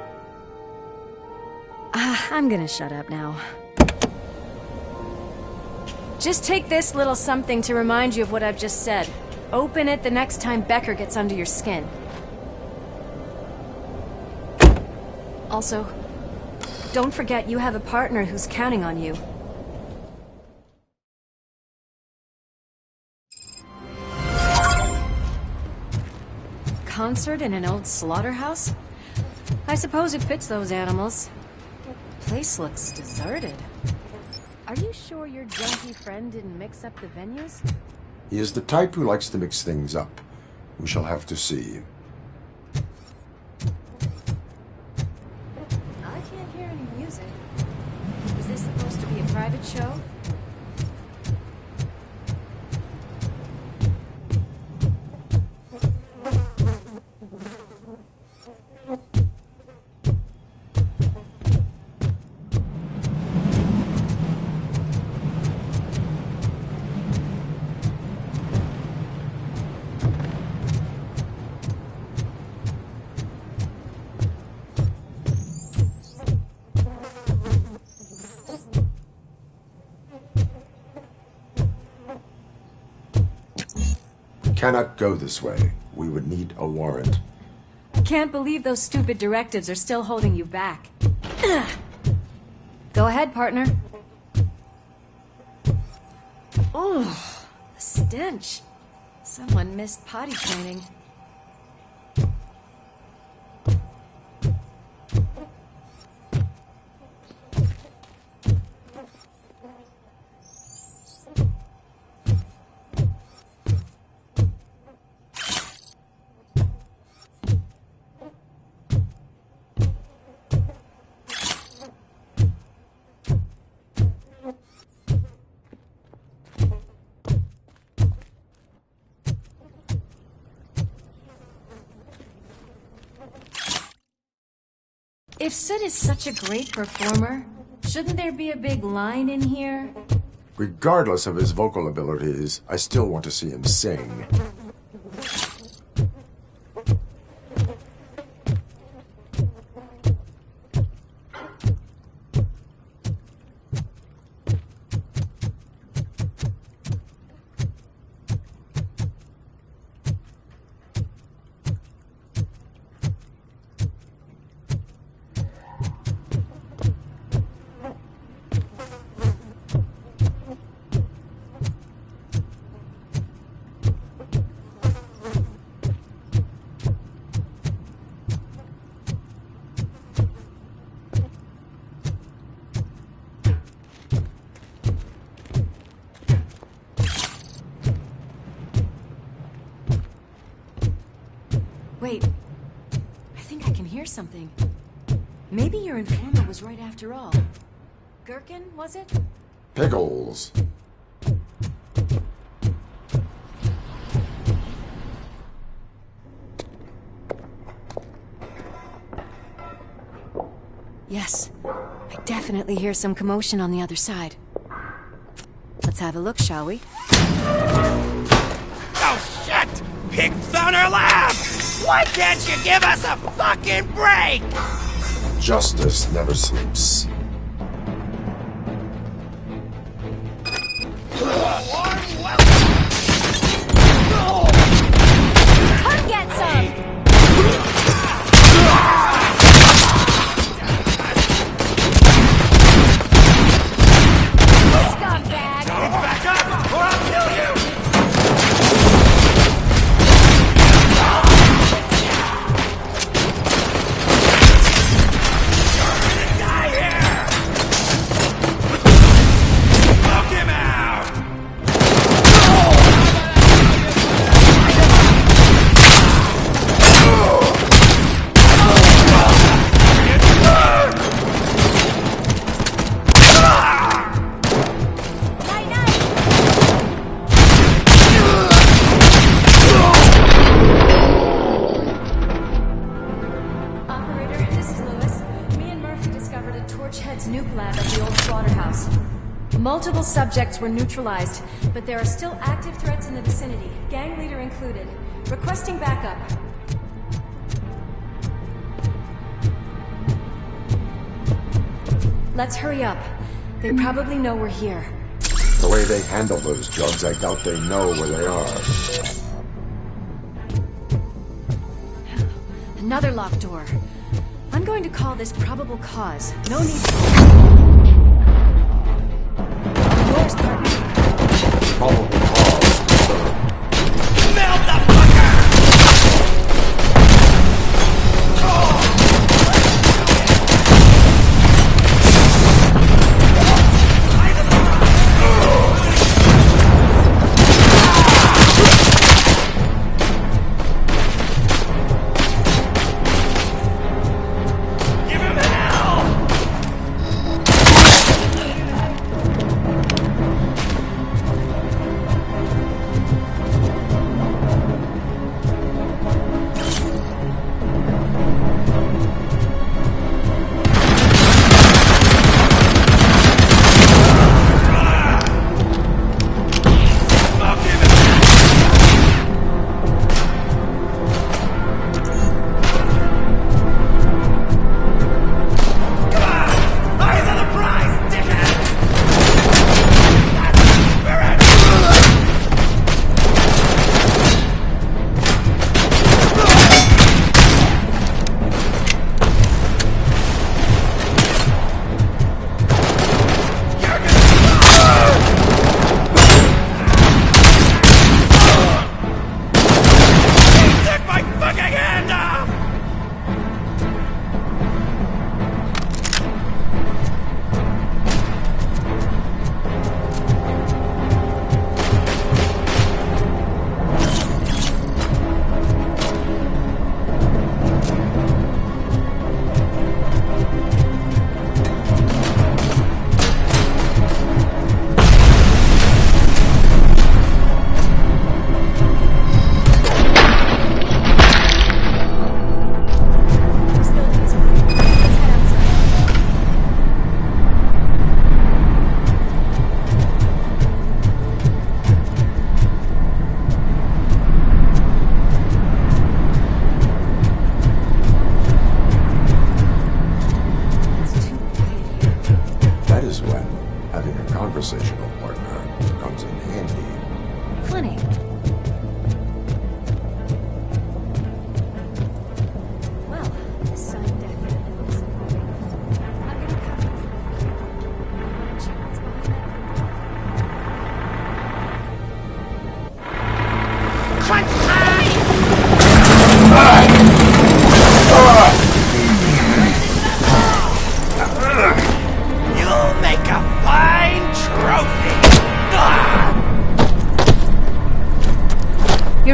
I'm gonna shut up now. Just take this little something to remind you of what I've just said. Open it the next time Becker gets under your skin. Also, don't forget you have a partner who's counting on you. Concert in an old slaughterhouse? I suppose it fits those animals. Place looks deserted. Are you sure your junkie friend didn't mix up the venues? He is the type who likes to mix things up. We shall have to see. I can't hear any music. Is this supposed to be a private show? Cannot go this way. We would need a warrant. Can't believe those stupid directives are still holding you back. Go ahead, partner. Oh, the stench. Someone missed potty training. If Sid is such a great performer, shouldn't there be a big line in here? Regardless of his vocal abilities, I still want to see him sing. Wait, I think I can hear something. Maybe your informant was right after all. Gherkin, was it? Pickles. Yes, I definitely hear some commotion on the other side. Let's have a look, shall we? Oh, shit! Pig found our lab! Why can't you give us a fucking break? Justice never sleeps. Come get some! Scumbag! Back up, or I'll kill you! Multiple subjects were neutralized, but there are still active threats in the vicinity, gang leader included. Requesting backup. Let's hurry up. They probably know we're here. The way they handle those drugs, I doubt they know where they are. Another locked door. I'm going to call this probable cause. No need to... Yours, partner. Probable cause. Melt the fucker!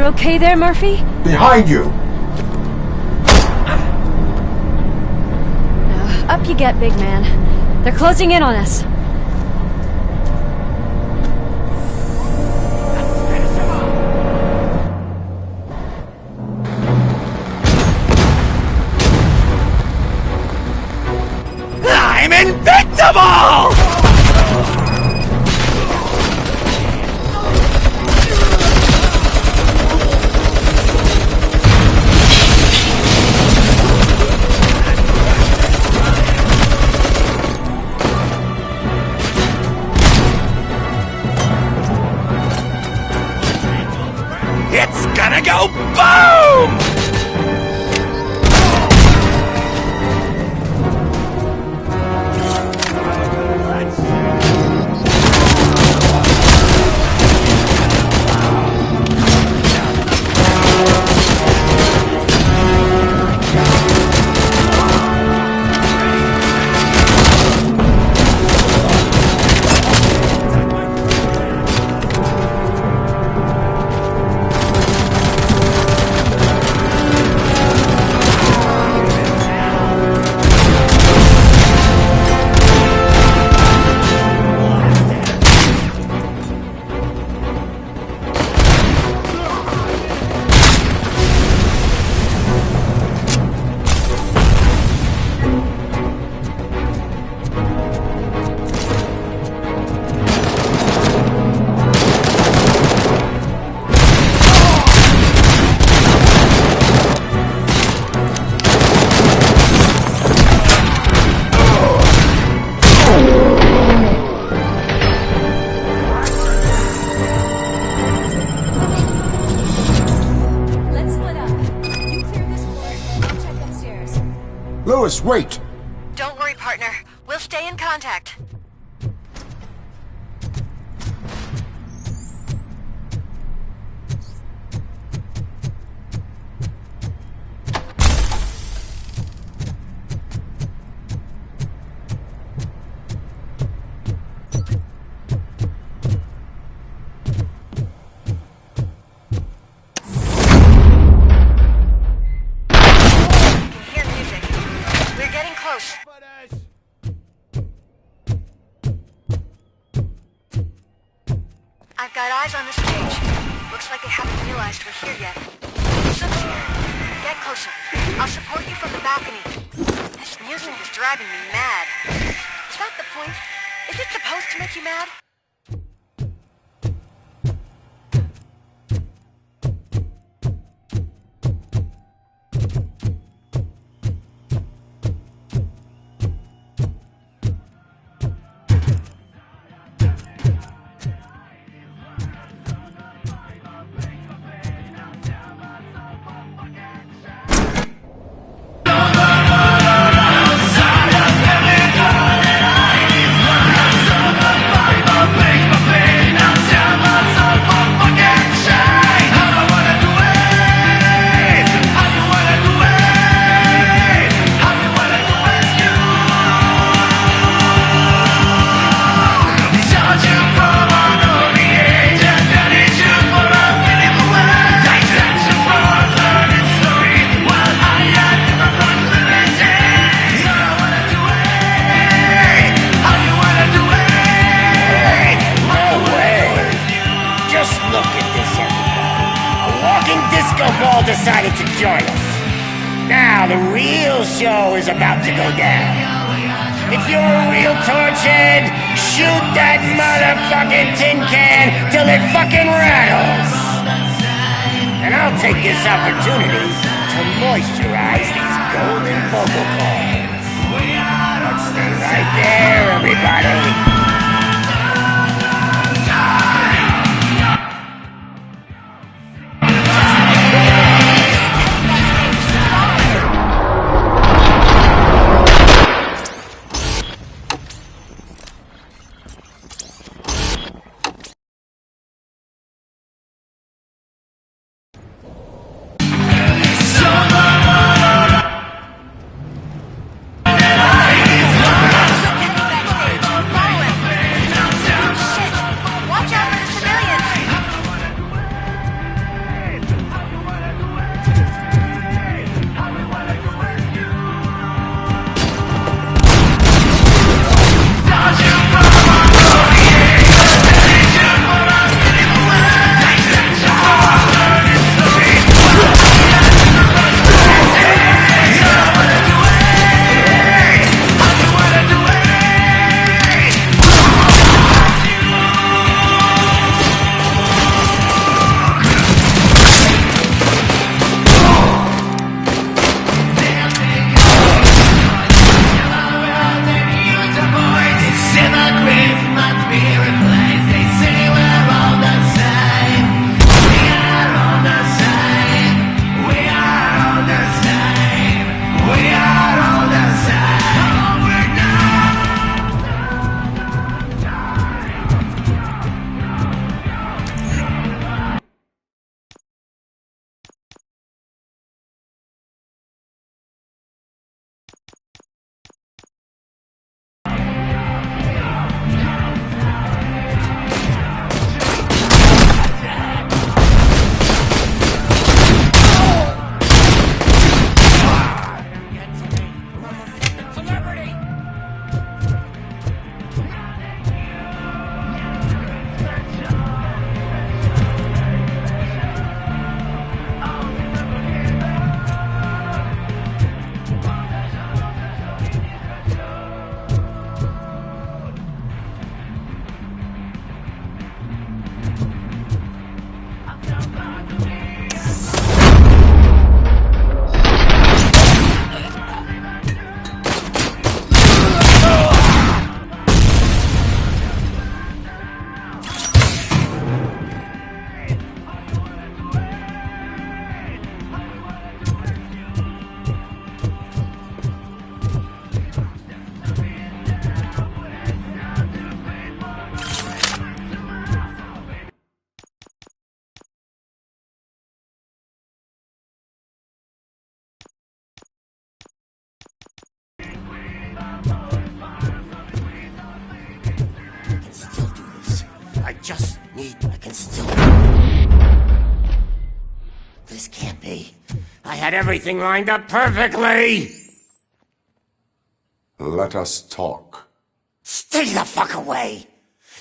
okay there, Murphy? Behind you! Up you get, big man. They're closing in on us. I'm invincible! It's gonna go boom! Lewis, wait! Don't worry, partner. We'll stay in contact. I've got eyes on the stage. Looks like they haven't realized we're here yet. Soup's here. Get closer. I'll support you from the balcony. This music is driving me mad. Is that the point? Is it supposed to make you mad? Decided to join us. Now the real show is about to go down. If you're a real torchhead, shoot that motherfucking tin can till it fucking rattles. And I'll take this opportunity to moisturize these golden vocal cords. Let's stay right there, everybody. just need... I can still... This can't be. I had everything lined up perfectly! Let us talk. Stay the fuck away!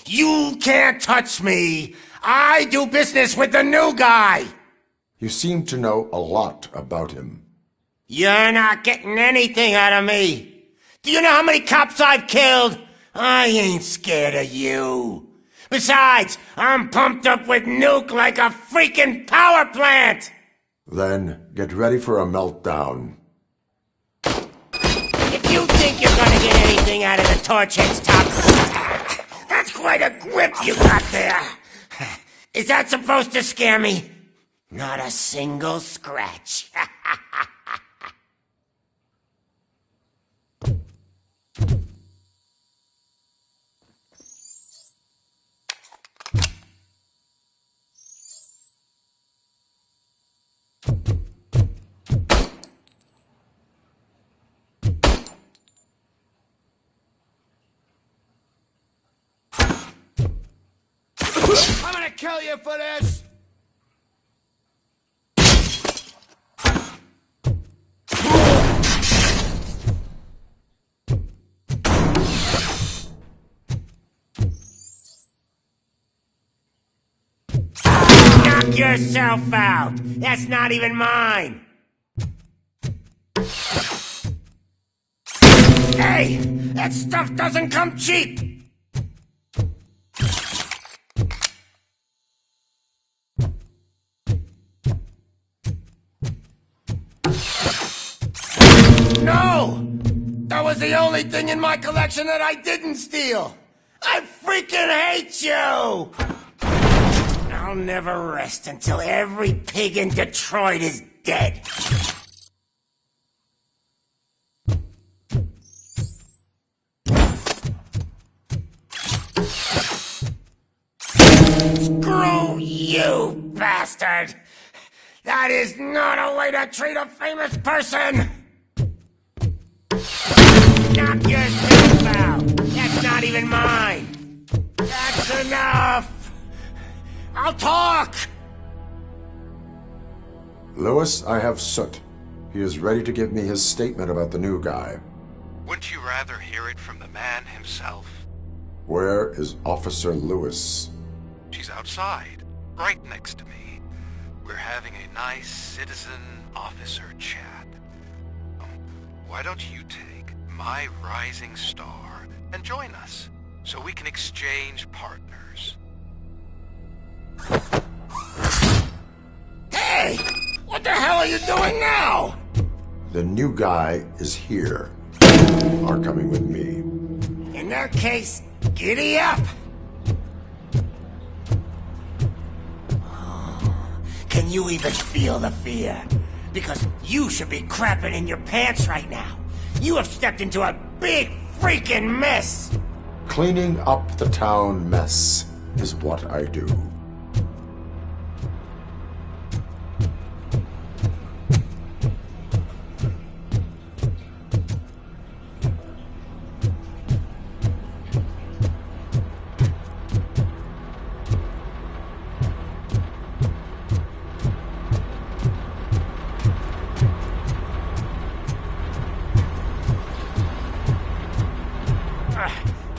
You can't touch me! I do business with the new guy! You seem to know a lot about him. You're not getting anything out of me! Do you know how many cops I've killed? I ain't scared of you. Besides, I'm pumped up with nuke like a freaking power plant! Then get ready for a meltdown. If you think you're gonna get anything out of the Torchhead's top... That's quite a grip you got there. Is that supposed to scare me? Not a single scratch. I'm gonna kill you for this! Knock yourself out! That's not even mine! Hey! That stuff doesn't come cheap! No! That was the only thing in my collection that I didn't steal! I freaking hate you! I'll never rest until every pig in Detroit is dead. Screw you, bastard! That is not a way to treat a famous person! Knock yourself out! That's not even mine! That's enough! I'll talk! Lewis, I have Soot. He is ready to give me his statement about the new guy. Wouldn't you rather hear it from the man himself? Where is Officer Lewis? She's outside, right next to me. We're having a nice citizen-officer chat. Why don't you take my rising star and join us, so we can exchange partners? Hey! What the hell are you doing now? The new guy is here. Are coming with me. In that case, giddy up! Can you even feel the fear? Because you should be crapping in your pants right now. You have stepped into a big freaking mess! Cleaning up the town mess is what I do.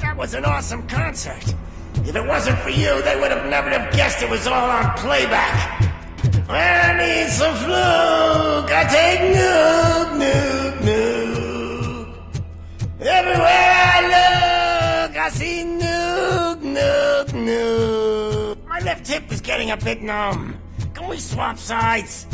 That was an awesome concert. If it wasn't for you, they would have never have guessed it was all on playback. I need some fluke. I take nuke, nuke, nuke. Everywhere I look, I see nuke, nuke, nuke. My left hip is getting a bit numb. Can we swap sides?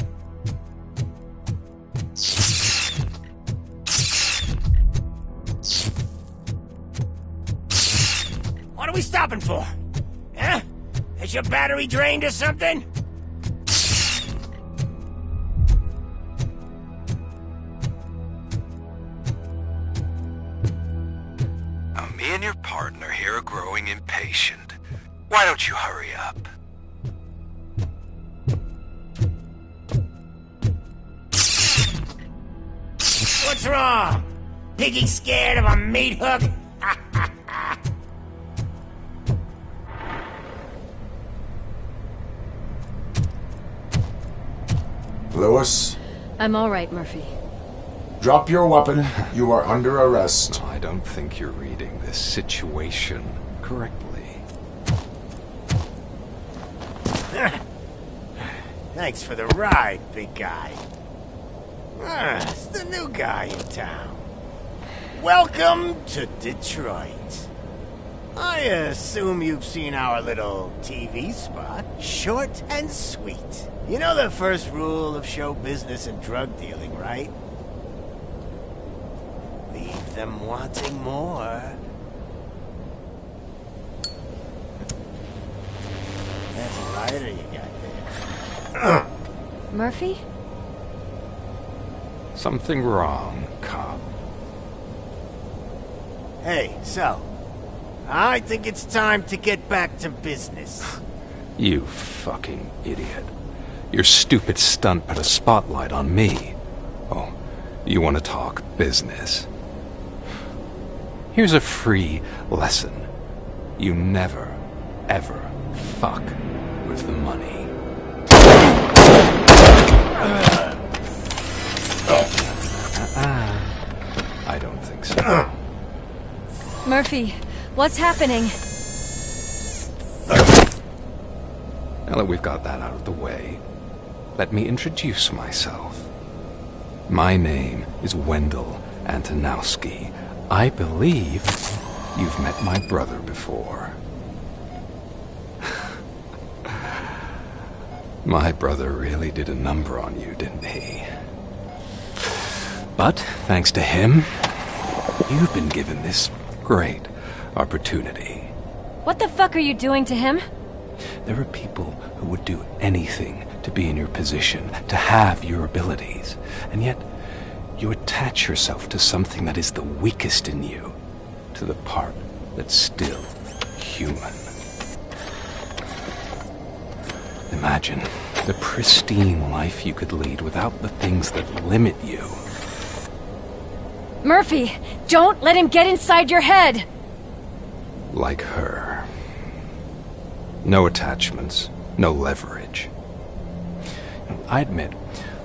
What are we stopping for? Huh? Is your battery drained or something? Now, me and your partner here are growing impatient. Why don't you hurry up? What's wrong? Piggy scared of a meat hook? Lewis, I'm all right, Murphy. drop your weapon. You are under arrest. I don't think you're reading this situation correctly. Thanks for the ride, big guy. It's the new guy in town. Welcome to Detroit. I assume you've seen our little TV spot. Short and sweet. You know the first rule of show business and drug dealing, right? Leave them wanting more. That's a lighter you got there. Murphy? Something wrong, cop. Hey, so, I think it's time to get back to business. You fucking idiot. Your stupid stunt put a spotlight on me. Oh, you want to talk business? Here's a free lesson. You never, ever fuck with the money. I don't think so. Murphy, what's happening? Now that we've got that out of the way, let me introduce myself. My name is Wendell Antonowski. I believe you've met my brother before. My brother really did a number on you, didn't he? But, thanks to him, you've been given this great opportunity. What the fuck are you doing to him? There are people who would do anything to be in your position, to have your abilities, and yet you attach yourself to something that is the weakest in you, to the part that's still human. Imagine the pristine life you could lead without the things that limit you. Murphy, don't let him get inside your head! Like her. No attachments, no leverage. I admit,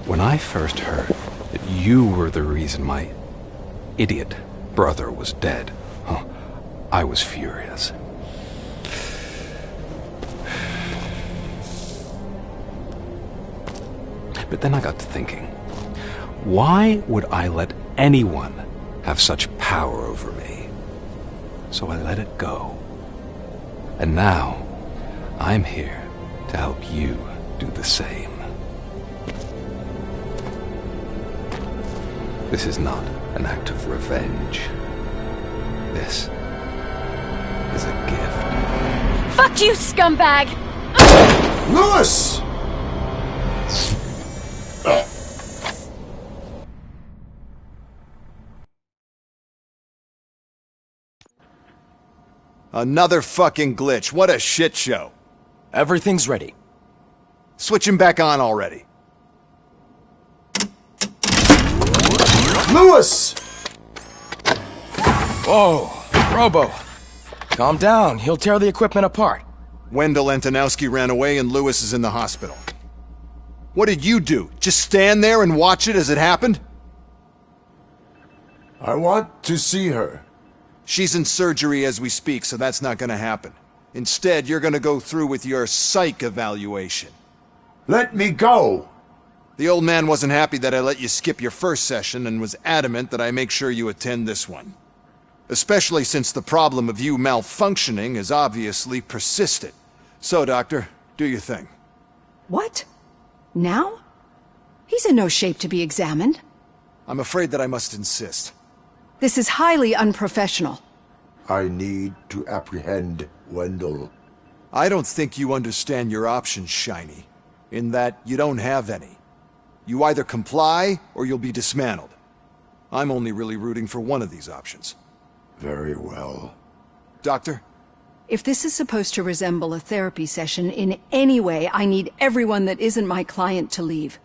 when I first heard that you were the reason my idiot brother was dead, I was furious. But then I got to thinking, why would I let anyone have such power over me? So I let it go. And now, I'm here to help you do the same. This is not an act of revenge. This is a gift. Fuck you, scumbag! Lewis! Another fucking glitch. What a shit show. Everything's ready. Switch him back on already. Lewis! Whoa, Robo. Calm down. He'll tear the equipment apart. Wendell Antonowski ran away and Lewis is in the hospital. What did you do? Just stand there and watch it as it happened? I want to see her. She's in surgery as we speak, so that's not gonna happen. Instead, you're gonna go through with your psych evaluation. Let me go! The old man wasn't happy that I let you skip your first session and was adamant that I make sure you attend this one. Especially since the problem of you malfunctioning is obviously persistent. So, Doctor, do your thing. What? Now? He's in no shape to be examined. I'm afraid that I must insist. This is highly unprofessional. I need to apprehend Wendell. I don't think you understand your options, Shiny. In that you don't have any. You either comply, or you'll be dismantled. I'm only really rooting for one of these options. Very well. Doctor? If this is supposed to resemble a therapy session in any way, I need everyone that isn't my client to leave.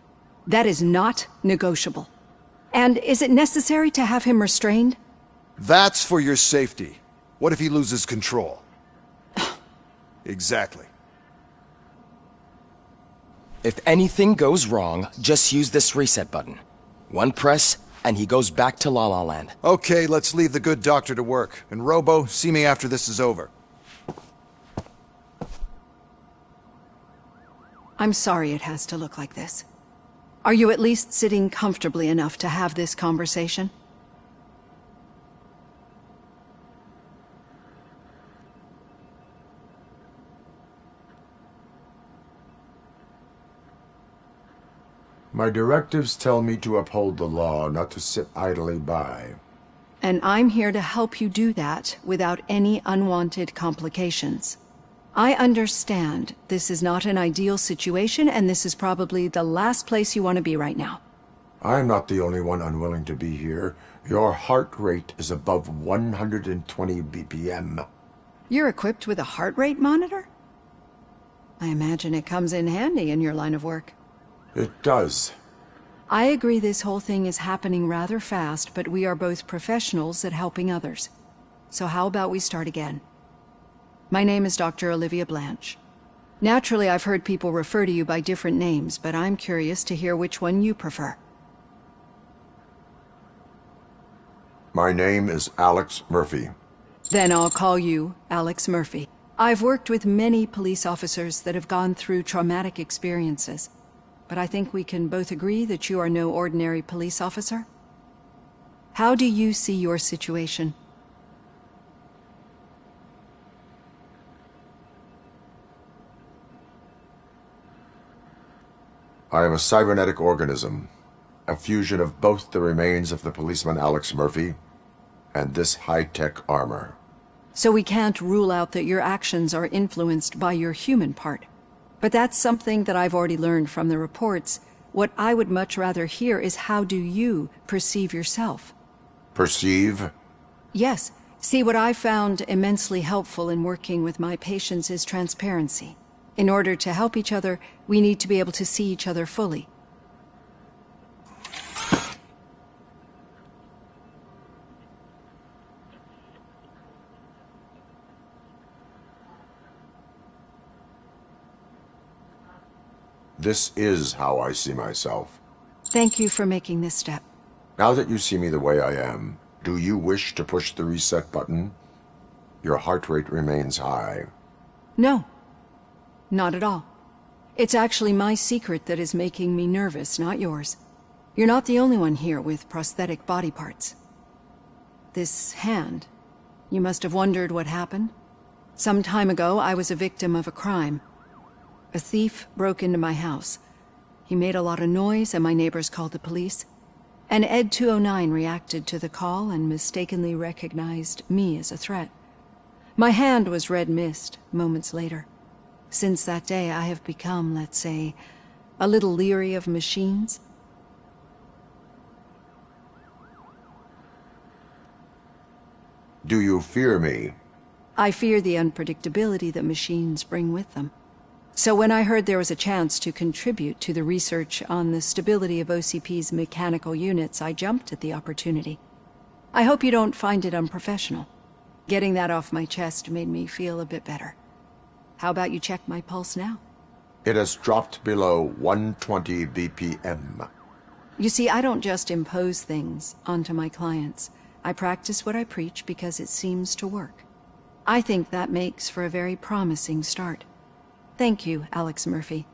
That is not negotiable. And is it necessary to have him restrained? That's for your safety. What if he loses control? Exactly. If anything goes wrong, just use this reset button. One press, and he goes back to La La Land. Okay, let's leave the good doctor to work. And Robo, see me after this is over. I'm sorry it has to look like this. Are you at least sitting comfortably enough to have this conversation? My directives tell me to uphold the law, not to sit idly by. And I'm here to help you do that without any unwanted complications. I understand this is not an ideal situation, and this is probably the last place you want to be right now. I'm not the only one unwilling to be here. Your heart rate is above 120 BPM. You're equipped with a heart rate monitor? I imagine it comes in handy in your line of work. It does. I agree this whole thing is happening rather fast, but we are both professionals at helping others. So how about we start again? My name is Dr. Olivia Blanche. Naturally, I've heard people refer to you by different names, but I'm curious to hear which one you prefer. My name is Alex Murphy. Then I'll call you Alex Murphy. I've worked with many police officers that have gone through traumatic experiences, but I think we can both agree that you are no ordinary police officer. How do you see your situation? I am a cybernetic organism, a fusion of both the remains of the policeman Alex Murphy and this high-tech armor. So we can't rule out that your actions are influenced by your human part. But that's something that I've already learned from the reports. What I would much rather hear is how do you perceive yourself? Perceive? Yes. See, what I found immensely helpful in working with my patients is transparency. In order to help each other, we need to be able to see each other fully. This is how I see myself. Thank you for making this step. Now that you see me the way I am, do you wish to push the reset button? Your heart rate remains high. No. Not at all. It's actually my secret that is making me nervous, not yours. You're not the only one here with prosthetic body parts. This hand, you must have wondered what happened. Some time ago, I was a victim of a crime. A thief broke into my house. He made a lot of noise and my neighbors called the police. And Ed 209 reacted to the call and mistakenly recognized me as a threat. My hand was red mist moments later. Since that day, I have become, let's say, a little leery of machines. Do you fear me? I fear the unpredictability that machines bring with them. So when I heard there was a chance to contribute to the research on the stability of OCP's mechanical units, I jumped at the opportunity. I hope you don't find it unprofessional. Getting that off my chest made me feel a bit better. How about you check my pulse now? It has dropped below 120 BPM. You see, I don't just impose things onto my clients. I practice what I preach because it seems to work. I think that makes for a very promising start. Thank you, Alex Murphy.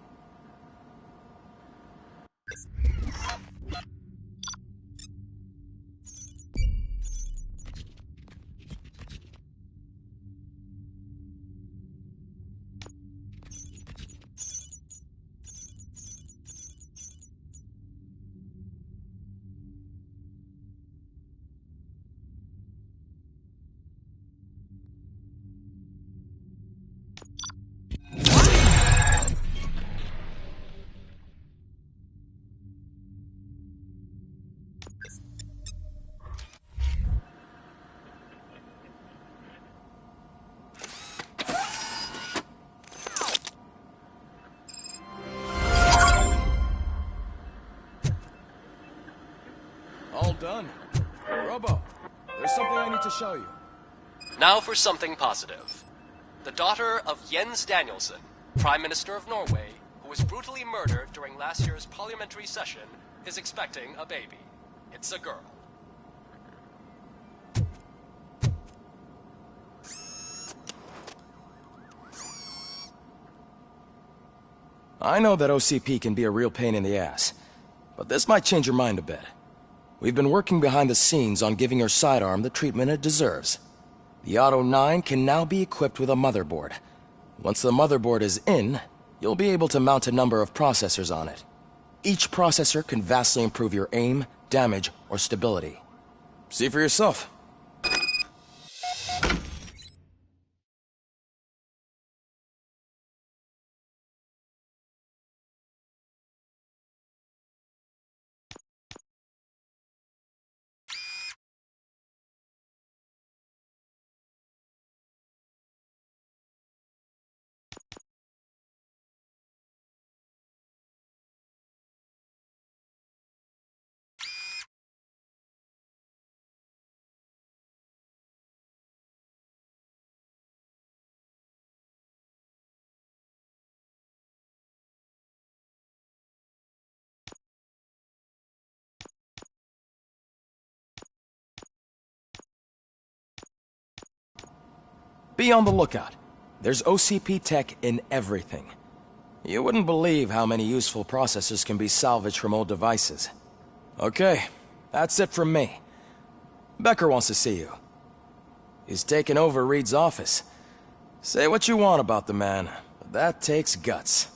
All done. Robo, there's something I need to show you. Now for something positive. The daughter of Jens Danielson, Prime Minister of Norway, who was brutally murdered during last year's parliamentary session is expecting a baby. It's a girl. I know that OCP can be a real pain in the ass, but this might change your mind a bit. We've been working behind the scenes on giving her sidearm the treatment it deserves. The Auto 9 can now be equipped with a motherboard. Once the motherboard is in, you'll be able to mount a number of processors on it. Each processor can vastly improve your aim, damage, or stability. See for yourself. Be on the lookout. There's OCP tech in everything. You wouldn't believe how many useful processors can be salvaged from old devices. Okay, that's it from me. Becker wants to see you. He's taken over Reed's office. Say what you want about the man, but that takes guts.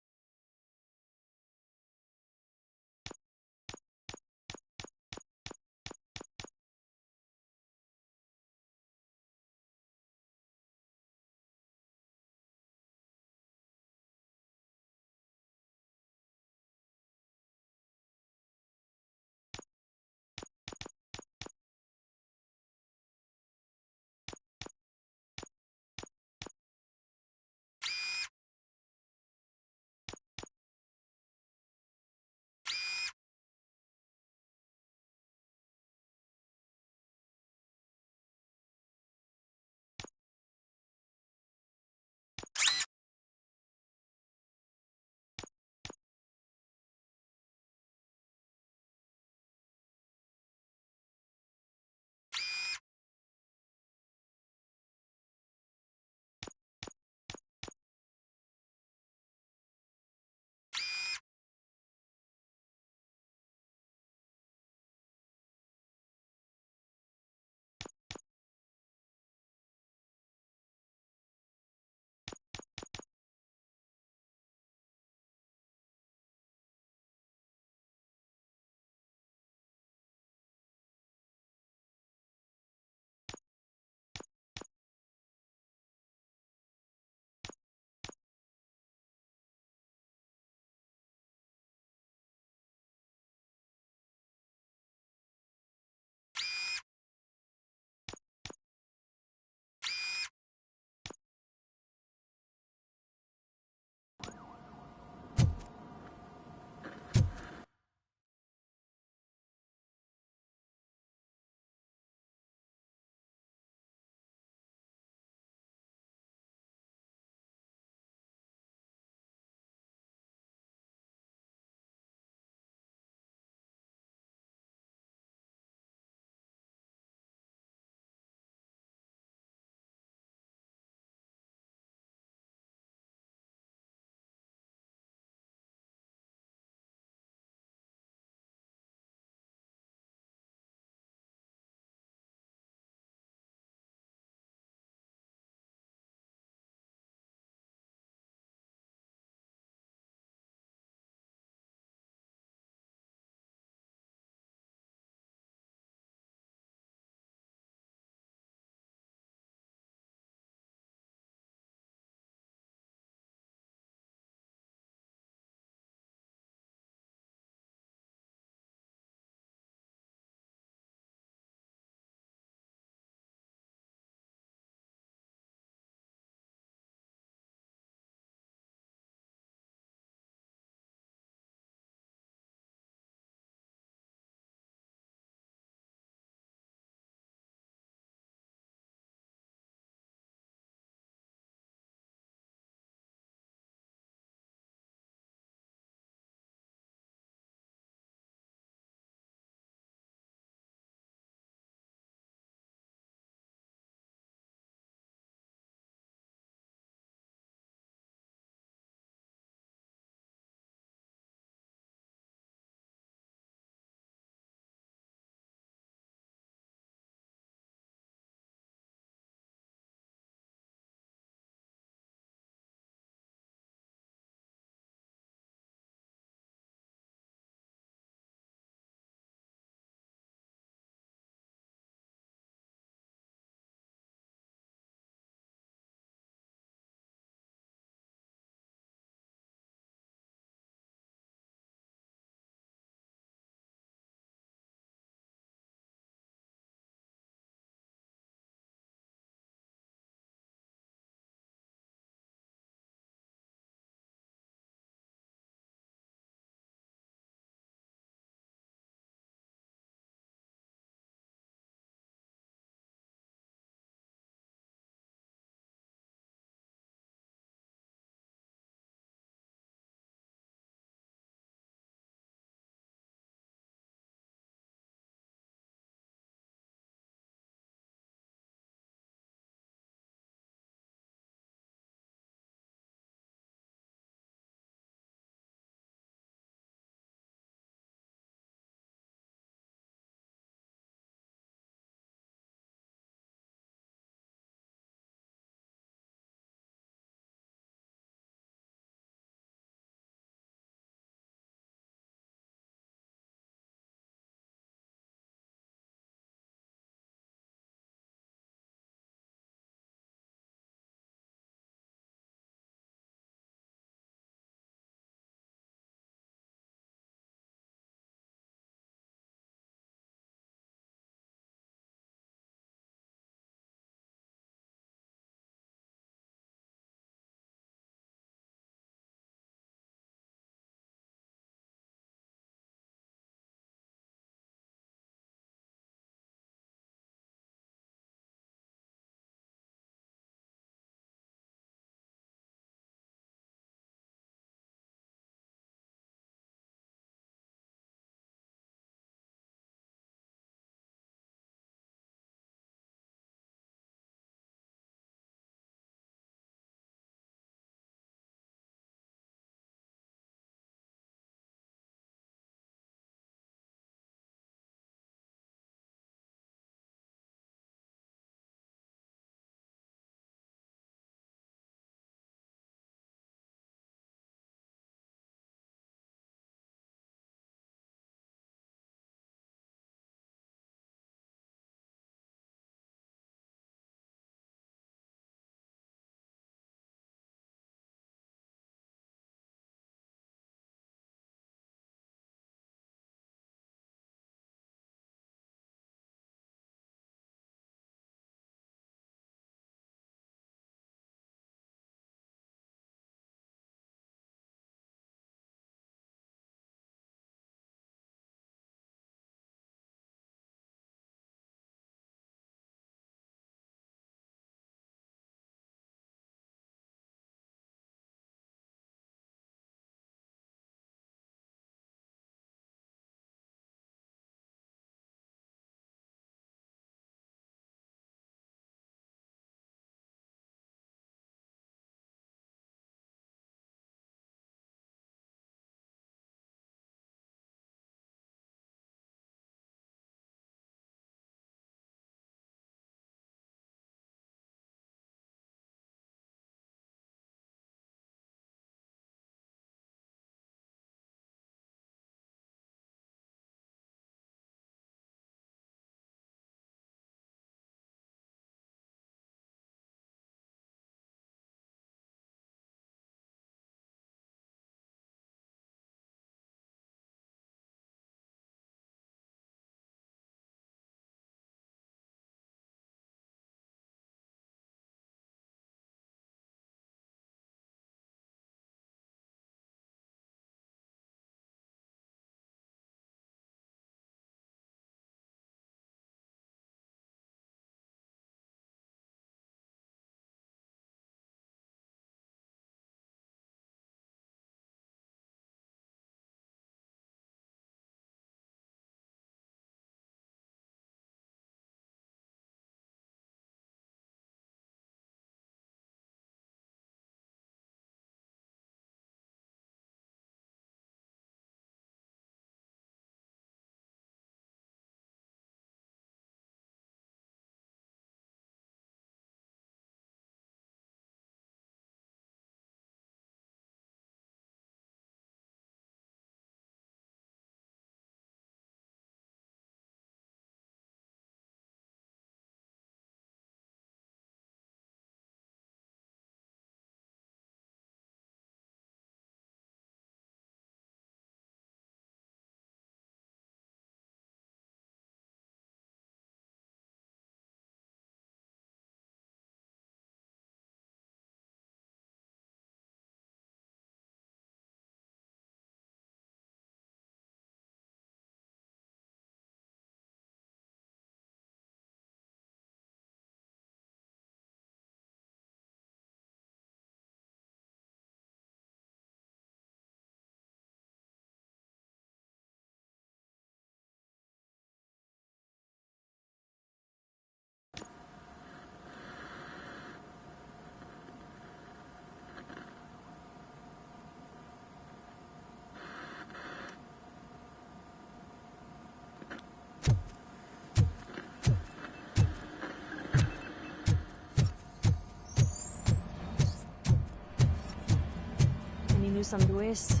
news on Luis?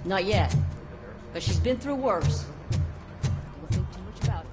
Not yet. But she's been through worse. Don't think too much about it.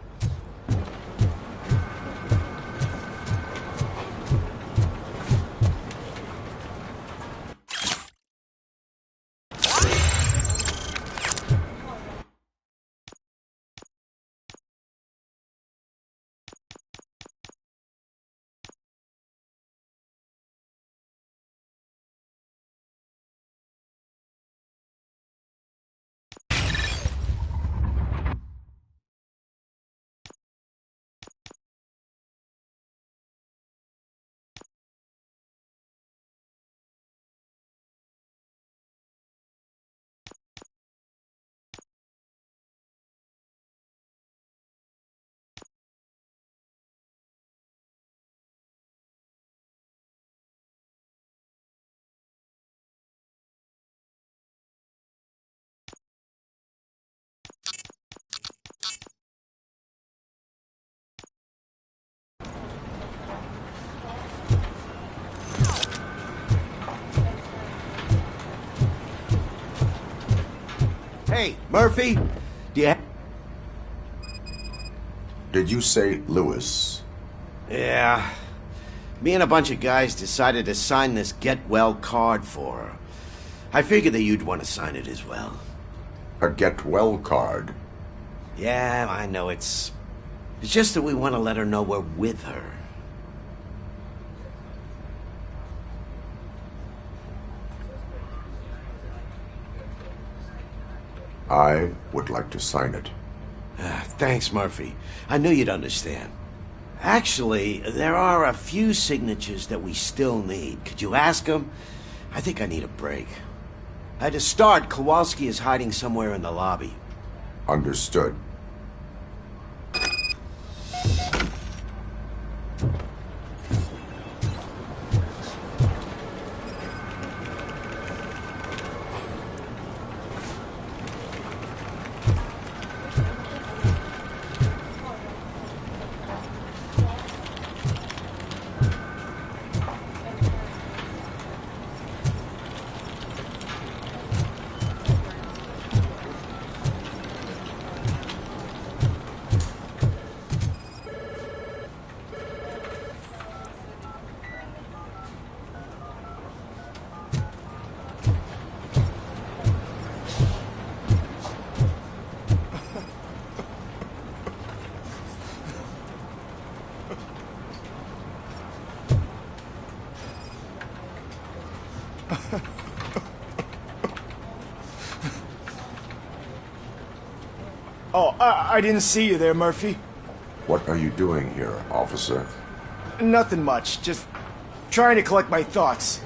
Hey, Murphy, do you... Did you say Lewis? Yeah. Me and a bunch of guys decided to sign this get well card for her. I figured that you'd want to sign it as well. A get well card? Yeah, I know it's just that we want to let her know we're with her. I would like to sign it. Thanks, Murphy. I knew you'd understand. Actually, there are a few signatures that we still need. Could you ask them? I think I need a break. To start, Kowalski is hiding somewhere in the lobby. Understood. Oh, I didn't see you there, Murphy. What are you doing here, officer? Nothing much, just trying to collect my thoughts.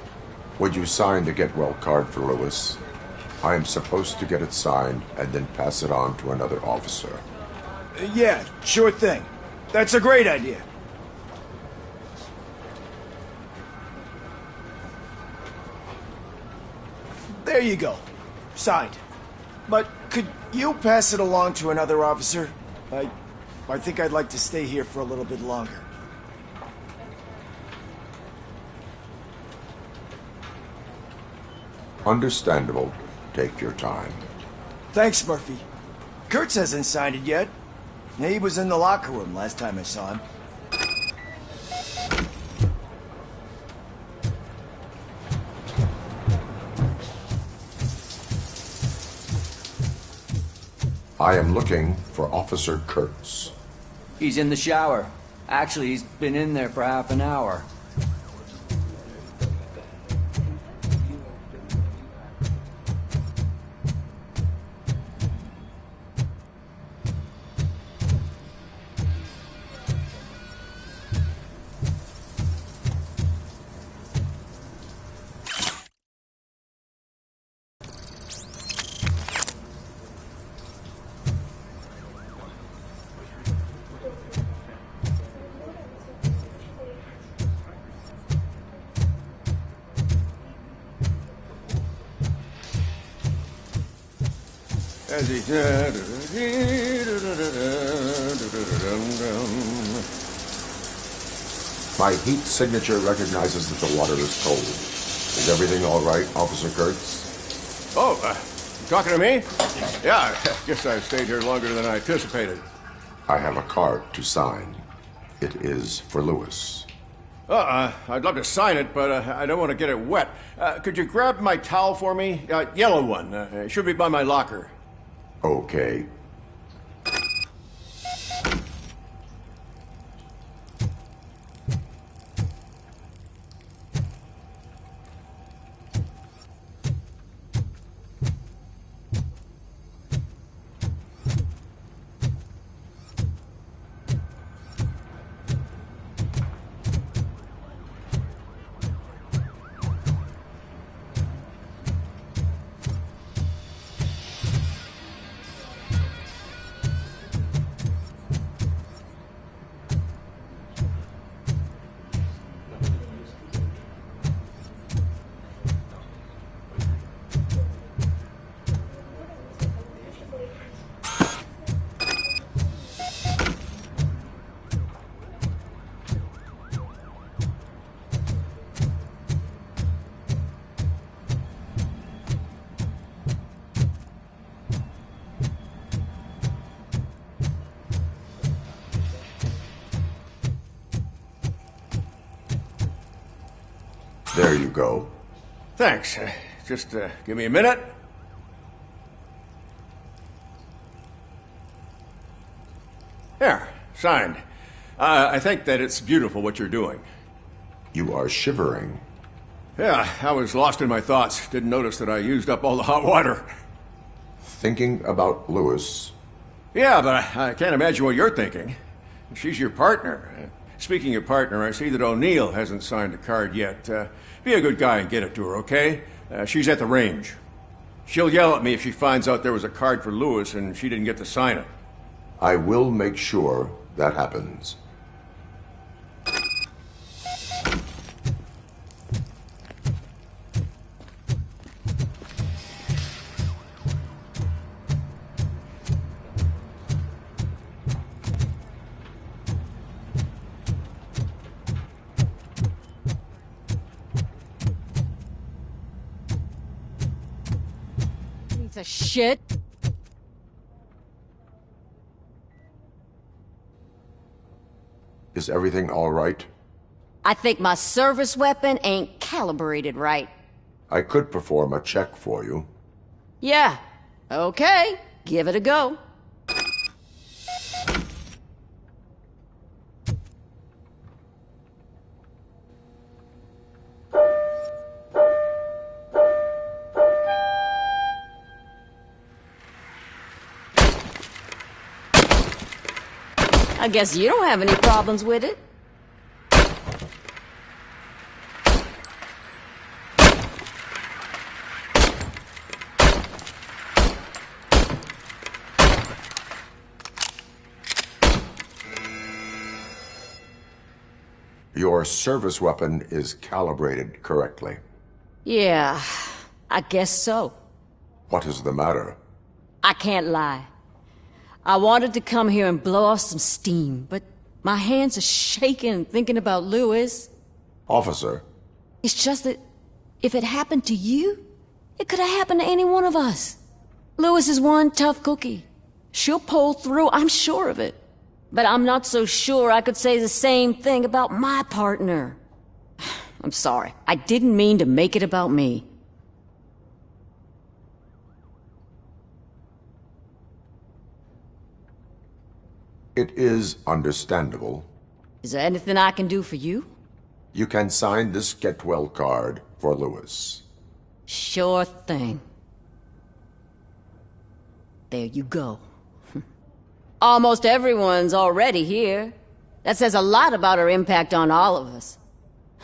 Would you sign the get well card for Lewis? I am supposed to get it signed and then pass it on to another officer. Yeah, sure thing. That's a great idea. There you go. Signed. But could you pass it along to another officer? I think I'd like to stay here for a little bit longer. Understandable. Take your time. Thanks, Murphy. Kurtz hasn't signed it yet. He was in the locker room last time I saw him. I am looking for Officer Kurtz. He's in the shower. Actually, he's been in there for half an hour. My heat signature recognizes that the water is cold. Is everything all right, Officer Kurtz? Oh, you talking to me? Yeah, I guess I stayed here longer than I anticipated. I have a card to sign. It is for Lewis. I'd love to sign it, but I don't want to get it wet. Could you grab my towel for me? Yellow one. It should be by my locker. Okay. There you go. Thanks. Just give me a minute. There, signed. I think that it's beautiful what you're doing. You are shivering. Yeah, I was lost in my thoughts. Didn't notice that I used up all the hot water. Thinking about Lewis. Yeah, but I can't imagine what you're thinking. She's your partner. Speaking of partner, I see that O'Neill hasn't signed a card yet. Be a good guy and get it to her, okay? She's at the range. She'll yell at me if she finds out there was a card for Lewis and she didn't get to sign it. I will make sure that happens. Piece of shit. Is everything all right? I think my service weapon ain't calibrated right. I could perform a check for you. Yeah. Okay. Give it a go. I guess you don't have any problems with it. Your service weapon is calibrated correctly. Yeah, I guess so. What is the matter? I can't lie. I wanted to come here and blow off some steam, but my hands are shaking thinking about Lewis. Officer. It's just that if it happened to you, it could have happened to any one of us. Lewis is one tough cookie. She'll pull through, I'm sure of it. But I'm not so sure I could say the same thing about my partner. I'm sorry. I didn't mean to make it about me. It is understandable. Is there anything I can do for you? You can sign this get well card for Lewis. Sure thing. There you go. Almost everyone's already here. That says a lot about her impact on all of us.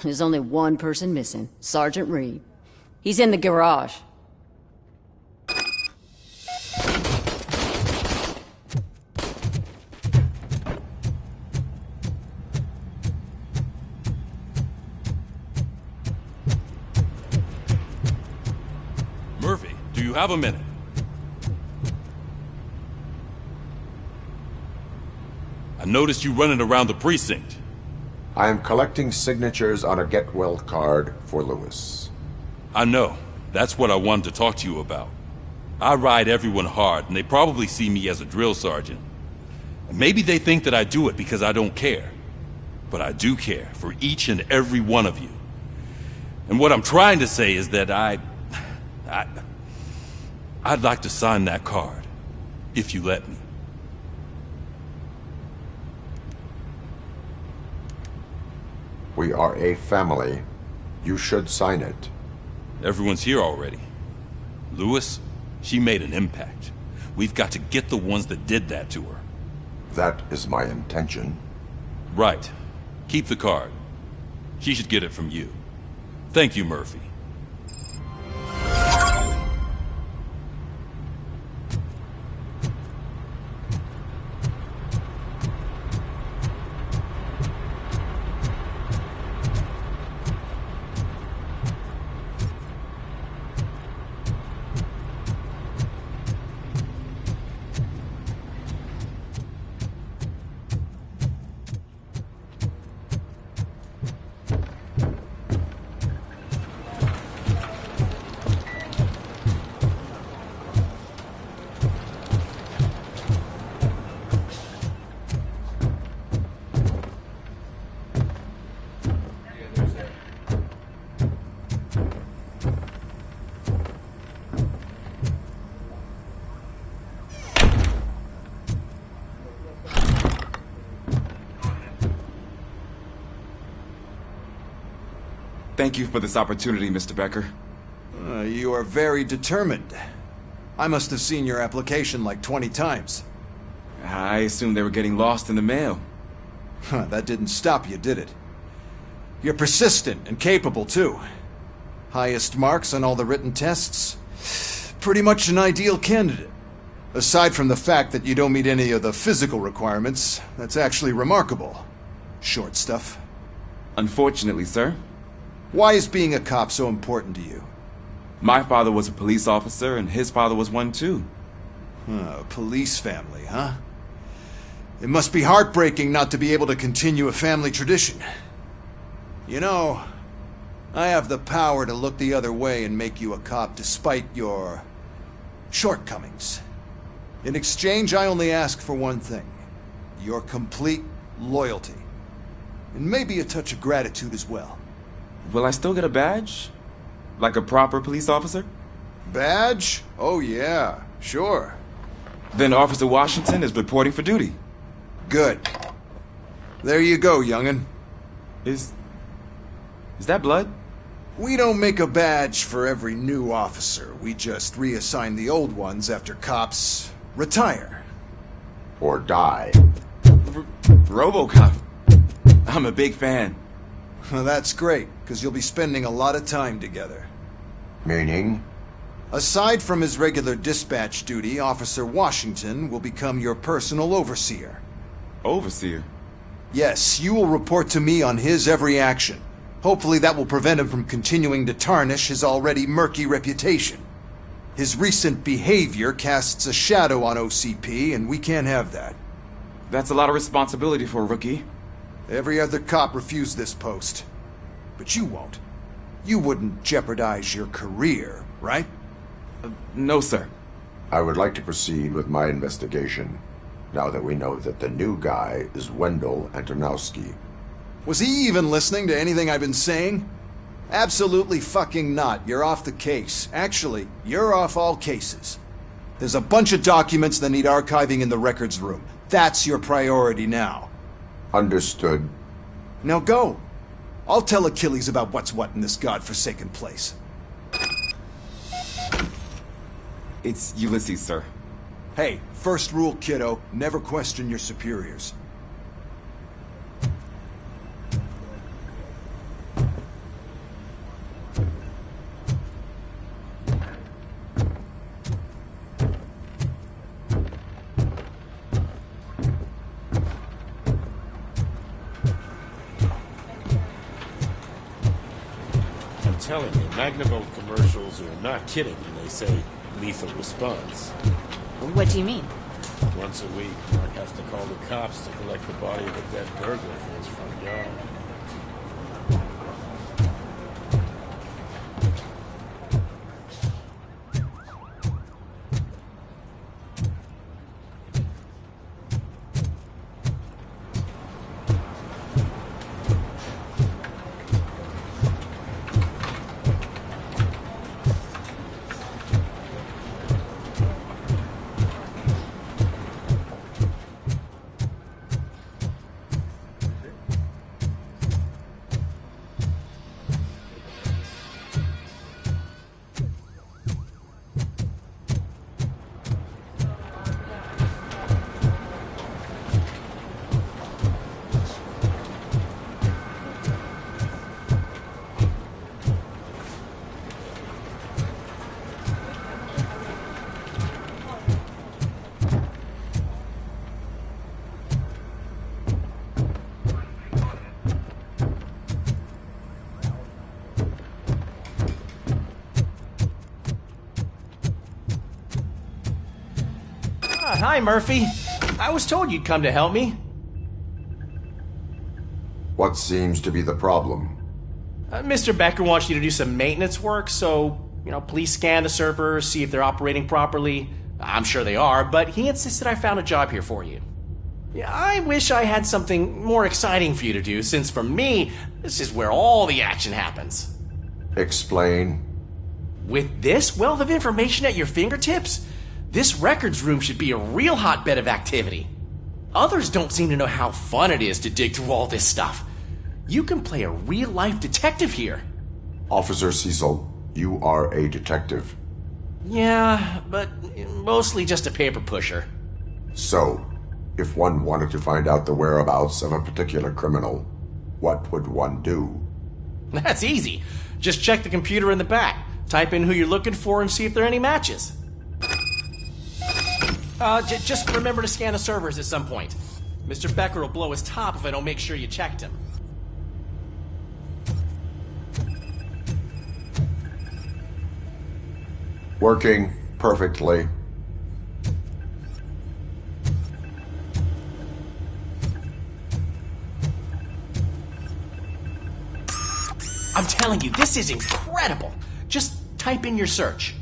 There's only one person missing, Sergeant Reed. He's in the garage. Murphy, do you have a minute? I noticed you running around the precinct. I am collecting signatures on a get well card for Lewis. I know. That's what I wanted to talk to you about. I ride everyone hard, and they probably see me as a drill sergeant. And maybe they think that I do it because I don't care. But I do care for each and every one of you. And what I'm trying to say is that I'd like to sign that card, if you let me. We are a family. You should sign it. Everyone's here already. Lewis, she made an impact. We've got to get the ones that did that to her. That is my intention. Right. Keep the card. She should get it from you. Thank you, Murphy. Thank you for this opportunity, Mr. Becker. You are very determined. I must have seen your application like 20 times. I assumed they were getting lost in the mail. That didn't stop you, did it? You're persistent and capable, too. Highest marks on all the written tests. Pretty much an ideal candidate. Aside from the fact that you don't meet any of the physical requirements, that's actually remarkable. Short stuff. Unfortunately, sir. Why is being a cop so important to you? My father was a police officer, and his father was one too. A police family, huh? It must be heartbreaking not to be able to continue a family tradition. You know, I have the power to look the other way and make you a cop despite your shortcomings. In exchange, I only ask for one thing. Your complete loyalty. And maybe a touch of gratitude as well. Will I still get a badge? Like a proper police officer? Badge? Oh yeah, sure. Then Officer Washington is reporting for duty. Good. There you go, young'un. Is that blood? We don't make a badge for every new officer. We just reassign the old ones after cops retire. Or die. RoboCop. I'm a big fan. Well, that's great, because you'll be spending a lot of time together. Meaning? Aside from his regular dispatch duty, Officer Washington will become your personal overseer. Overseer? Yes, you will report to me on his every action. Hopefully that will prevent him from continuing to tarnish his already murky reputation. His recent behavior casts a shadow on OCP, and we can't have that. That's a lot of responsibility for a rookie. Every other cop refused this post. But you won't. You wouldn't jeopardize your career, right? No, sir. I would like to proceed with my investigation, now that we know that the new guy is Wendell Antonowski. Was he even listening to anything I've been saying? Absolutely fucking not. You're off the case. Actually, you're off all cases. There's a bunch of documents that need archiving in the records room. That's your priority now. Understood. Now go. I'll tell Achilles about what's what in this godforsaken place. It's Ulysses, sir. Hey, first rule, kiddo. Never question your superiors. I'm telling you, Magnavolt commercials are not kidding when they say lethal response. What do you mean? Once a week, Mark has to call the cops to collect the body of a dead burglar from his front yard. hi, Murphy. I was told you'd come to help me. What seems to be the problem? Mr. Becker wants you to do some maintenance work, so, please scan the servers, see if they're operating properly. I'm sure they are, but he insisted I found a job here for you. Yeah, I wish I had something more exciting for you to do, since for me, this is where all the action happens. Explain. With this wealth of information at your fingertips, this records room should be a real hotbed of activity. Others don't seem to know how fun it is to dig through all this stuff. You can play a real-life detective here. Officer Cecil, you are a detective. Yeah, but mostly just a paper pusher. So, if one wanted to find out the whereabouts of a particular criminal, what would one do? That's easy. Just check the computer in the back, type in who you're looking for, and see if there are any matches. Just remember to scan the servers at some point. Mr. Becker will blow his top if I don't make sure you checked him. Working perfectly. I'm telling you, this is incredible. Just type in your search.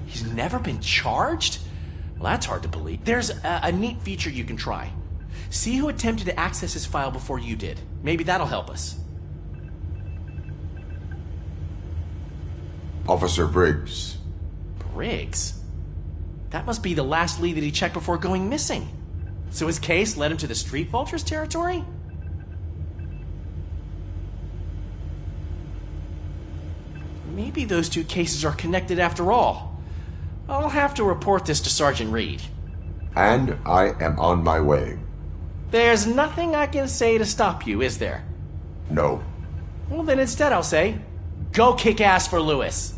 He's never been charged? Well, that's hard to believe. There's a neat feature you can try. See who attempted to access his file before you did. Maybe that'll help us. Officer Briggs. Briggs? That must be the last lead that he checked before going missing. So his case led him to the Street Vultures territory? Maybe those two cases are connected after all. I'll have to report this to Sergeant Reed. And I am on my way. There's nothing I can say to stop you, is there? No. Well, then instead I'll say, go kick ass for Lewis.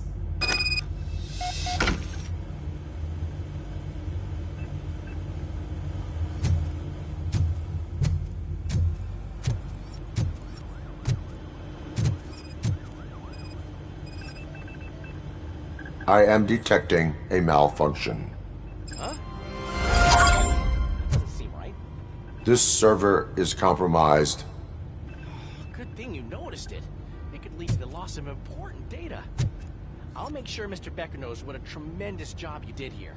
I am detecting a malfunction. Huh? Doesn't seem right. This server is compromised. Good thing you noticed it. It could lead to the loss of important data. I'll make sure Mr. Becker knows what a tremendous job you did here.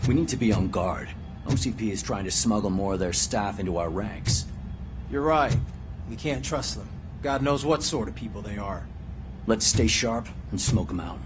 We need to be on guard. OCP is trying to smuggle more of their staff into our ranks. You're right. We can't trust them. God knows what sort of people they are. Let's stay sharp and smoke them out.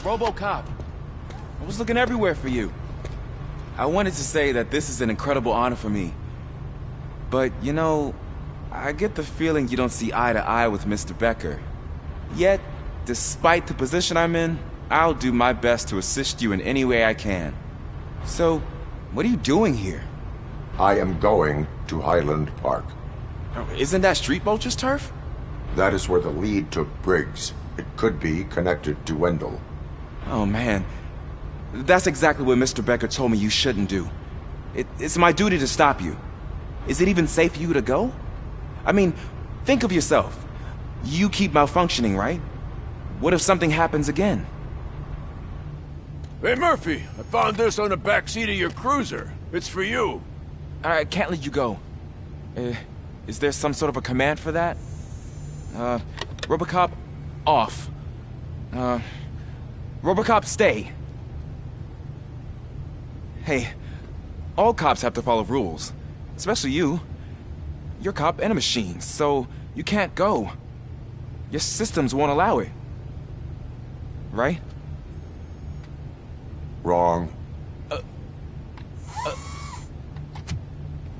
RoboCop. I was looking everywhere for you. I wanted to say that this is an incredible honor for me. But, I get the feeling you don't see eye to eye with Mr. Becker. Yet, despite the position I'm in, I'll do my best to assist you in any way I can. So, what are you doing here? I am going to Highland Park. Isn't that Street Vulture's turf? That is where the lead took Briggs. It could be connected to Wendell. Oh, man. That's exactly what Mr. Becker told me you shouldn't do. It's my duty to stop you. Is it even safe for you to go? I mean, think of yourself. You keep malfunctioning, right? What if something happens again? Hey, Murphy, I found this on the back seat of your cruiser. It's for you. I can't let you go. Is there some sort of a command for that? RoboCop, off. RoboCop, stay. Hey, all cops have to follow rules. Especially you. You're a cop and a machine, so you can't go. Your systems won't allow it. Right? Wrong.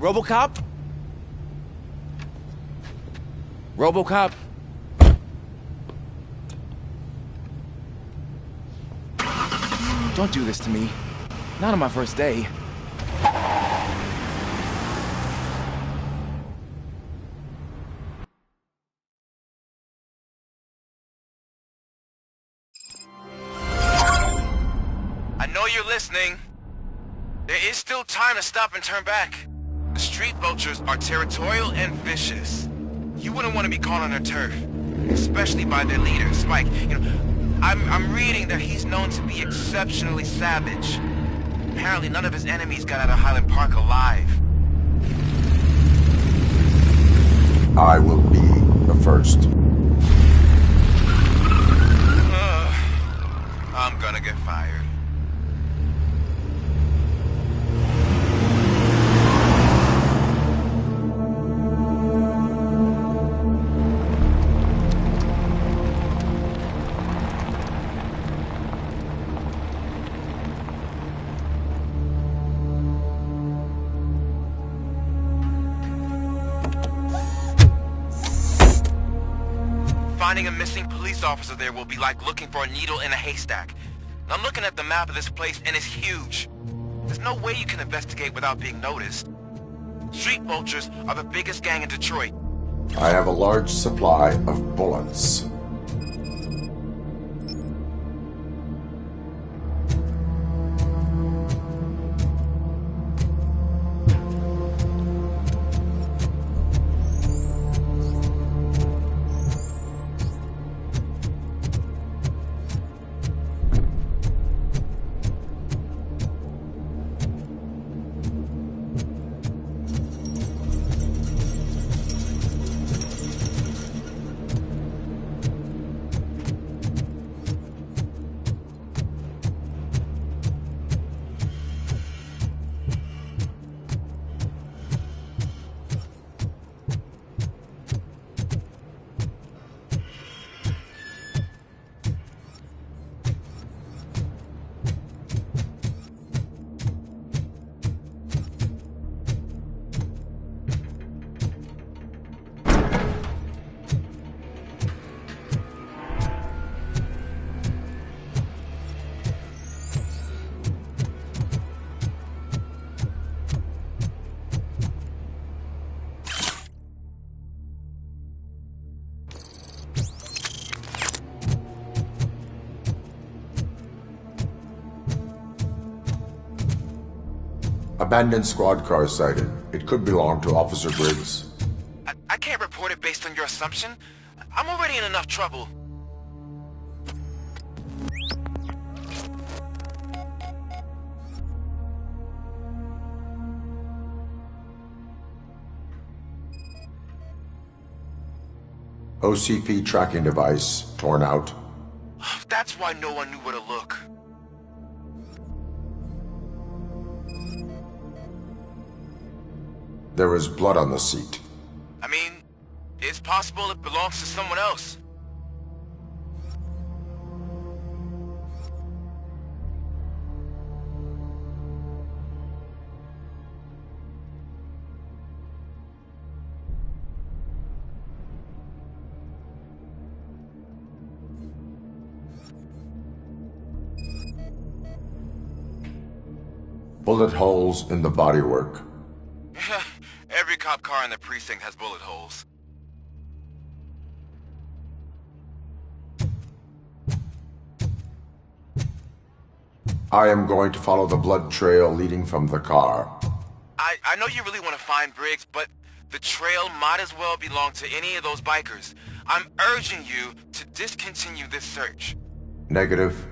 RoboCop? RoboCop? Don't do this to me. Not on my first day. I know you're listening. There is still time to stop and turn back. The street vultures are territorial and vicious. You wouldn't want to be caught on their turf, especially by their leader, Spike. You know, I'm reading that he's known to be exceptionally savage. Apparently none of his enemies got out of Highland Park alive. I will be the first. I'm gonna get fired. Finding a missing police officer there will be like looking for a needle in a haystack. And I'm looking at the map of this place and it's huge. There's no way you can investigate without being noticed. Street vultures are the biggest gang in Detroit. I have a large supply of bullets. Abandoned squad car sighted. It could belong to Officer Briggs. I can't report it based on your assumption. I'm already in enough trouble. OCP tracking device torn out. That's why no one knew where to look. There is blood on the seat. I mean, it's possible it belongs to someone else. Bullet holes in the bodywork. Every cop car in the precinct has bullet holes. I am going to follow the blood trail leading from the car. I know you really want to find Briggs, but the trail might as well belong to any of those bikers. I'm urging you to discontinue this search. Negative.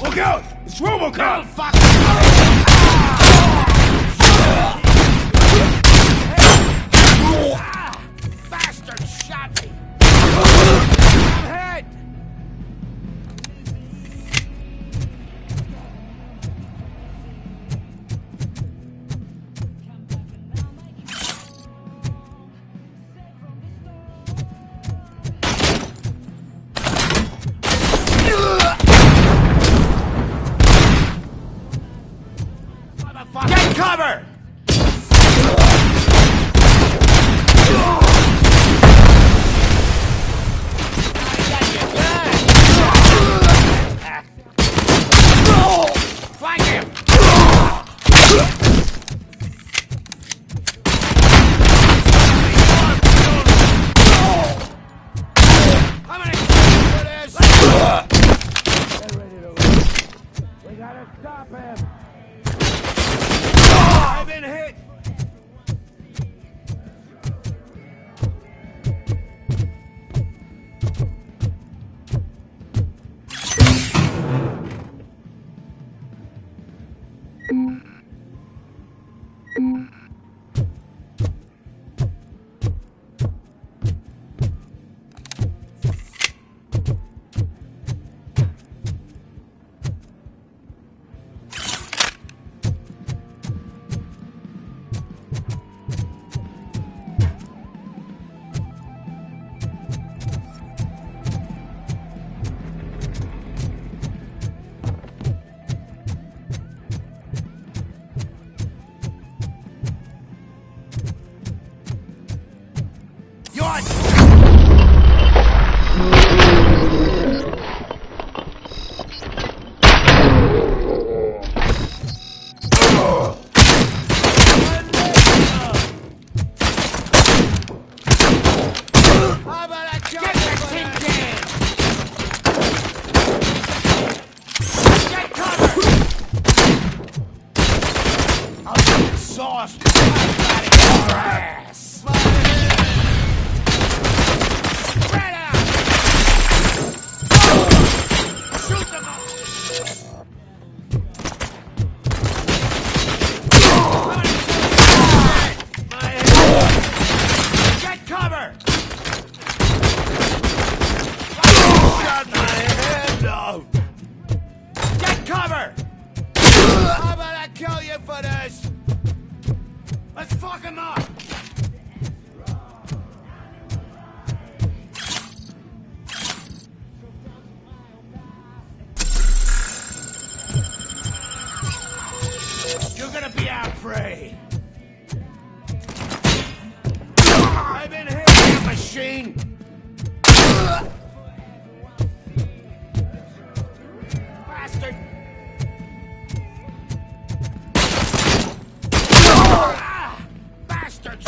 Look out! It's RoboCop! Bastard shot me! I'm hit! Get cover! Flank him! I'm gonna kill you for this! Get ready to run. We gotta stop him! I've been hit! Sauce! Out of your ass! Spread out! Shoot them up! Get cover! Shut my head off! Get cover! How about I kill you for this? Let's fuck him up! You're gonna be our prey! I've been hit with a machine! Bastard! Bastards!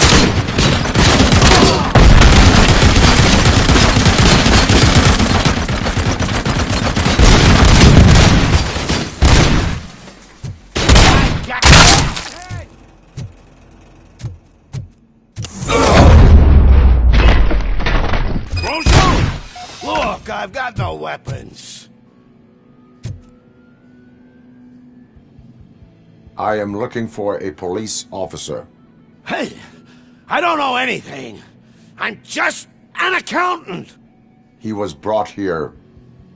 Look, I've got no weapons. I am looking for a police officer. Hey, I don't know anything. I'm just an accountant. He was brought here.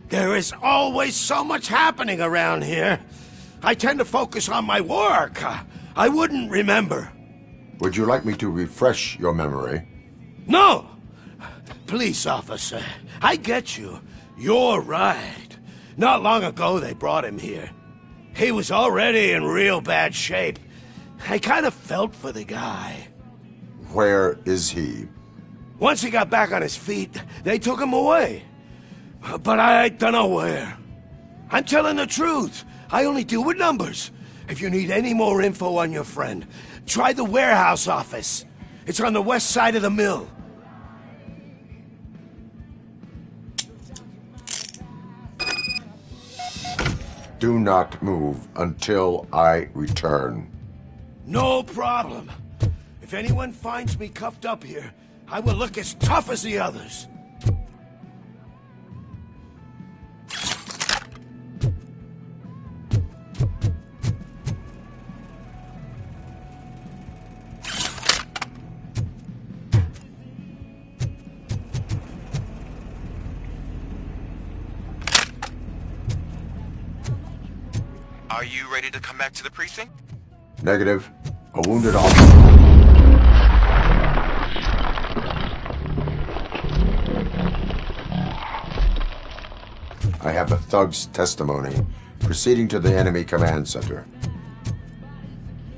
There is always so much happening around here. I tend to focus on my work. I wouldn't remember. Would you like me to refresh your memory? No! Police officer, I get you. You're right. Not long ago they brought him here. He was already in real bad shape. I kind of felt for the guy. Where is he? Once he got back on his feet, they took him away. But I don't know where. I'm telling the truth. I only deal with numbers. If you need any more info on your friend, try the warehouse office. It's on the west side of the mill. Do not move until I return. No problem. If anyone finds me cuffed up here, I will look as tough as the others. Are you ready to come back to the precinct? Negative. A wounded officer. I have the thug's testimony. Proceeding to the enemy command center.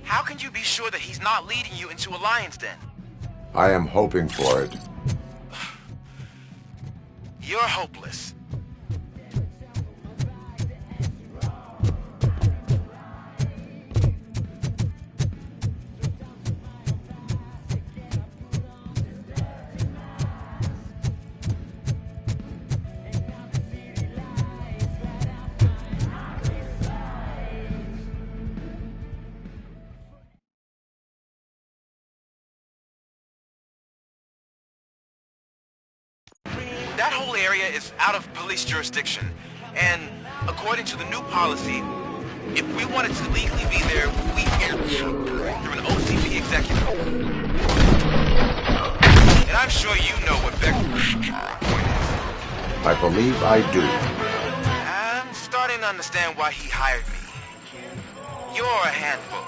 How can you be sure that he's not leading you into a lion's den? I am hoping for it. You're hopeless. That whole area is out of police jurisdiction, and according to the new policy, if we wanted to legally be there, we through an OCP executive. And I'm sure you know what Becker's point is. I believe I do. I'm starting to understand why he hired me. You're a handful.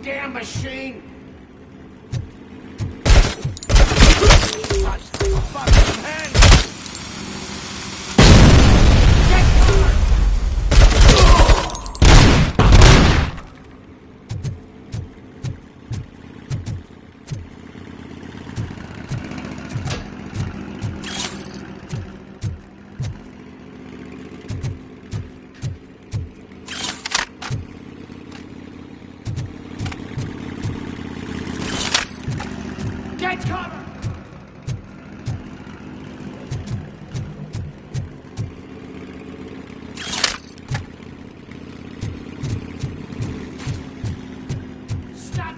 Damn machine! Get cover! Stop!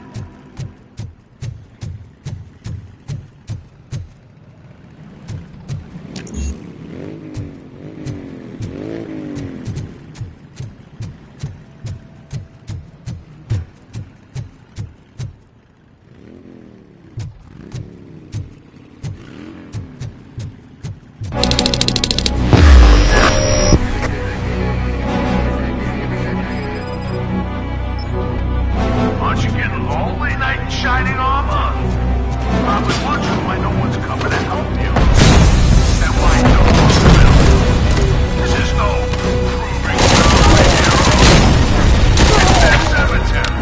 Aren't you getting lonely, knight in shining armor? Probably wondering why no one's coming to help you. And why no one's built. This is no proving ground, hero. It's that cemetery.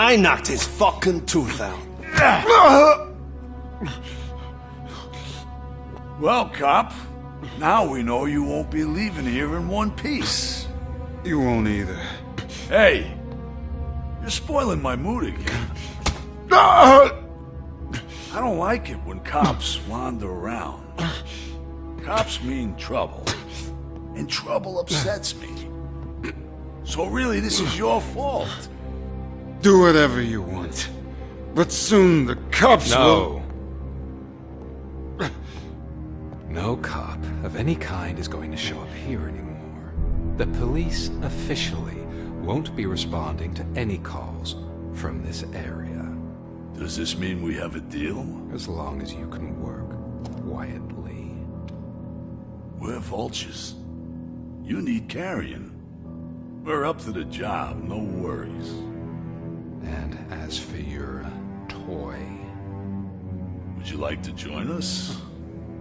I knocked his fucking tooth out. Well, cop, now we know you won't be leaving here in one piece. You won't either. Hey, you're spoiling my mood again. I don't like it when cops wander around. Cops mean trouble, and trouble upsets me. So really, this is your fault. Do whatever you want. But soon the cops will... No cop of any kind is going to show up here anymore. The police officially won't be responding to any calls from this area. Does this mean we have a deal? As long as you can work quietly. We're vultures. You need carrion. We're up to the job, no worries. And as for your toy... Would you like to join us?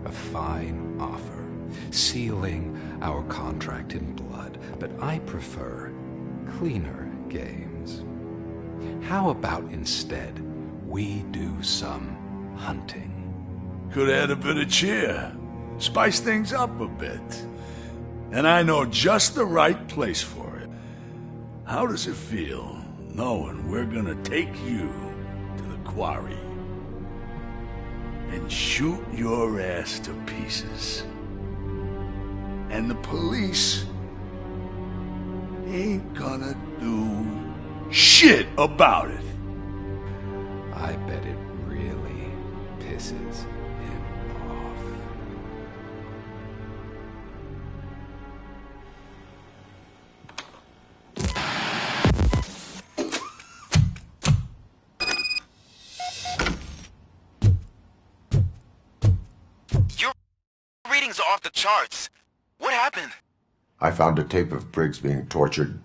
A fine offer, sealing our contract in blood, but I prefer cleaner games. How about instead we do some hunting? Could add a bit of cheer, spice things up a bit. And I know just the right place for it. How does it feel knowing we're gonna take you to the quarry and shoot your ass to pieces? And the police ain't gonna do shit about it. I bet it really pisses him off. Your readings are off the charts. What happened? I found a tape of Briggs being tortured.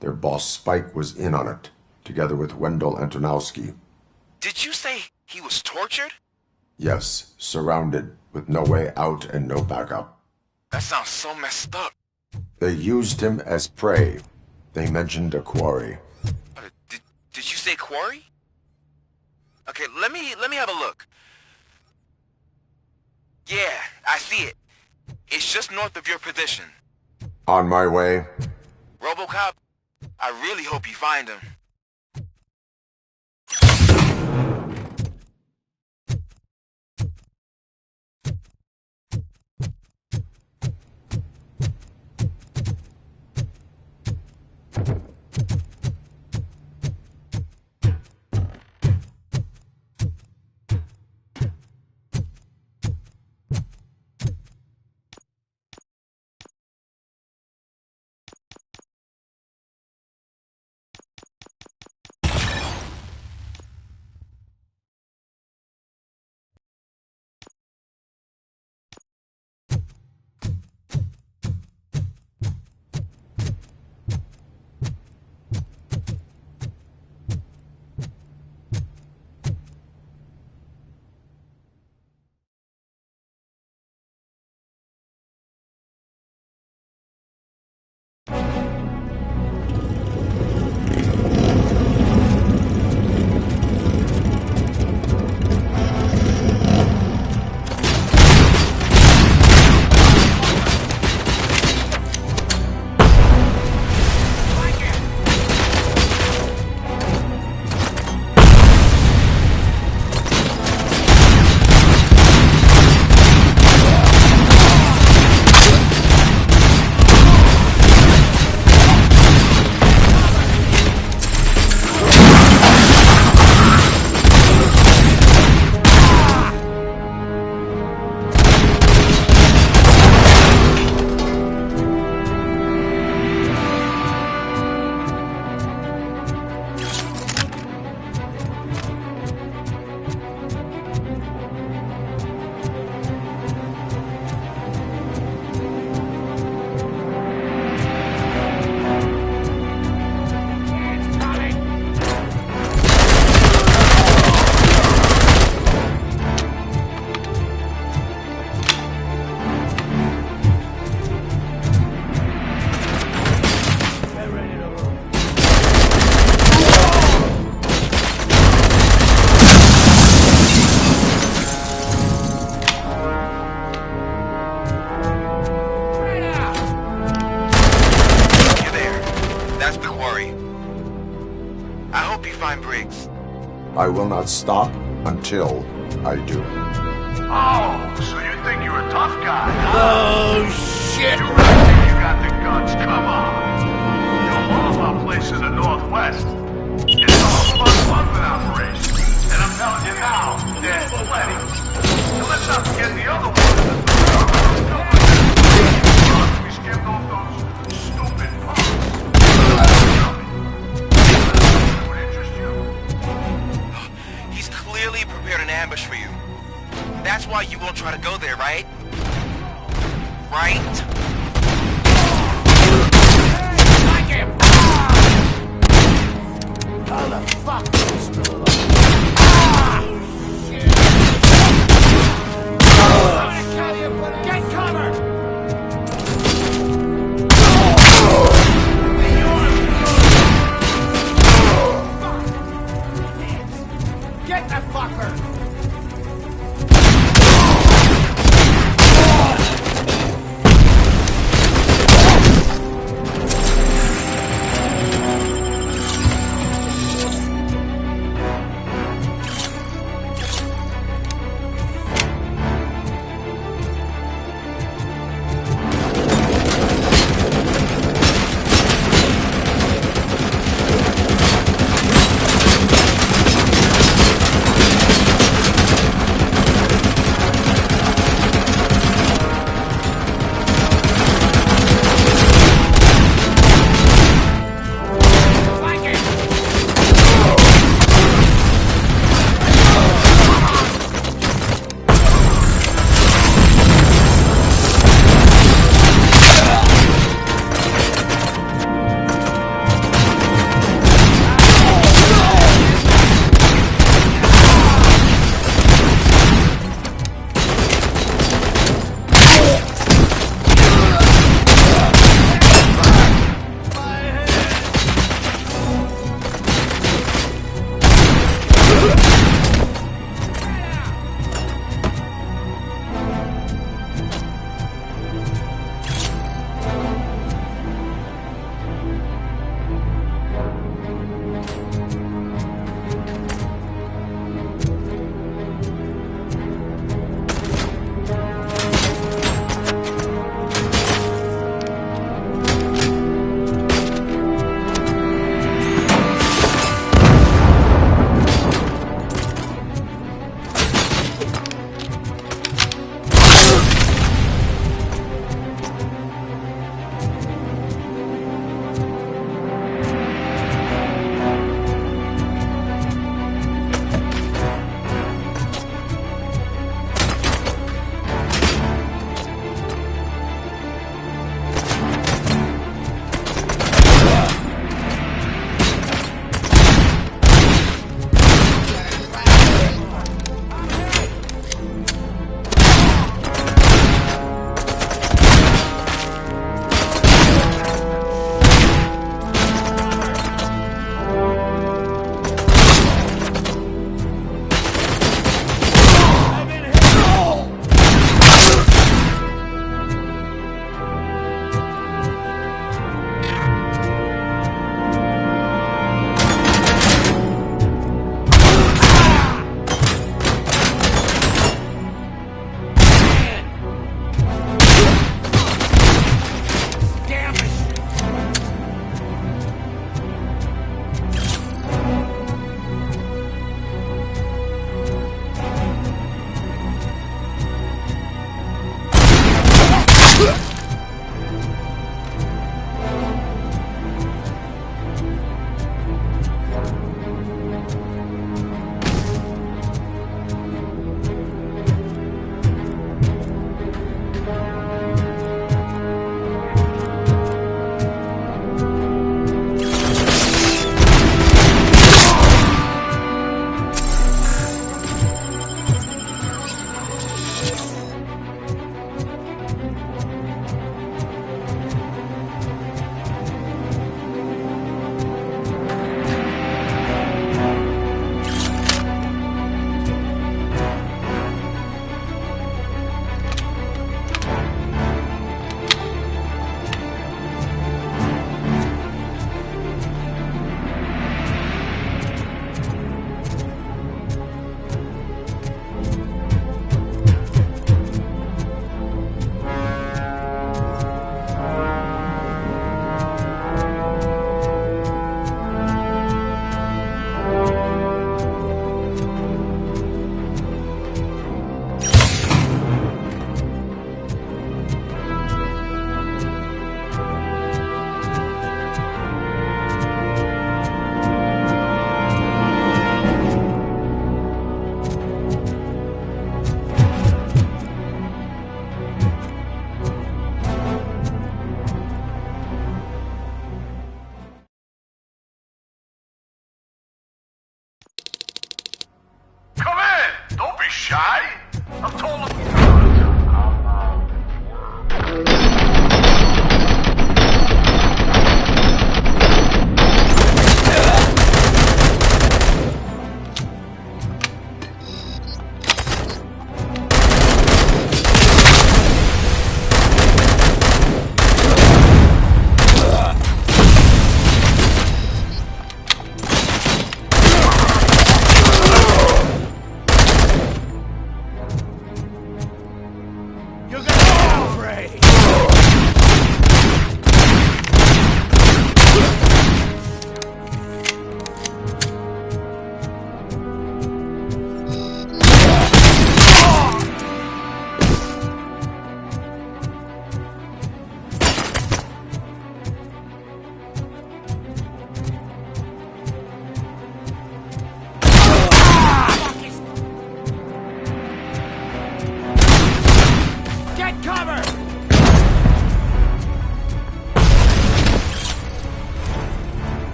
Their boss Spike was in on it, together with Wendell Antonowski. Did you say he was tortured? Yes, surrounded, with no way out and no backup. That sounds so messed up. They used him as prey. They mentioned a quarry. Did you say quarry? Okay, let me have a look. Yeah, I see it. It's just north of your position. On my way. RoboCop, I really hope you find him. time, Briggs. I will not stop until I do. Oh, so you think you're a tough guy? Oh, shit! You really think you got the guts? Come on. You know, all of our place in the Northwest. It's all about pumping operation. And I'm telling you now, there's plenty. And let's not forget the other one. We skimmed off those stupid pumps. Would interest you. He's clearly prepared an ambush for you. That's why you won't try to go there, right? Right? Like him! How the fuck did you spill it all? Shit! I'm gonna kill you for that! Get cover! Get the fucker!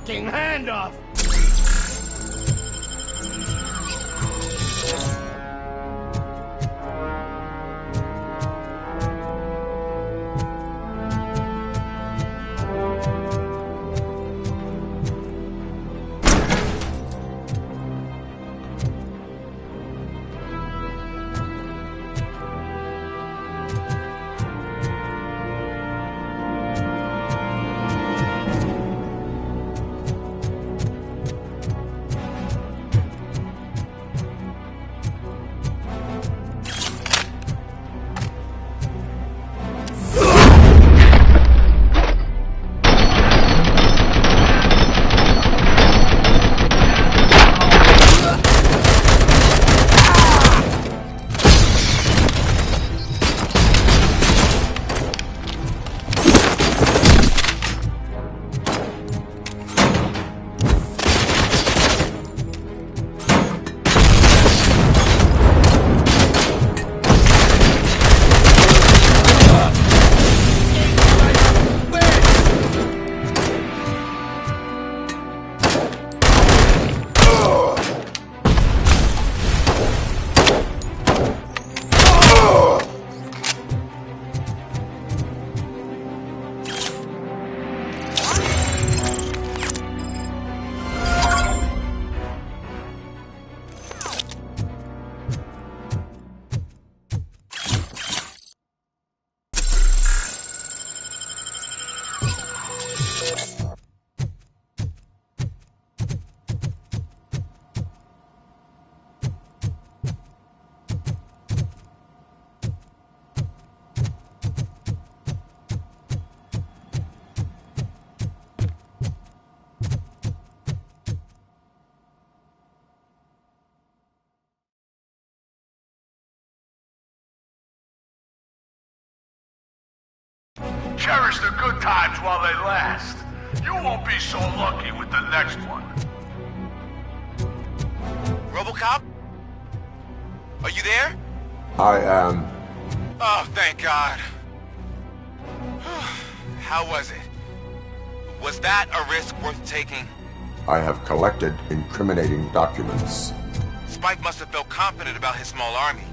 fucking hand off! Cherish the good times while they last. You won't be so lucky with the next one. RoboCop? Are you there? I am. Oh, thank God. How was it? Was that a risk worth taking? I have collected incriminating documents. Spike must have felt confident about his small army.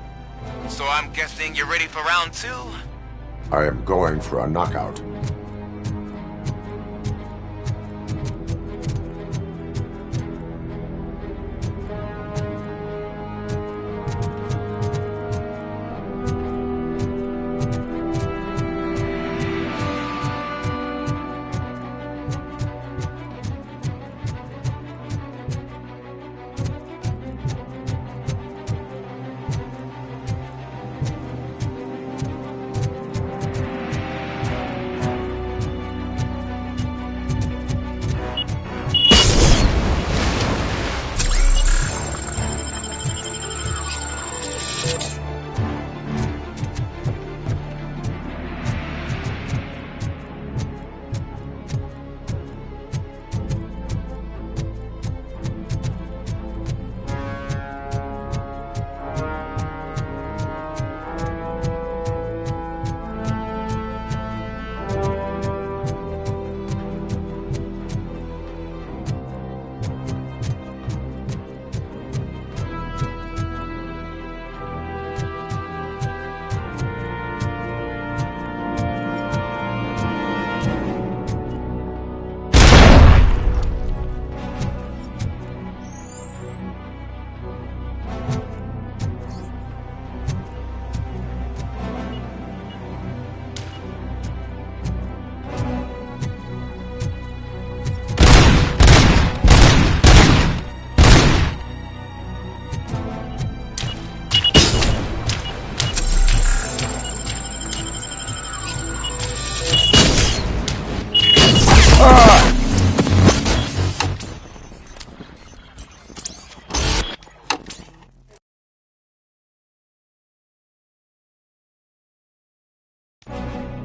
So I'm guessing you're ready for round two? I am going for a knockout.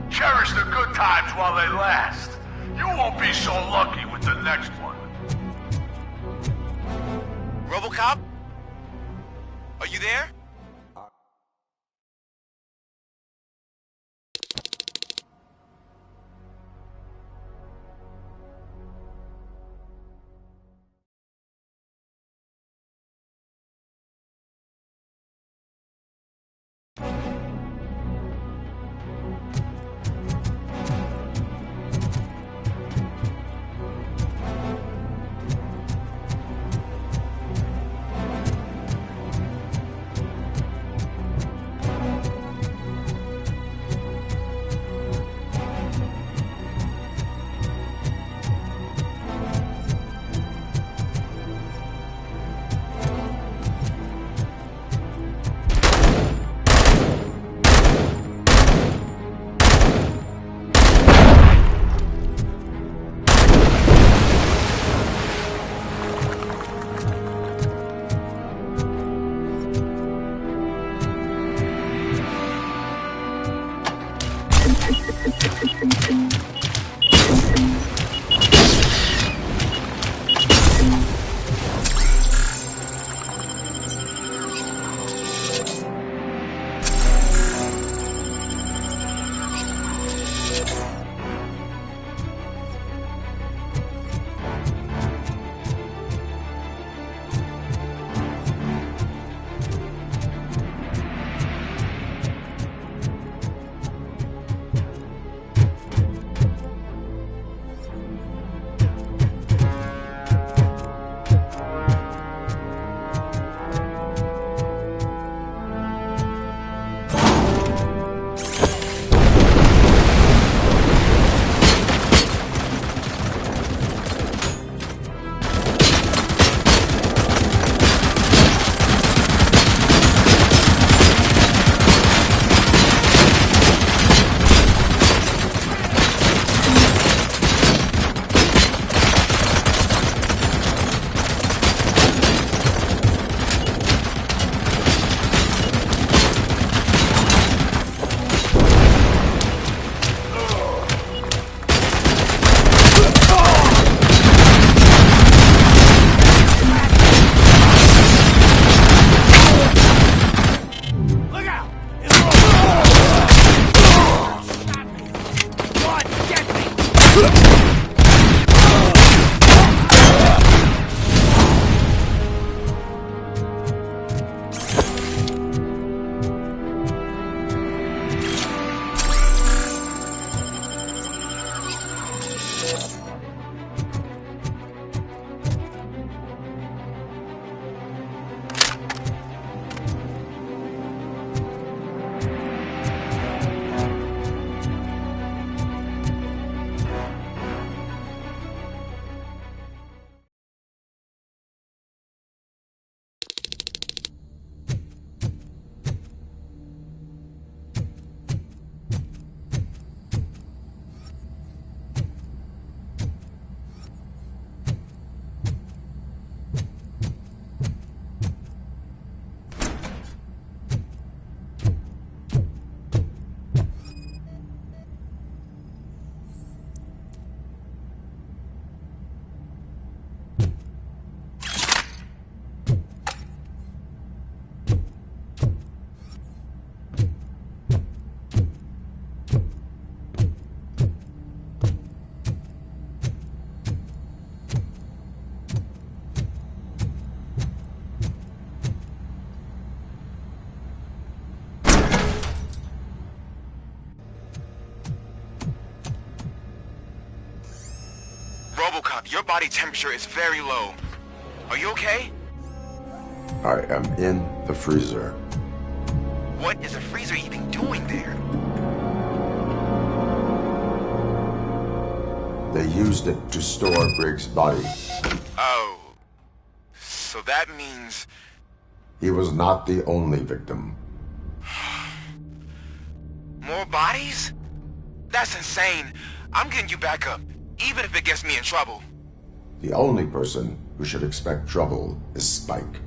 Cherish the good times while they last. You won't be so lucky with the next one. RoboCop? Are you there? your body temperature is very low. Are you okay? I am in the freezer. What is a freezer even doing there? They used it to store Briggs' body. Oh. So that means... He was not the only victim. More bodies? That's insane. I'm getting you back up, even if it gets me in trouble. The only person who should expect trouble is Spike.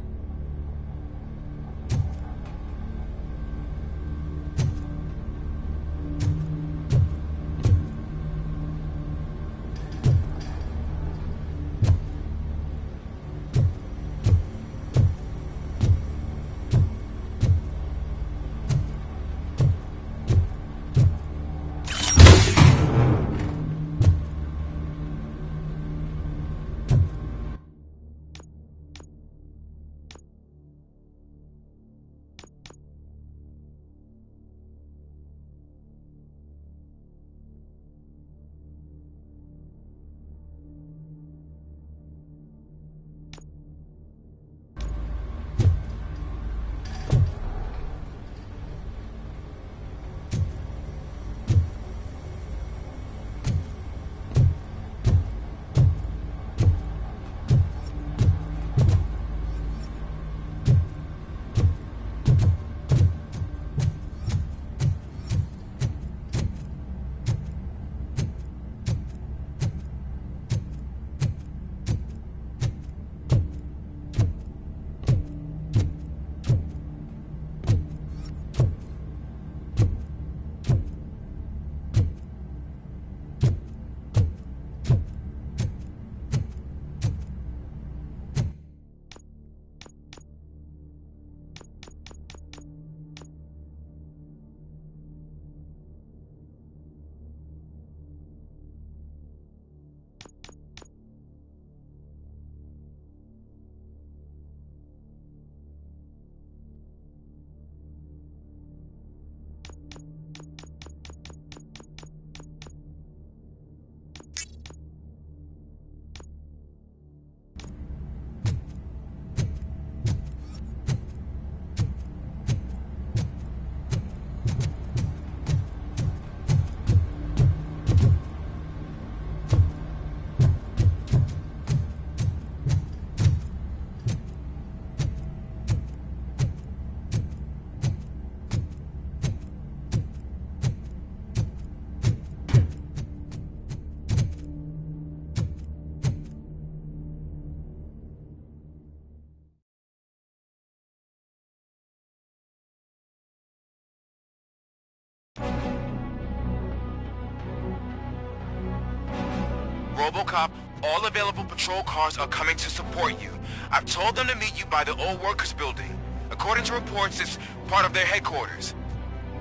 RoboCop, all available patrol cars are coming to support you. I've told them to meet you by the old workers building. According to reports, it's part of their headquarters.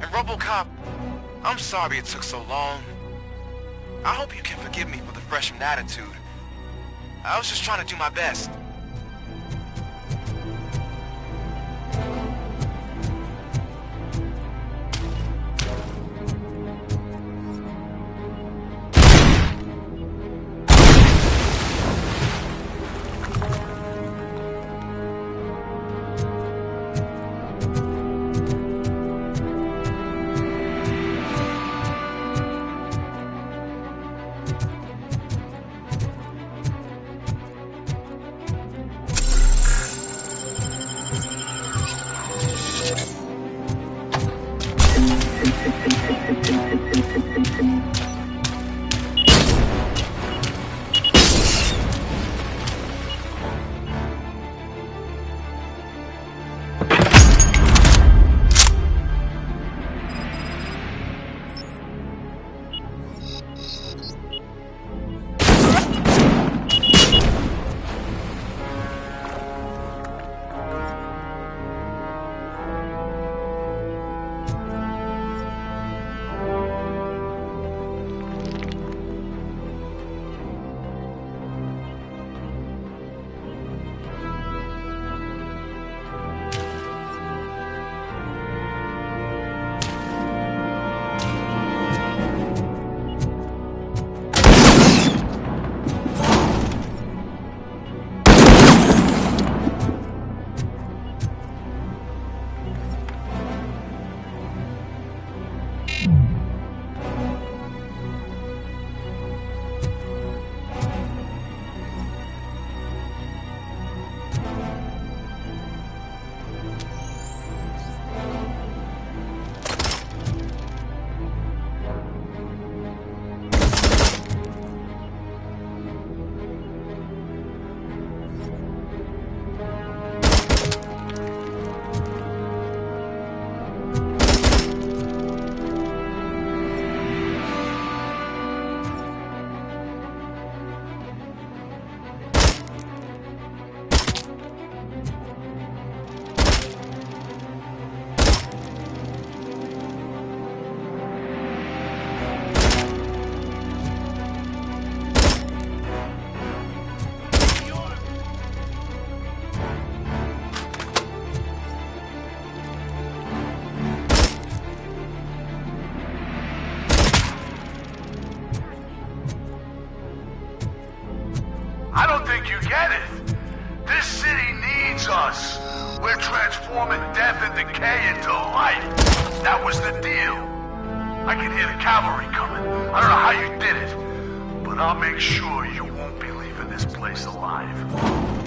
And RoboCop, I'm sorry it took so long. I hope you can forgive me for the freshman attitude. I was just trying to do my best. us. We're transforming death and decay into life. That was the deal. I can hear the cavalry coming. I don't know how you did it, but I'll make sure you won't be leaving this place alive.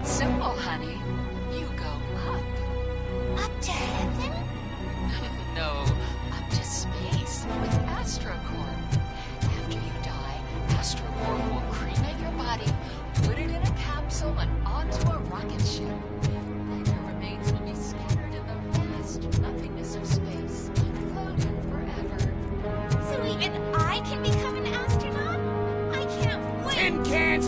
It's simple, honey. You go up. Up to heaven? No, up to space with AstroCorp. After you die, AstroCorp will cremate your body, put it in a capsule and onto a rocket ship. Then your remains will be scattered in the vast nothingness of space, floating forever. So even I can become an astronaut? I can't wait! Tin cans!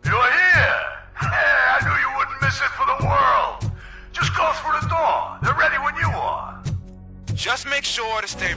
You're here! Hey, I knew you wouldn't miss it for the world! Just go through the door. They're ready when you are. Just make sure to stay...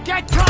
Get covered!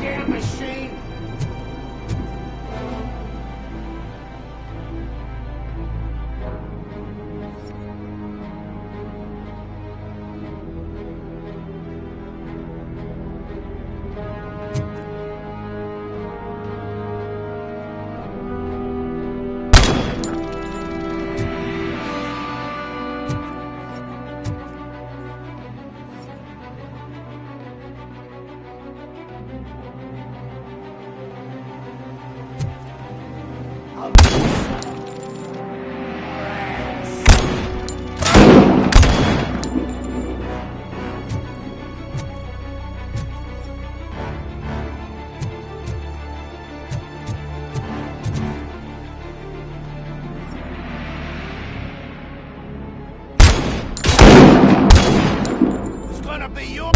Damn machine! It's gonna be your...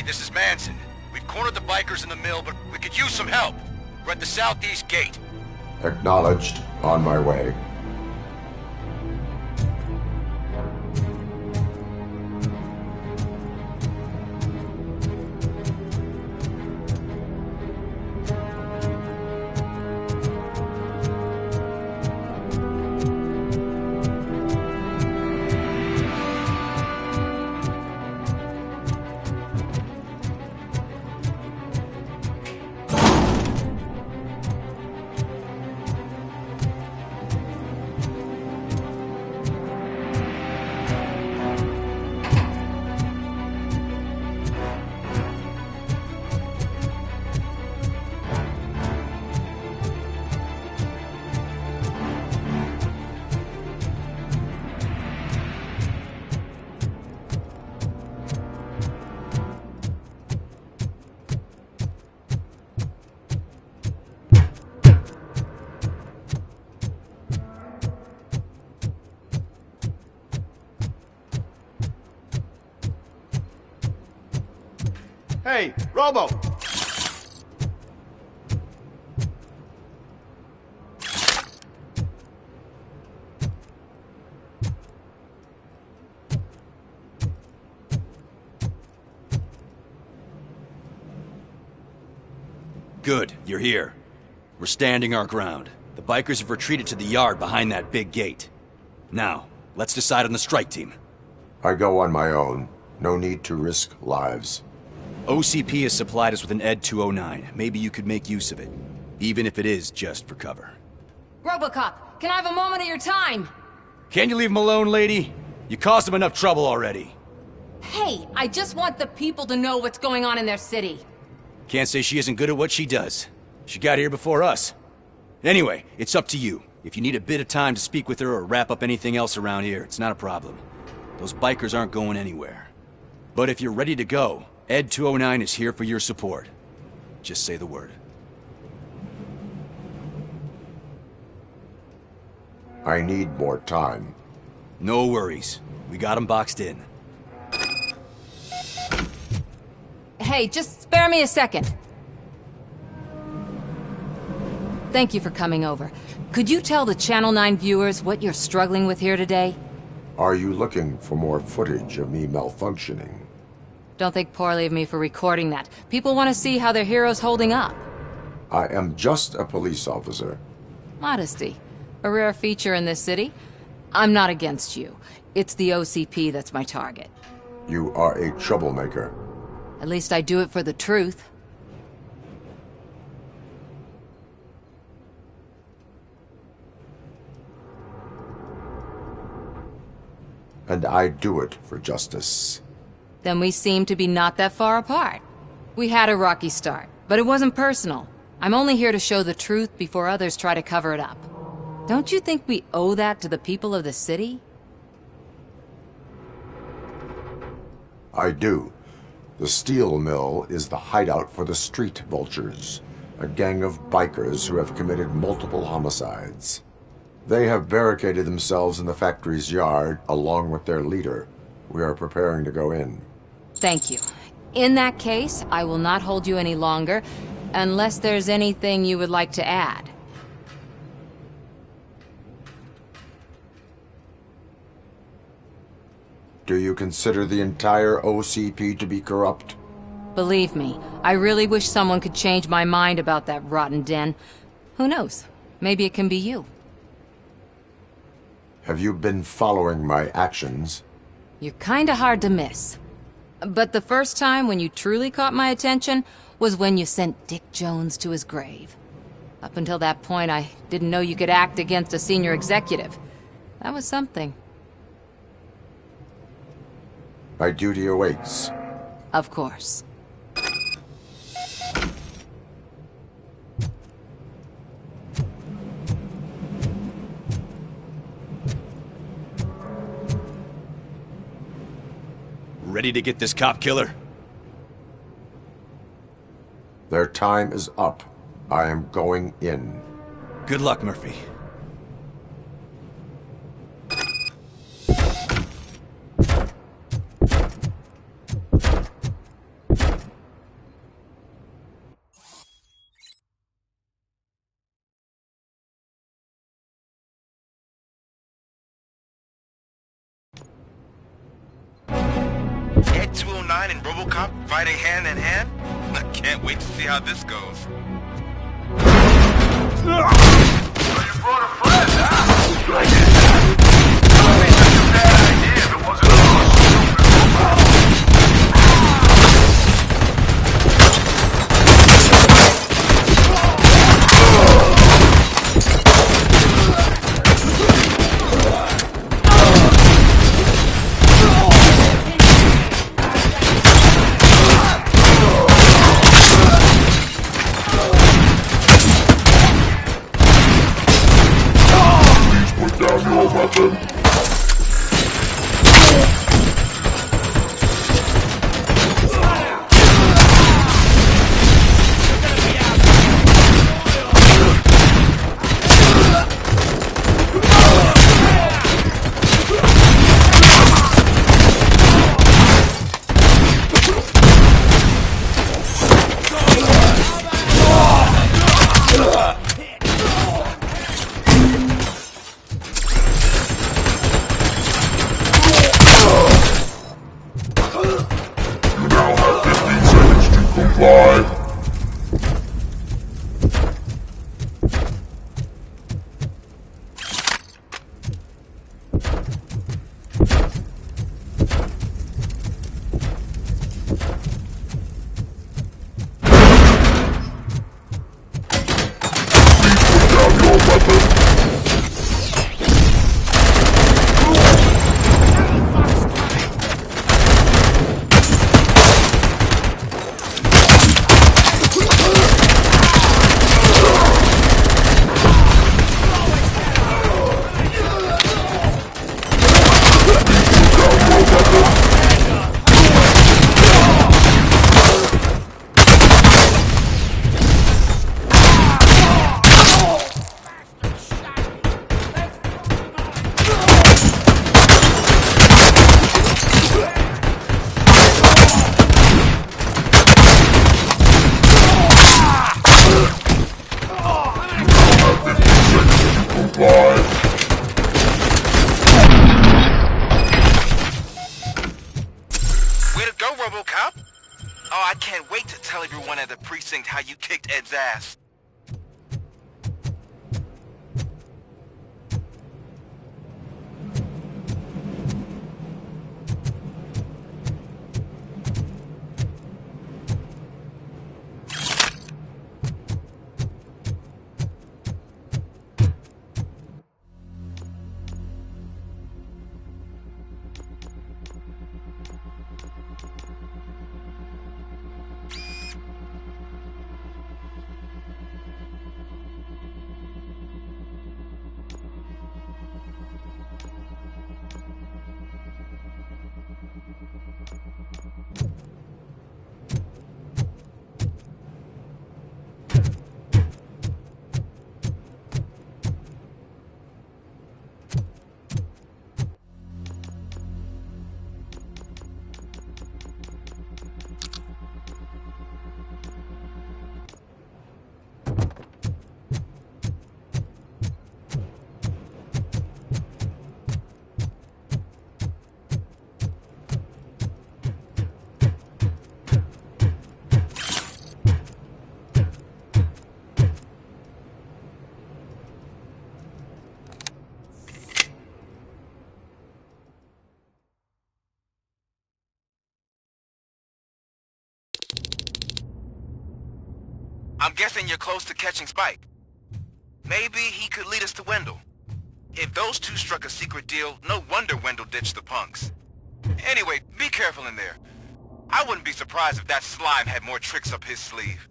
this is Manson. We've cornered the bikers in the mill, but we could use some help. We're at the southeast gate. Acknowledged. On my way. Hey, Robo! Good, you're here. We're standing our ground. The bikers have retreated to the yard behind that big gate. Now, let's decide on the strike team. I go on my own. No need to risk lives. OCP has supplied us with an ED 209. Maybe you could make use of it, even if it is just for cover. RoboCop, can I have a moment of your time? Can you leave him alone, lady? You caused him enough trouble already. Hey, I just want the people to know what's going on in their city. Can't say she isn't good at what she does. She got here before us. Anyway, it's up to you. If you need a bit of time to speak with her or wrap up anything else around here, it's not a problem. Those bikers aren't going anywhere. But if you're ready to go, ED 209 is here for your support. Just say the word. I need more time. No worries. We got them boxed in. Hey, just spare me a second. Thank you for coming over. Could you tell the Channel 9 viewers what you're struggling with here today? Are you looking for more footage of me malfunctioning? Don't think poorly of me for recording that. People want to see how their hero's holding up. I am just a police officer. Modesty. A rare feature in this city. I'm not against you. It's the OCP that's my target. You are a troublemaker. At least I do it for the truth. And I do it for justice. Then we seem to be not that far apart. We had a rocky start, but it wasn't personal. I'm only here to show the truth before others try to cover it up. Don't you think we owe that to the people of the city? I do. The steel mill is the hideout for the street vultures, a gang of bikers who have committed multiple homicides. They have barricaded themselves in the factory's yard, along with their leader. We are preparing to go in. Thank you. In that case, I will not hold you any longer, unless there's anything you would like to add. Do you consider the entire OCP to be corrupt? Believe me, I really wish someone could change my mind about that rotten den. Who knows? Maybe it can be you. Have you been following my actions? You're kinda hard to miss. But the first time when you truly caught my attention was when you sent Dick Jones to his grave. Up until that point, I didn't know you could act against a senior executive. That was something. My duty awaits. Of course. Ready to get this cop killer? Their time is up. I am going in. Good luck, Murphy. Frankenstein and RoboCop fighting hand in hand? I can't wait to see how this goes. So you brought a friend, huh? I did that. Such a bad idea if it wasn't for a stupid robot. RoboCop? Oh, I can't wait to tell everyone at the precinct how you kicked Ed's ass. I'm guessing you're close to catching Spike. Maybe he could lead us to Wendell. If those two struck a secret deal, no wonder Wendell ditched the punks. Anyway, be careful in there. I wouldn't be surprised if that slime had more tricks up his sleeve.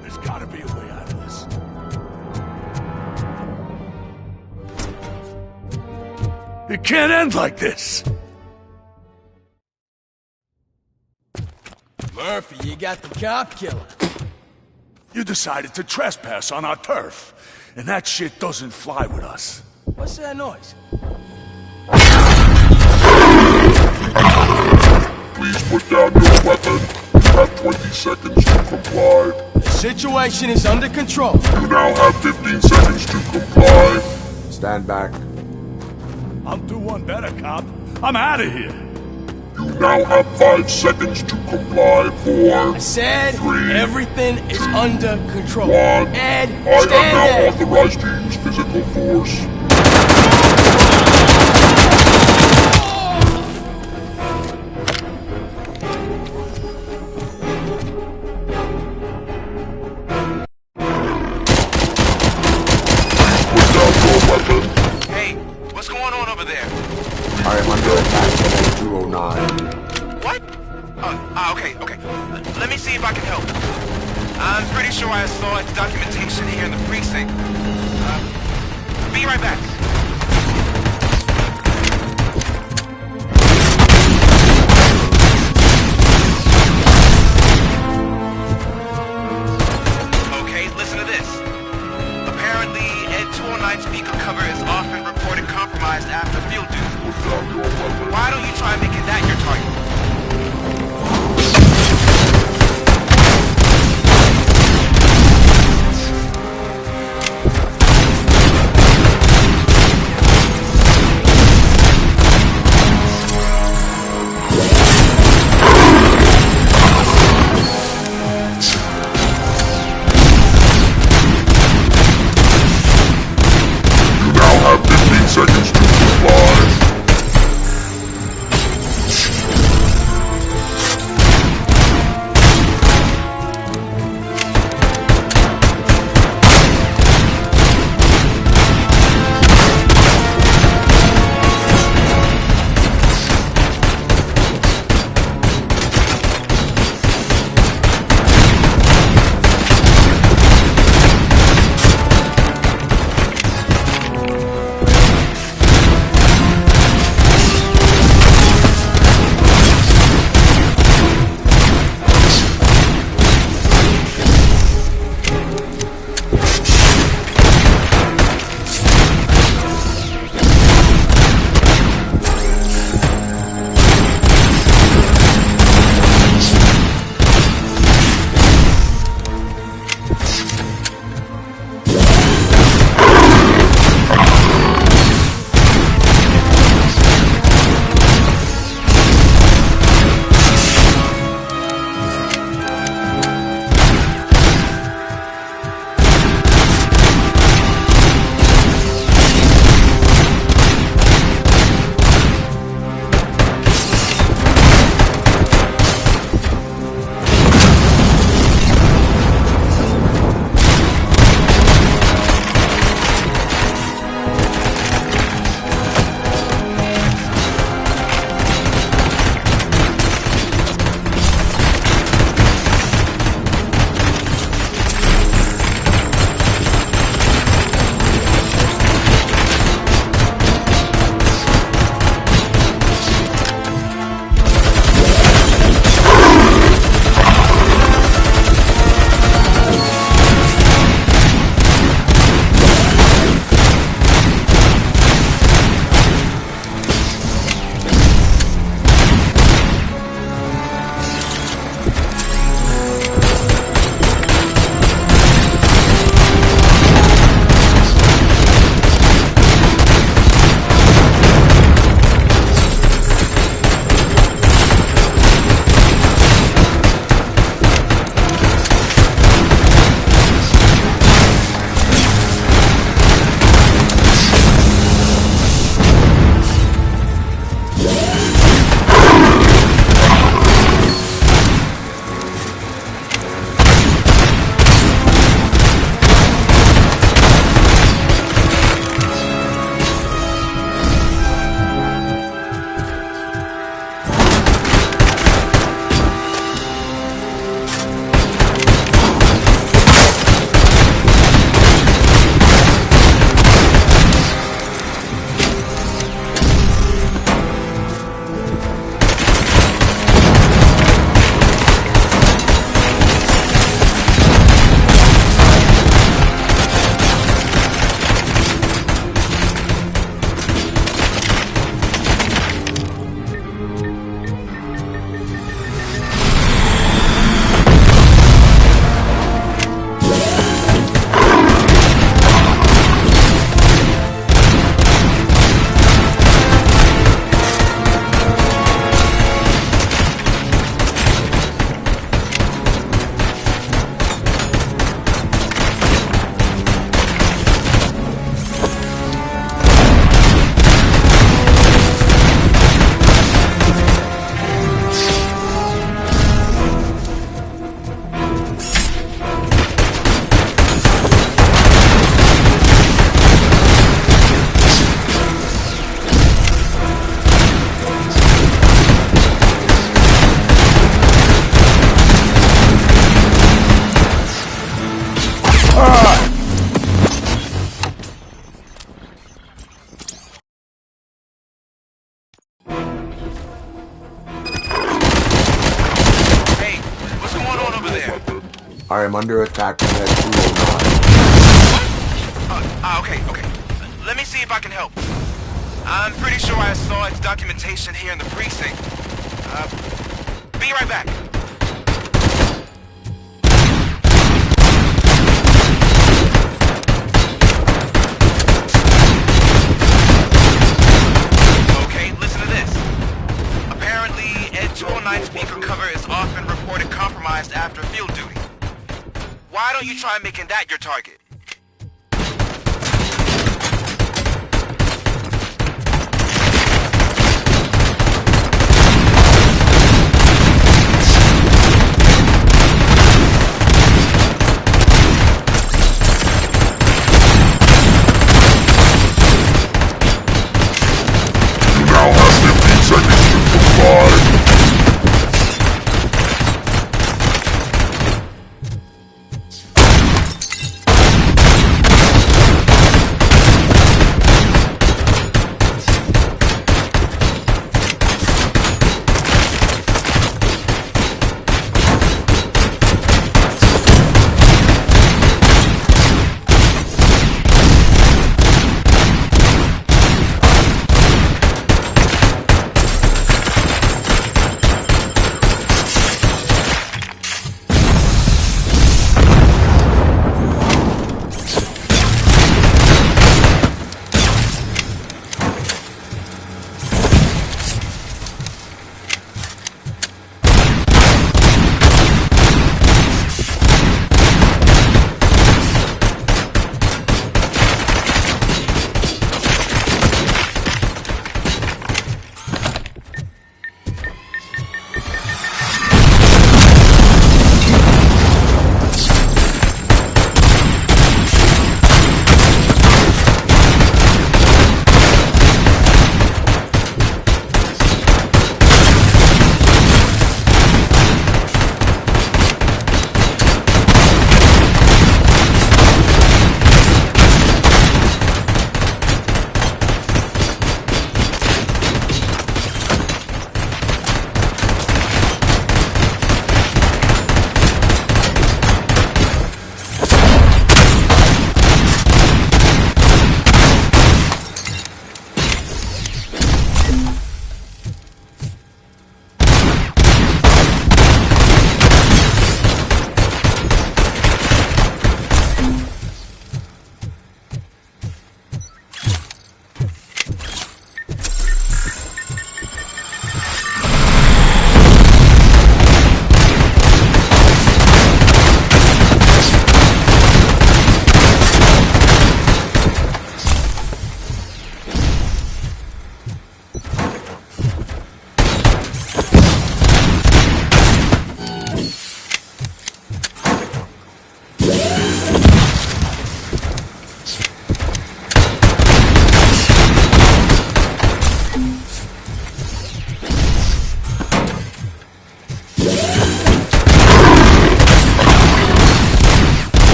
There's gotta be a way out of this. It can't end like this! Murphy, you got the cop killer. You decided to trespass on our turf, and that shit doesn't fly with us. What's that noise? Please put down your weapon. You have 20 seconds to comply. The situation is under control. You now have 15 seconds to comply. Stand back. I'll do one better, cop. I'm out of here. You now have 5 seconds to comply. 4, I said 3, everything is under control. 1. Ed, I stand am now there. authorized to use physical force. Put down your weapon. Hey, what's going on over there? I am under attack from 209. What? Okay. Let me see if I can help. I'm pretty sure I saw documentation here in the precinct. Be right back. Okay, listen to this. Apparently, Ed 209 speaker cover is often reported compromised after field duty. Why don't you try making that your target? I am under attack from Head 209. Okay. Let me see if I can help. I'm pretty sure I saw its documentation here in the precinct. Be right back. Okay, listen to this. Apparently, Ed 209 speaker cover is often reported compromised after field duty. Why don't you try making that your target? Now have 15 seconds to comply.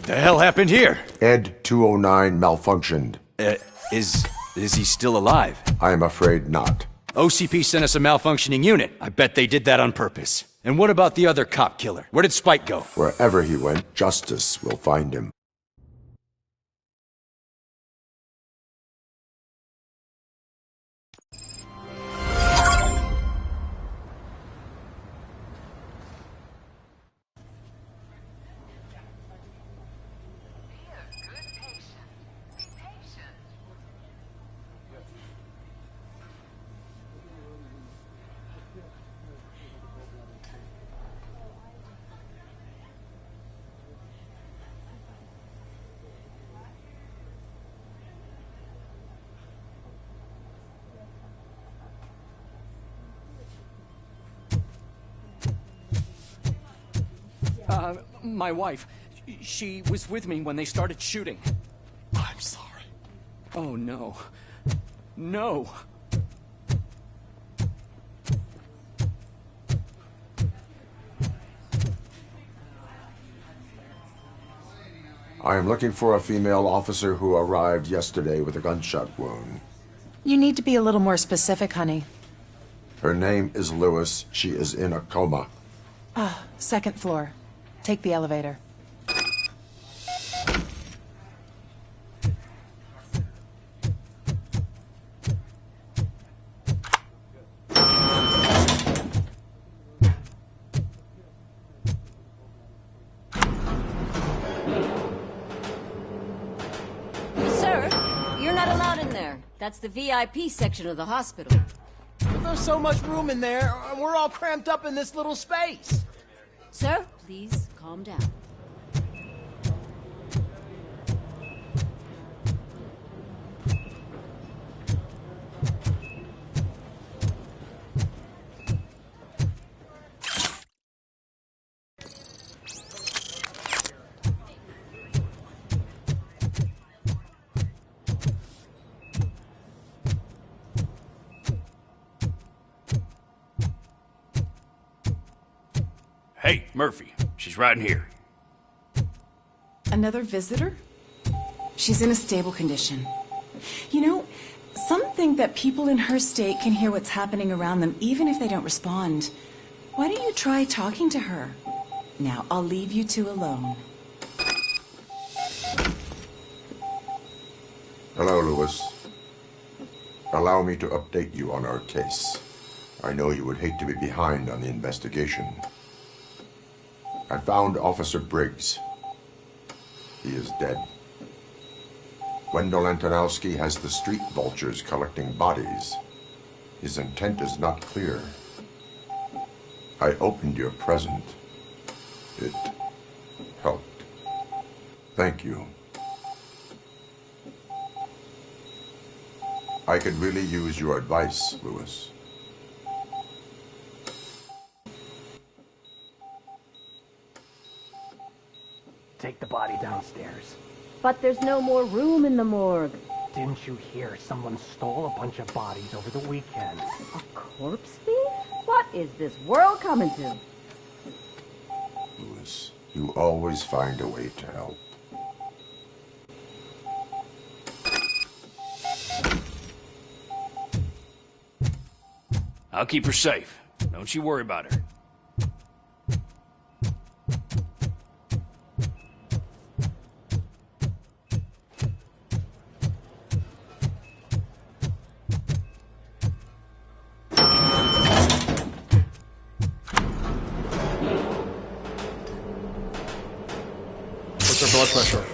The hell happened here? Ed 209 malfunctioned. Is he still alive? I am afraid not. OCP sent us a malfunctioning unit. I bet they did that on purpose. And what about the other cop killer? Where did Spike go? Wherever he went, justice will find him. My wife. She was with me when they started shooting. I'm sorry. Oh, no. No! I am looking for a female officer who arrived yesterday with a gunshot wound. You need to be a little more specific, honey. Her name is Lewis. She is in a coma. Second floor. Take the elevator. Sir, you're not allowed in there. That's the VIP section of the hospital. But there's so much room in there, and we're all cramped up in this little space. Sir, please calm down. Hey, Murphy. She's right in here. Another visitor? She's in a stable condition. You know, some think that people in her state can hear what's happening around them even if they don't respond. Why don't you try talking to her? Now, I'll leave you two alone. Hello, Lewis. Allow me to update you on our case. I know you would hate to be behind on the investigation. I found Officer Briggs. He is dead. Wendell Antonowski has the street vultures collecting bodies. His intent is not clear. I opened your present. It helped. Thank you. I could really use your advice, Lewis. Take the body downstairs. But there's no more room in the morgue. Didn't you hear someone stole a bunch of bodies over the weekend? A corpse thief? What is this world coming to? Lewis, you always find a way to help. I'll keep her safe. Don't you worry about her. What's her blood pressure?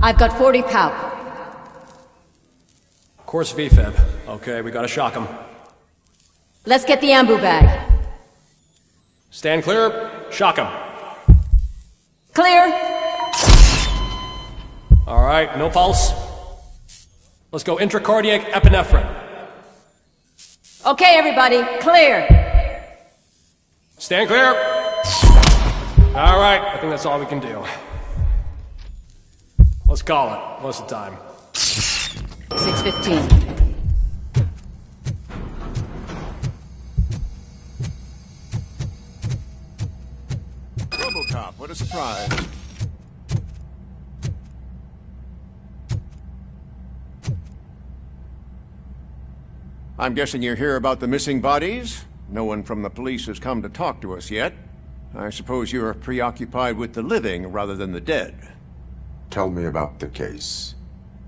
I've got 40 pow. Course VFib. Okay, we gotta shock him. Let's get the ambu bag. Stand clear. Shock him. Clear. All right, no pulse. Let's go intracardiac epinephrine. Okay, everybody, clear. Stand clear. All right, I think that's all we can do. Let's call it. What's the time? 6:15. RoboCop, what a surprise. I'm guessing you're here about the missing bodies? No one from the police has come to talk to us yet. I suppose you're preoccupied with the living rather than the dead. Tell me about the case.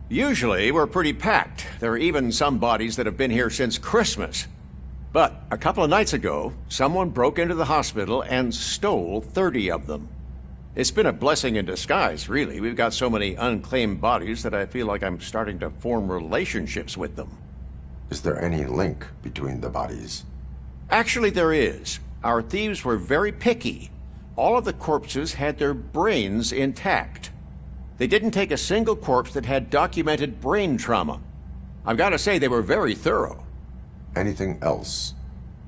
Usually, we're pretty packed. There are even some bodies that have been here since Christmas. But a couple of nights ago, someone broke into the hospital and stole 30 of them. It's been a blessing in disguise, really. We've got so many unclaimed bodies that I feel like I'm starting to form relationships with them. Is there any link between the bodies? Actually, there is. Our thieves were very picky. All of the corpses had their brains intact. They didn't take a single corpse that had documented brain trauma. I've got to say, they were very thorough. Anything else?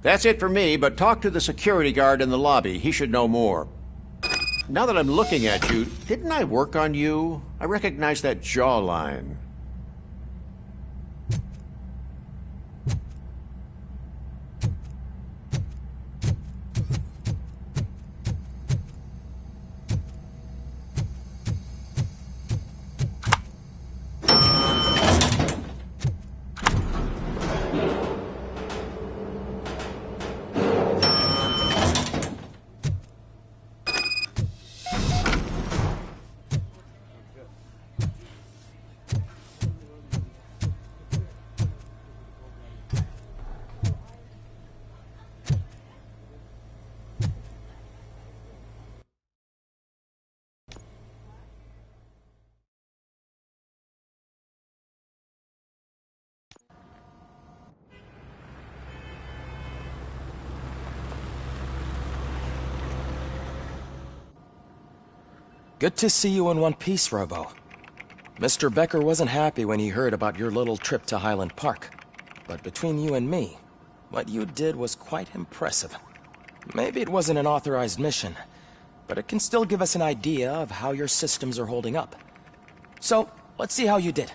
That's it for me, but talk to the security guard in the lobby. He should know more. Now that I'm looking at you, didn't I work on you? I recognize that jawline. Good to see you in one piece, Robo. Mr. Becker wasn't happy when he heard about your little trip to Highland Park. But between you and me, what you did was quite impressive. Maybe it wasn't an authorized mission, but it can still give us an idea of how your systems are holding up. So, let's see how you did.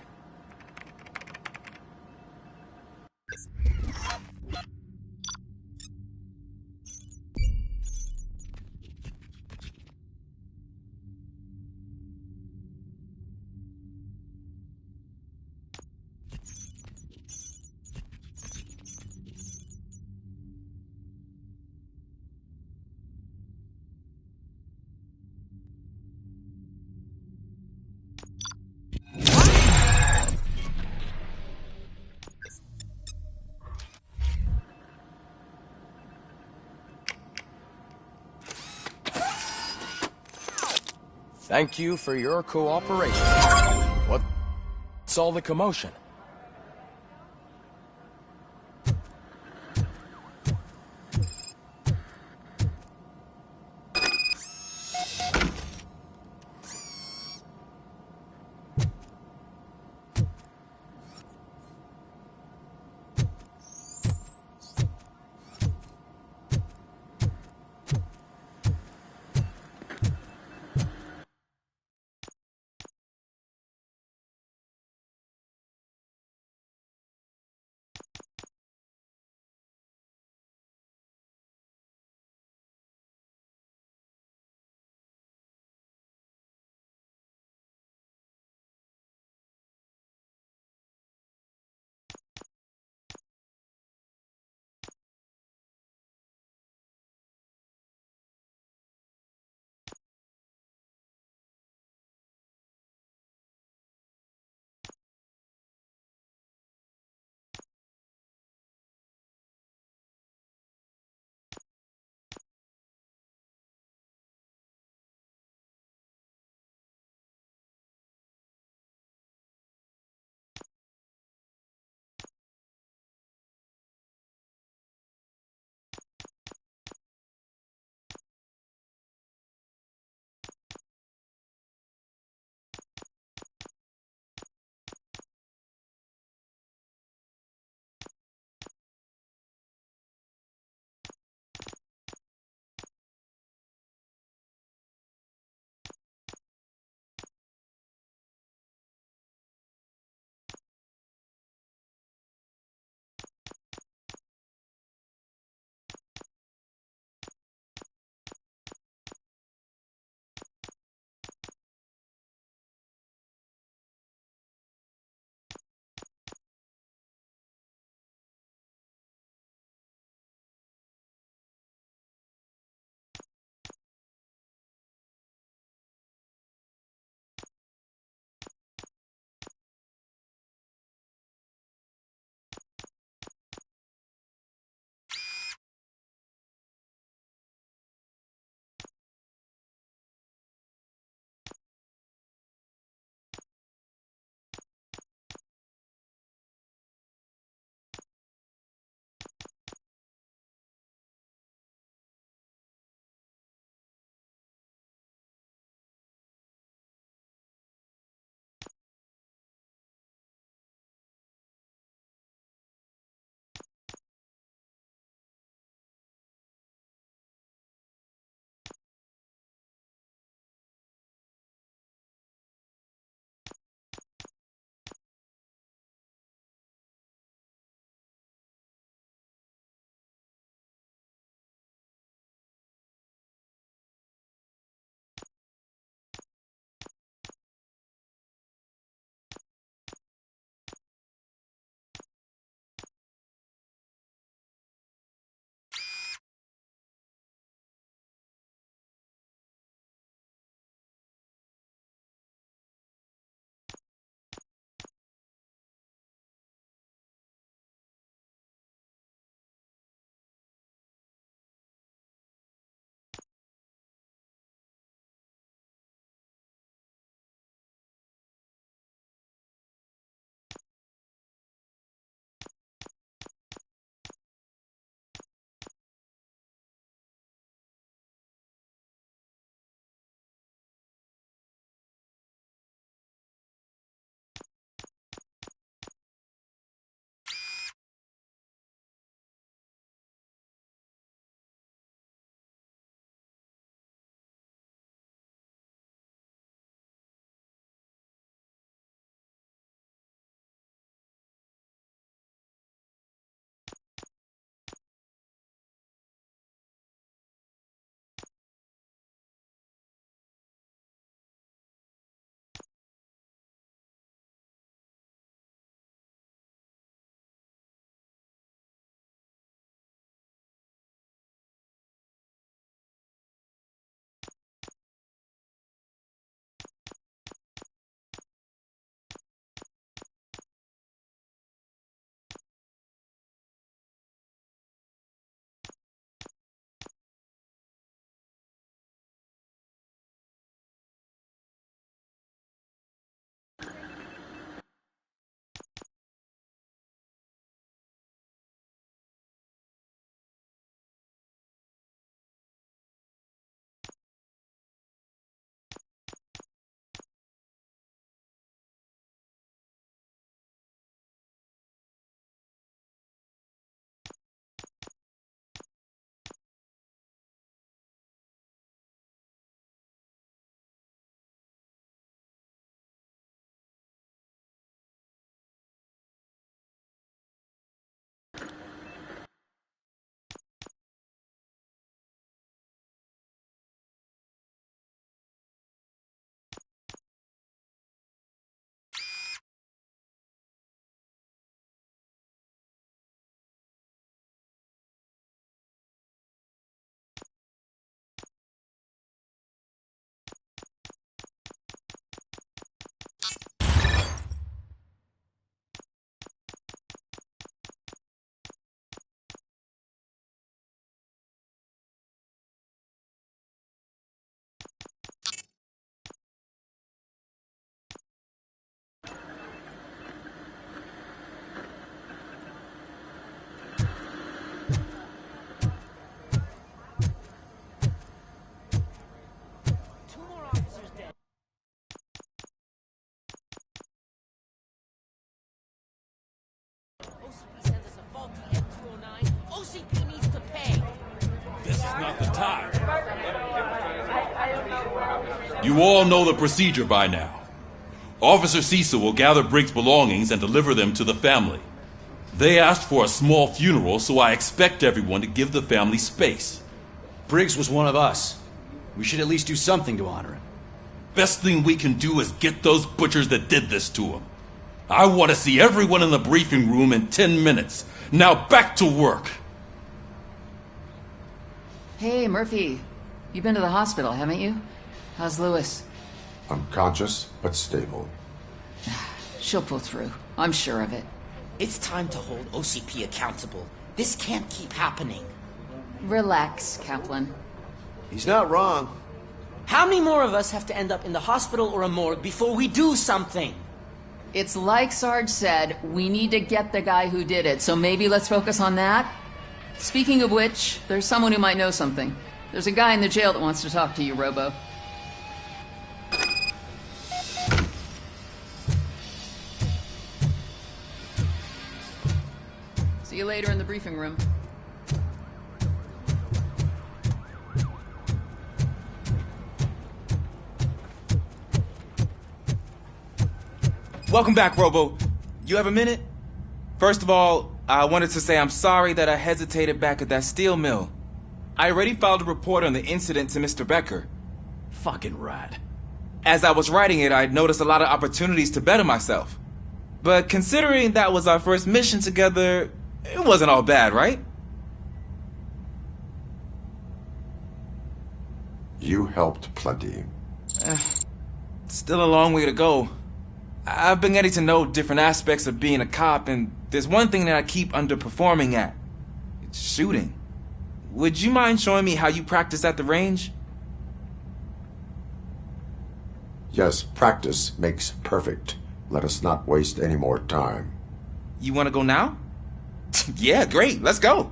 Thank you for your cooperation. What's all the commotion? You all know the procedure by now. Officer Cecil will gather Briggs' belongings and deliver them to the family. They asked for a small funeral, so I expect everyone to give the family space. Briggs was one of us. We should at least do something to honor him. Best thing we can do is get those butchers that did this to him. I want to see everyone in the briefing room in 10 minutes. Now back to work. Hey, Murphy. You've been to the hospital, haven't you? How's Lewis? Unconscious, but stable. She'll pull through. I'm sure of it. It's time to hold OCP accountable. This can't keep happening. Relax, Kaplan. He's not wrong. How many more of us have to end up in the hospital or a morgue before we do something? It's like Sarge said, we need to get the guy who did it, so maybe let's focus on that? Speaking of which, there's someone who might know something. There's a guy in the jail that wants to talk to you, Robo. See you later in the briefing room. Welcome back, Robo. You have a minute? First of all, I wanted to say I'm sorry that I hesitated back at that steel mill. I already filed a report on the incident to Mr. Becker. Fucking rat. As I was writing it, I noticed a lot of opportunities to better myself. But considering that was our first mission together, it wasn't all bad, right? You helped plenty. Still a long way to go. I've been getting to know different aspects of being a cop, and there's one thing that I keep underperforming at. It's shooting. Would you mind showing me how you practice at the range? Yes, practice makes perfect. Let us not waste any more time. You want to go now? Yeah, great. Let's go.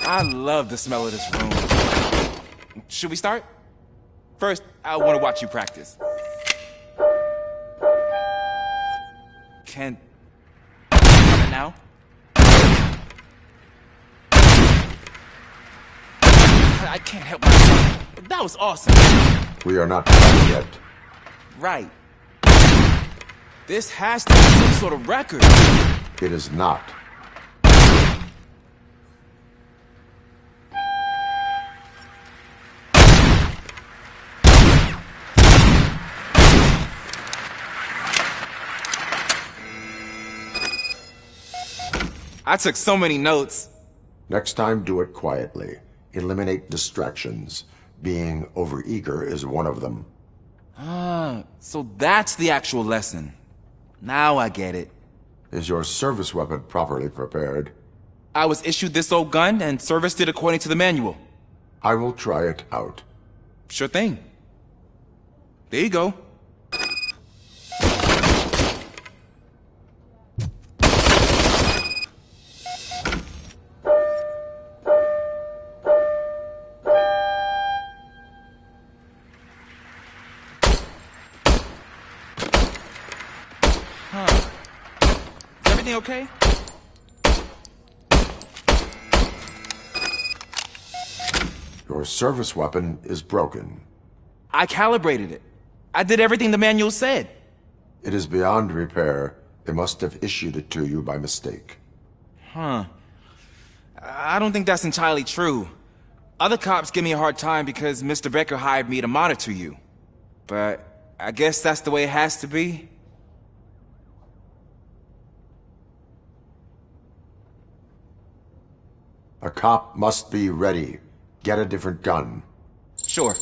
I love the smell of this room. Should we start? First, I want to watch you practice. Can... now? I can't help myself. That was awesome. We are not done yet. Right. This has to be some sort of record. It is not. I took so many notes. Next time, do it quietly. Eliminate distractions. Being overeager is one of them. Ah, so that's the actual lesson. Now I get it. Is your service weapon properly prepared? I was issued this old gun and serviced it according to the manual. I will try it out. Sure thing. There you go. Okay? Your service weapon is broken. I calibrated it. I did everything the manual said. It is beyond repair. They must have issued it to you by mistake. Huh. I don't think that's entirely true. Other cops give me a hard time because Mr. Becker hired me to monitor you. But I guess that's the way it has to be. A cop must be ready. Get a different gun. Sure.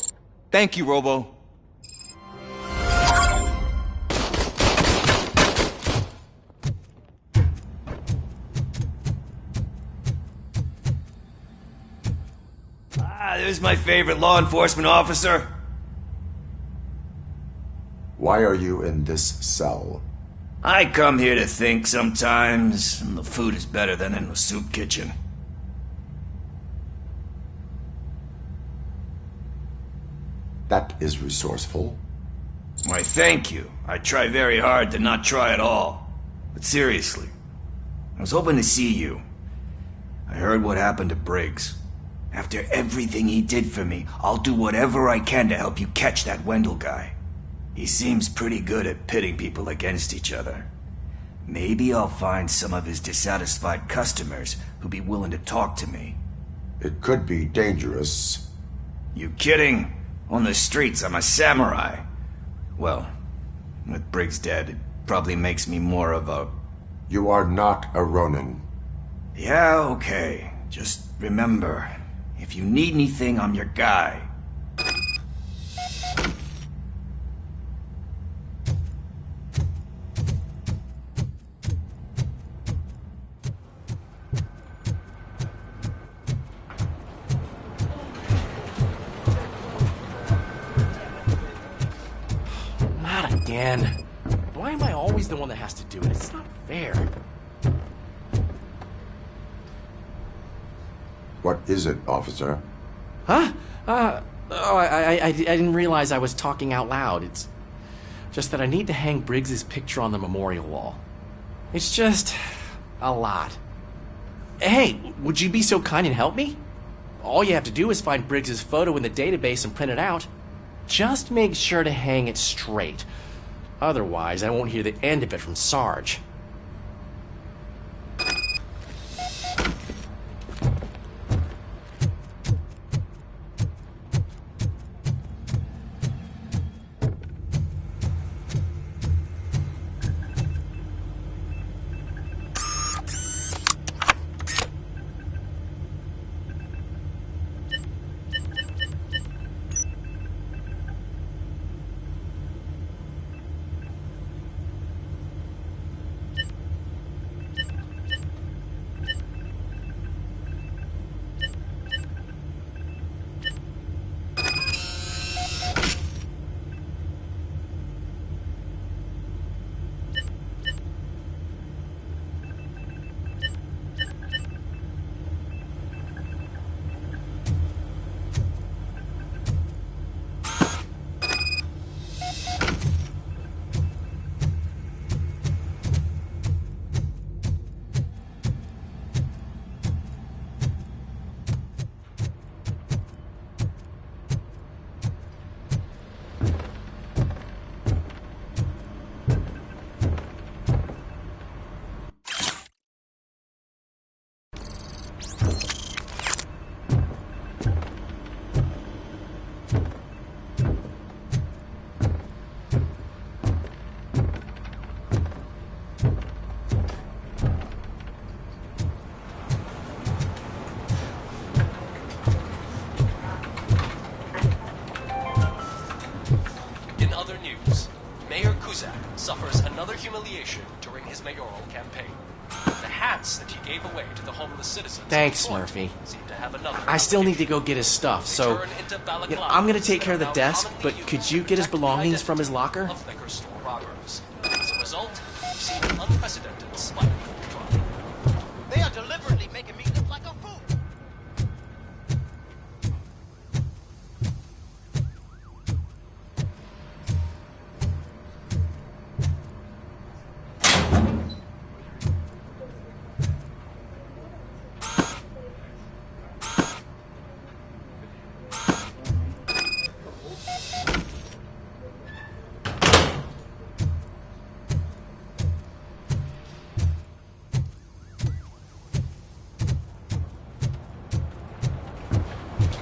Thank you, Robo. There's my favorite law enforcement officer. Why are you in this cell? I come here to think sometimes, and the food is better than in the soup kitchen. That is resourceful. Why, thank you. I try very hard to not try at all. But seriously, I was hoping to see you. I heard what happened to Briggs. After everything he did for me, I'll do whatever I can to help you catch that Wendell guy. He seems pretty good at pitting people against each other. Maybe I'll find some of his dissatisfied customers who'd be willing to talk to me. It could be dangerous. You kidding? On the streets, I'm a samurai. Well, with Briggs dead, it probably makes me more of a... You are not a Ronin. Yeah, okay. Just remember, if you need anything, I'm your guy. Not again. Why am I always the one that has to do it? It's not fair. What is it, officer? Huh? I didn't realize I was talking out loud. It's just that I need to hang Briggs's picture on the memorial wall. It's just a lot. Hey, would you be so kind and help me? All you have to do is find Briggs's photo in the database and print it out. Just make sure to hang it straight. Otherwise, I won't hear the end of it from Sarge. Suffers another humiliation during his mayoral campaign. The hats that he gave away to the homeless citizens. Thanks, Murphy. Seem to have another I still need to go get his stuff, so I'm gonna take care of the desk, but could you get his belongings from his locker? Of liquor store robbers. As a result, we've seen an unprecedented spike in crime. They are deliberately making me look like a fool.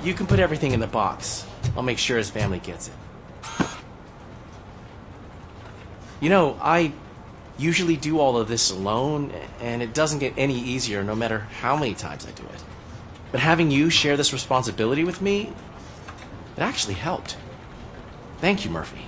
You can put everything in the box. I'll make sure his family gets it. You know, I usually do all of this alone, and it doesn't get any easier no matter how many times I do it. But having you share this responsibility with me, it actually helped. Thank you, Murphy.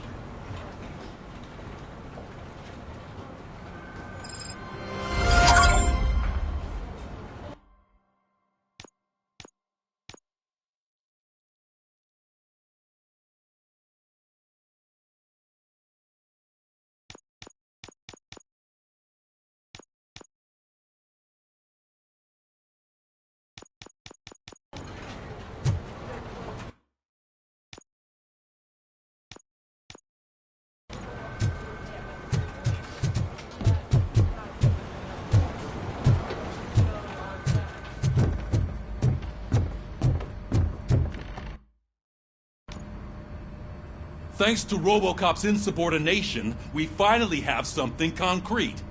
Thanks to RoboCop's insubordination, we finally have something concrete.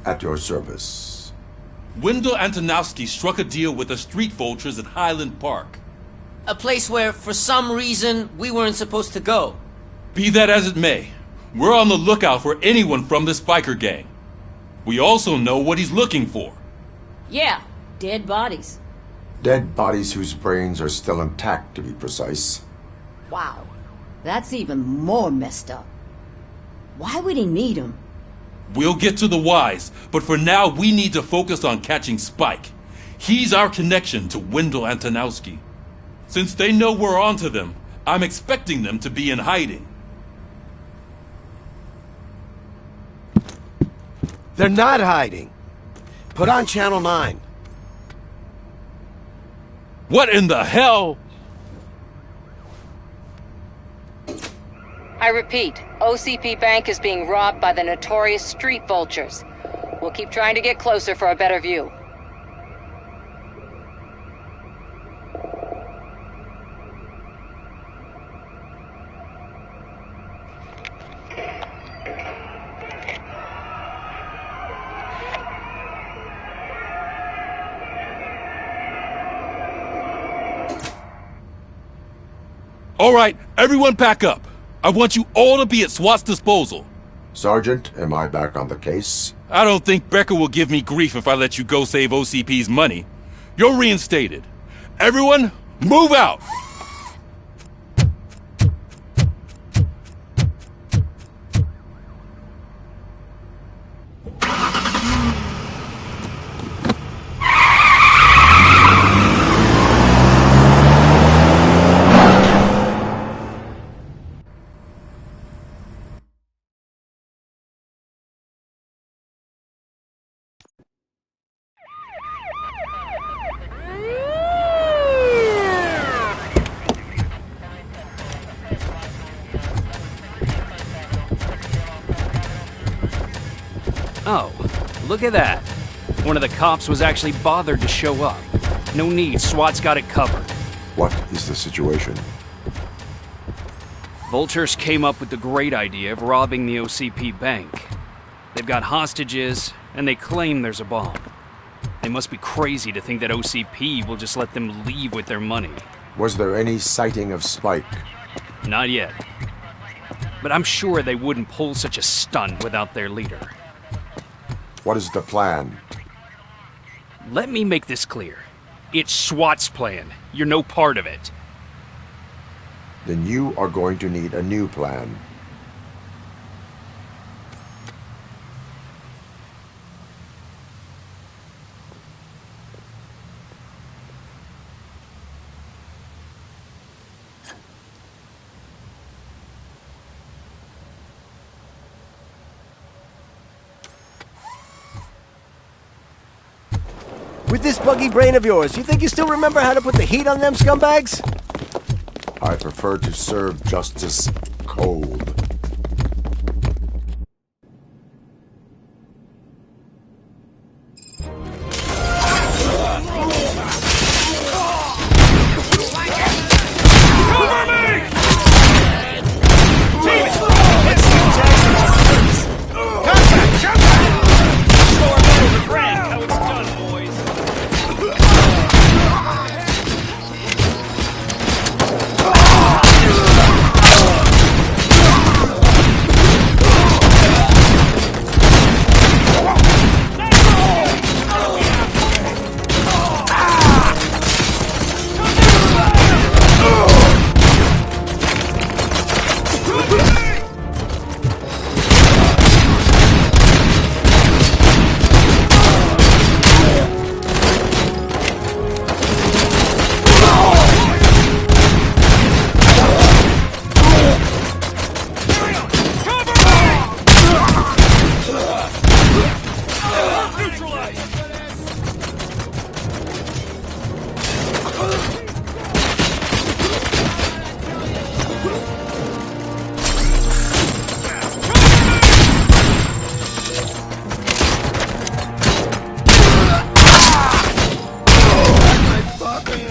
At your service. Wendell Antonowski struck a deal with the street vultures at Highland Park. A place where, for some reason, we weren't supposed to go. Be that as it may, we're on the lookout for anyone from this biker gang. We also know what he's looking for. Yeah, dead bodies. Dead bodies whose brains are still intact, to be precise. Wow, that's even more messed up. Why would he need them? We'll get to the whys, but for now we need to focus on catching Spike. He's our connection to Wendell Antonowski. Since they know we're onto them, I'm expecting them to be in hiding. They're not hiding. Put on Channel 9. What in the hell? I repeat, OCP Bank is being robbed by the notorious street vultures. We'll keep trying to get closer for a better view. All right, everyone pack up. I want you all to be at SWAT's disposal. Sergeant, am I back on the case? I don't think Becker will give me grief if I let you go save OCP's money. You're reinstated. Everyone, move out! Oh, look at that. One of the cops was actually bothered to show up. No need, SWAT's got it covered. What is the situation? Vultures came up with the great idea of robbing the OCP bank. They've got hostages, and they claim there's a bomb. They must be crazy to think that OCP will just let them leave with their money. Was there any sighting of Spike? Not yet. But I'm sure they wouldn't pull such a stunt without their leader. What is the plan? Let me make this clear. It's SWAT's plan. You're no part of it. Then you are going to need a new plan. With this buggy brain of yours, you think you still remember how to put the heat on them scumbags? I prefer to serve justice cold. Fucking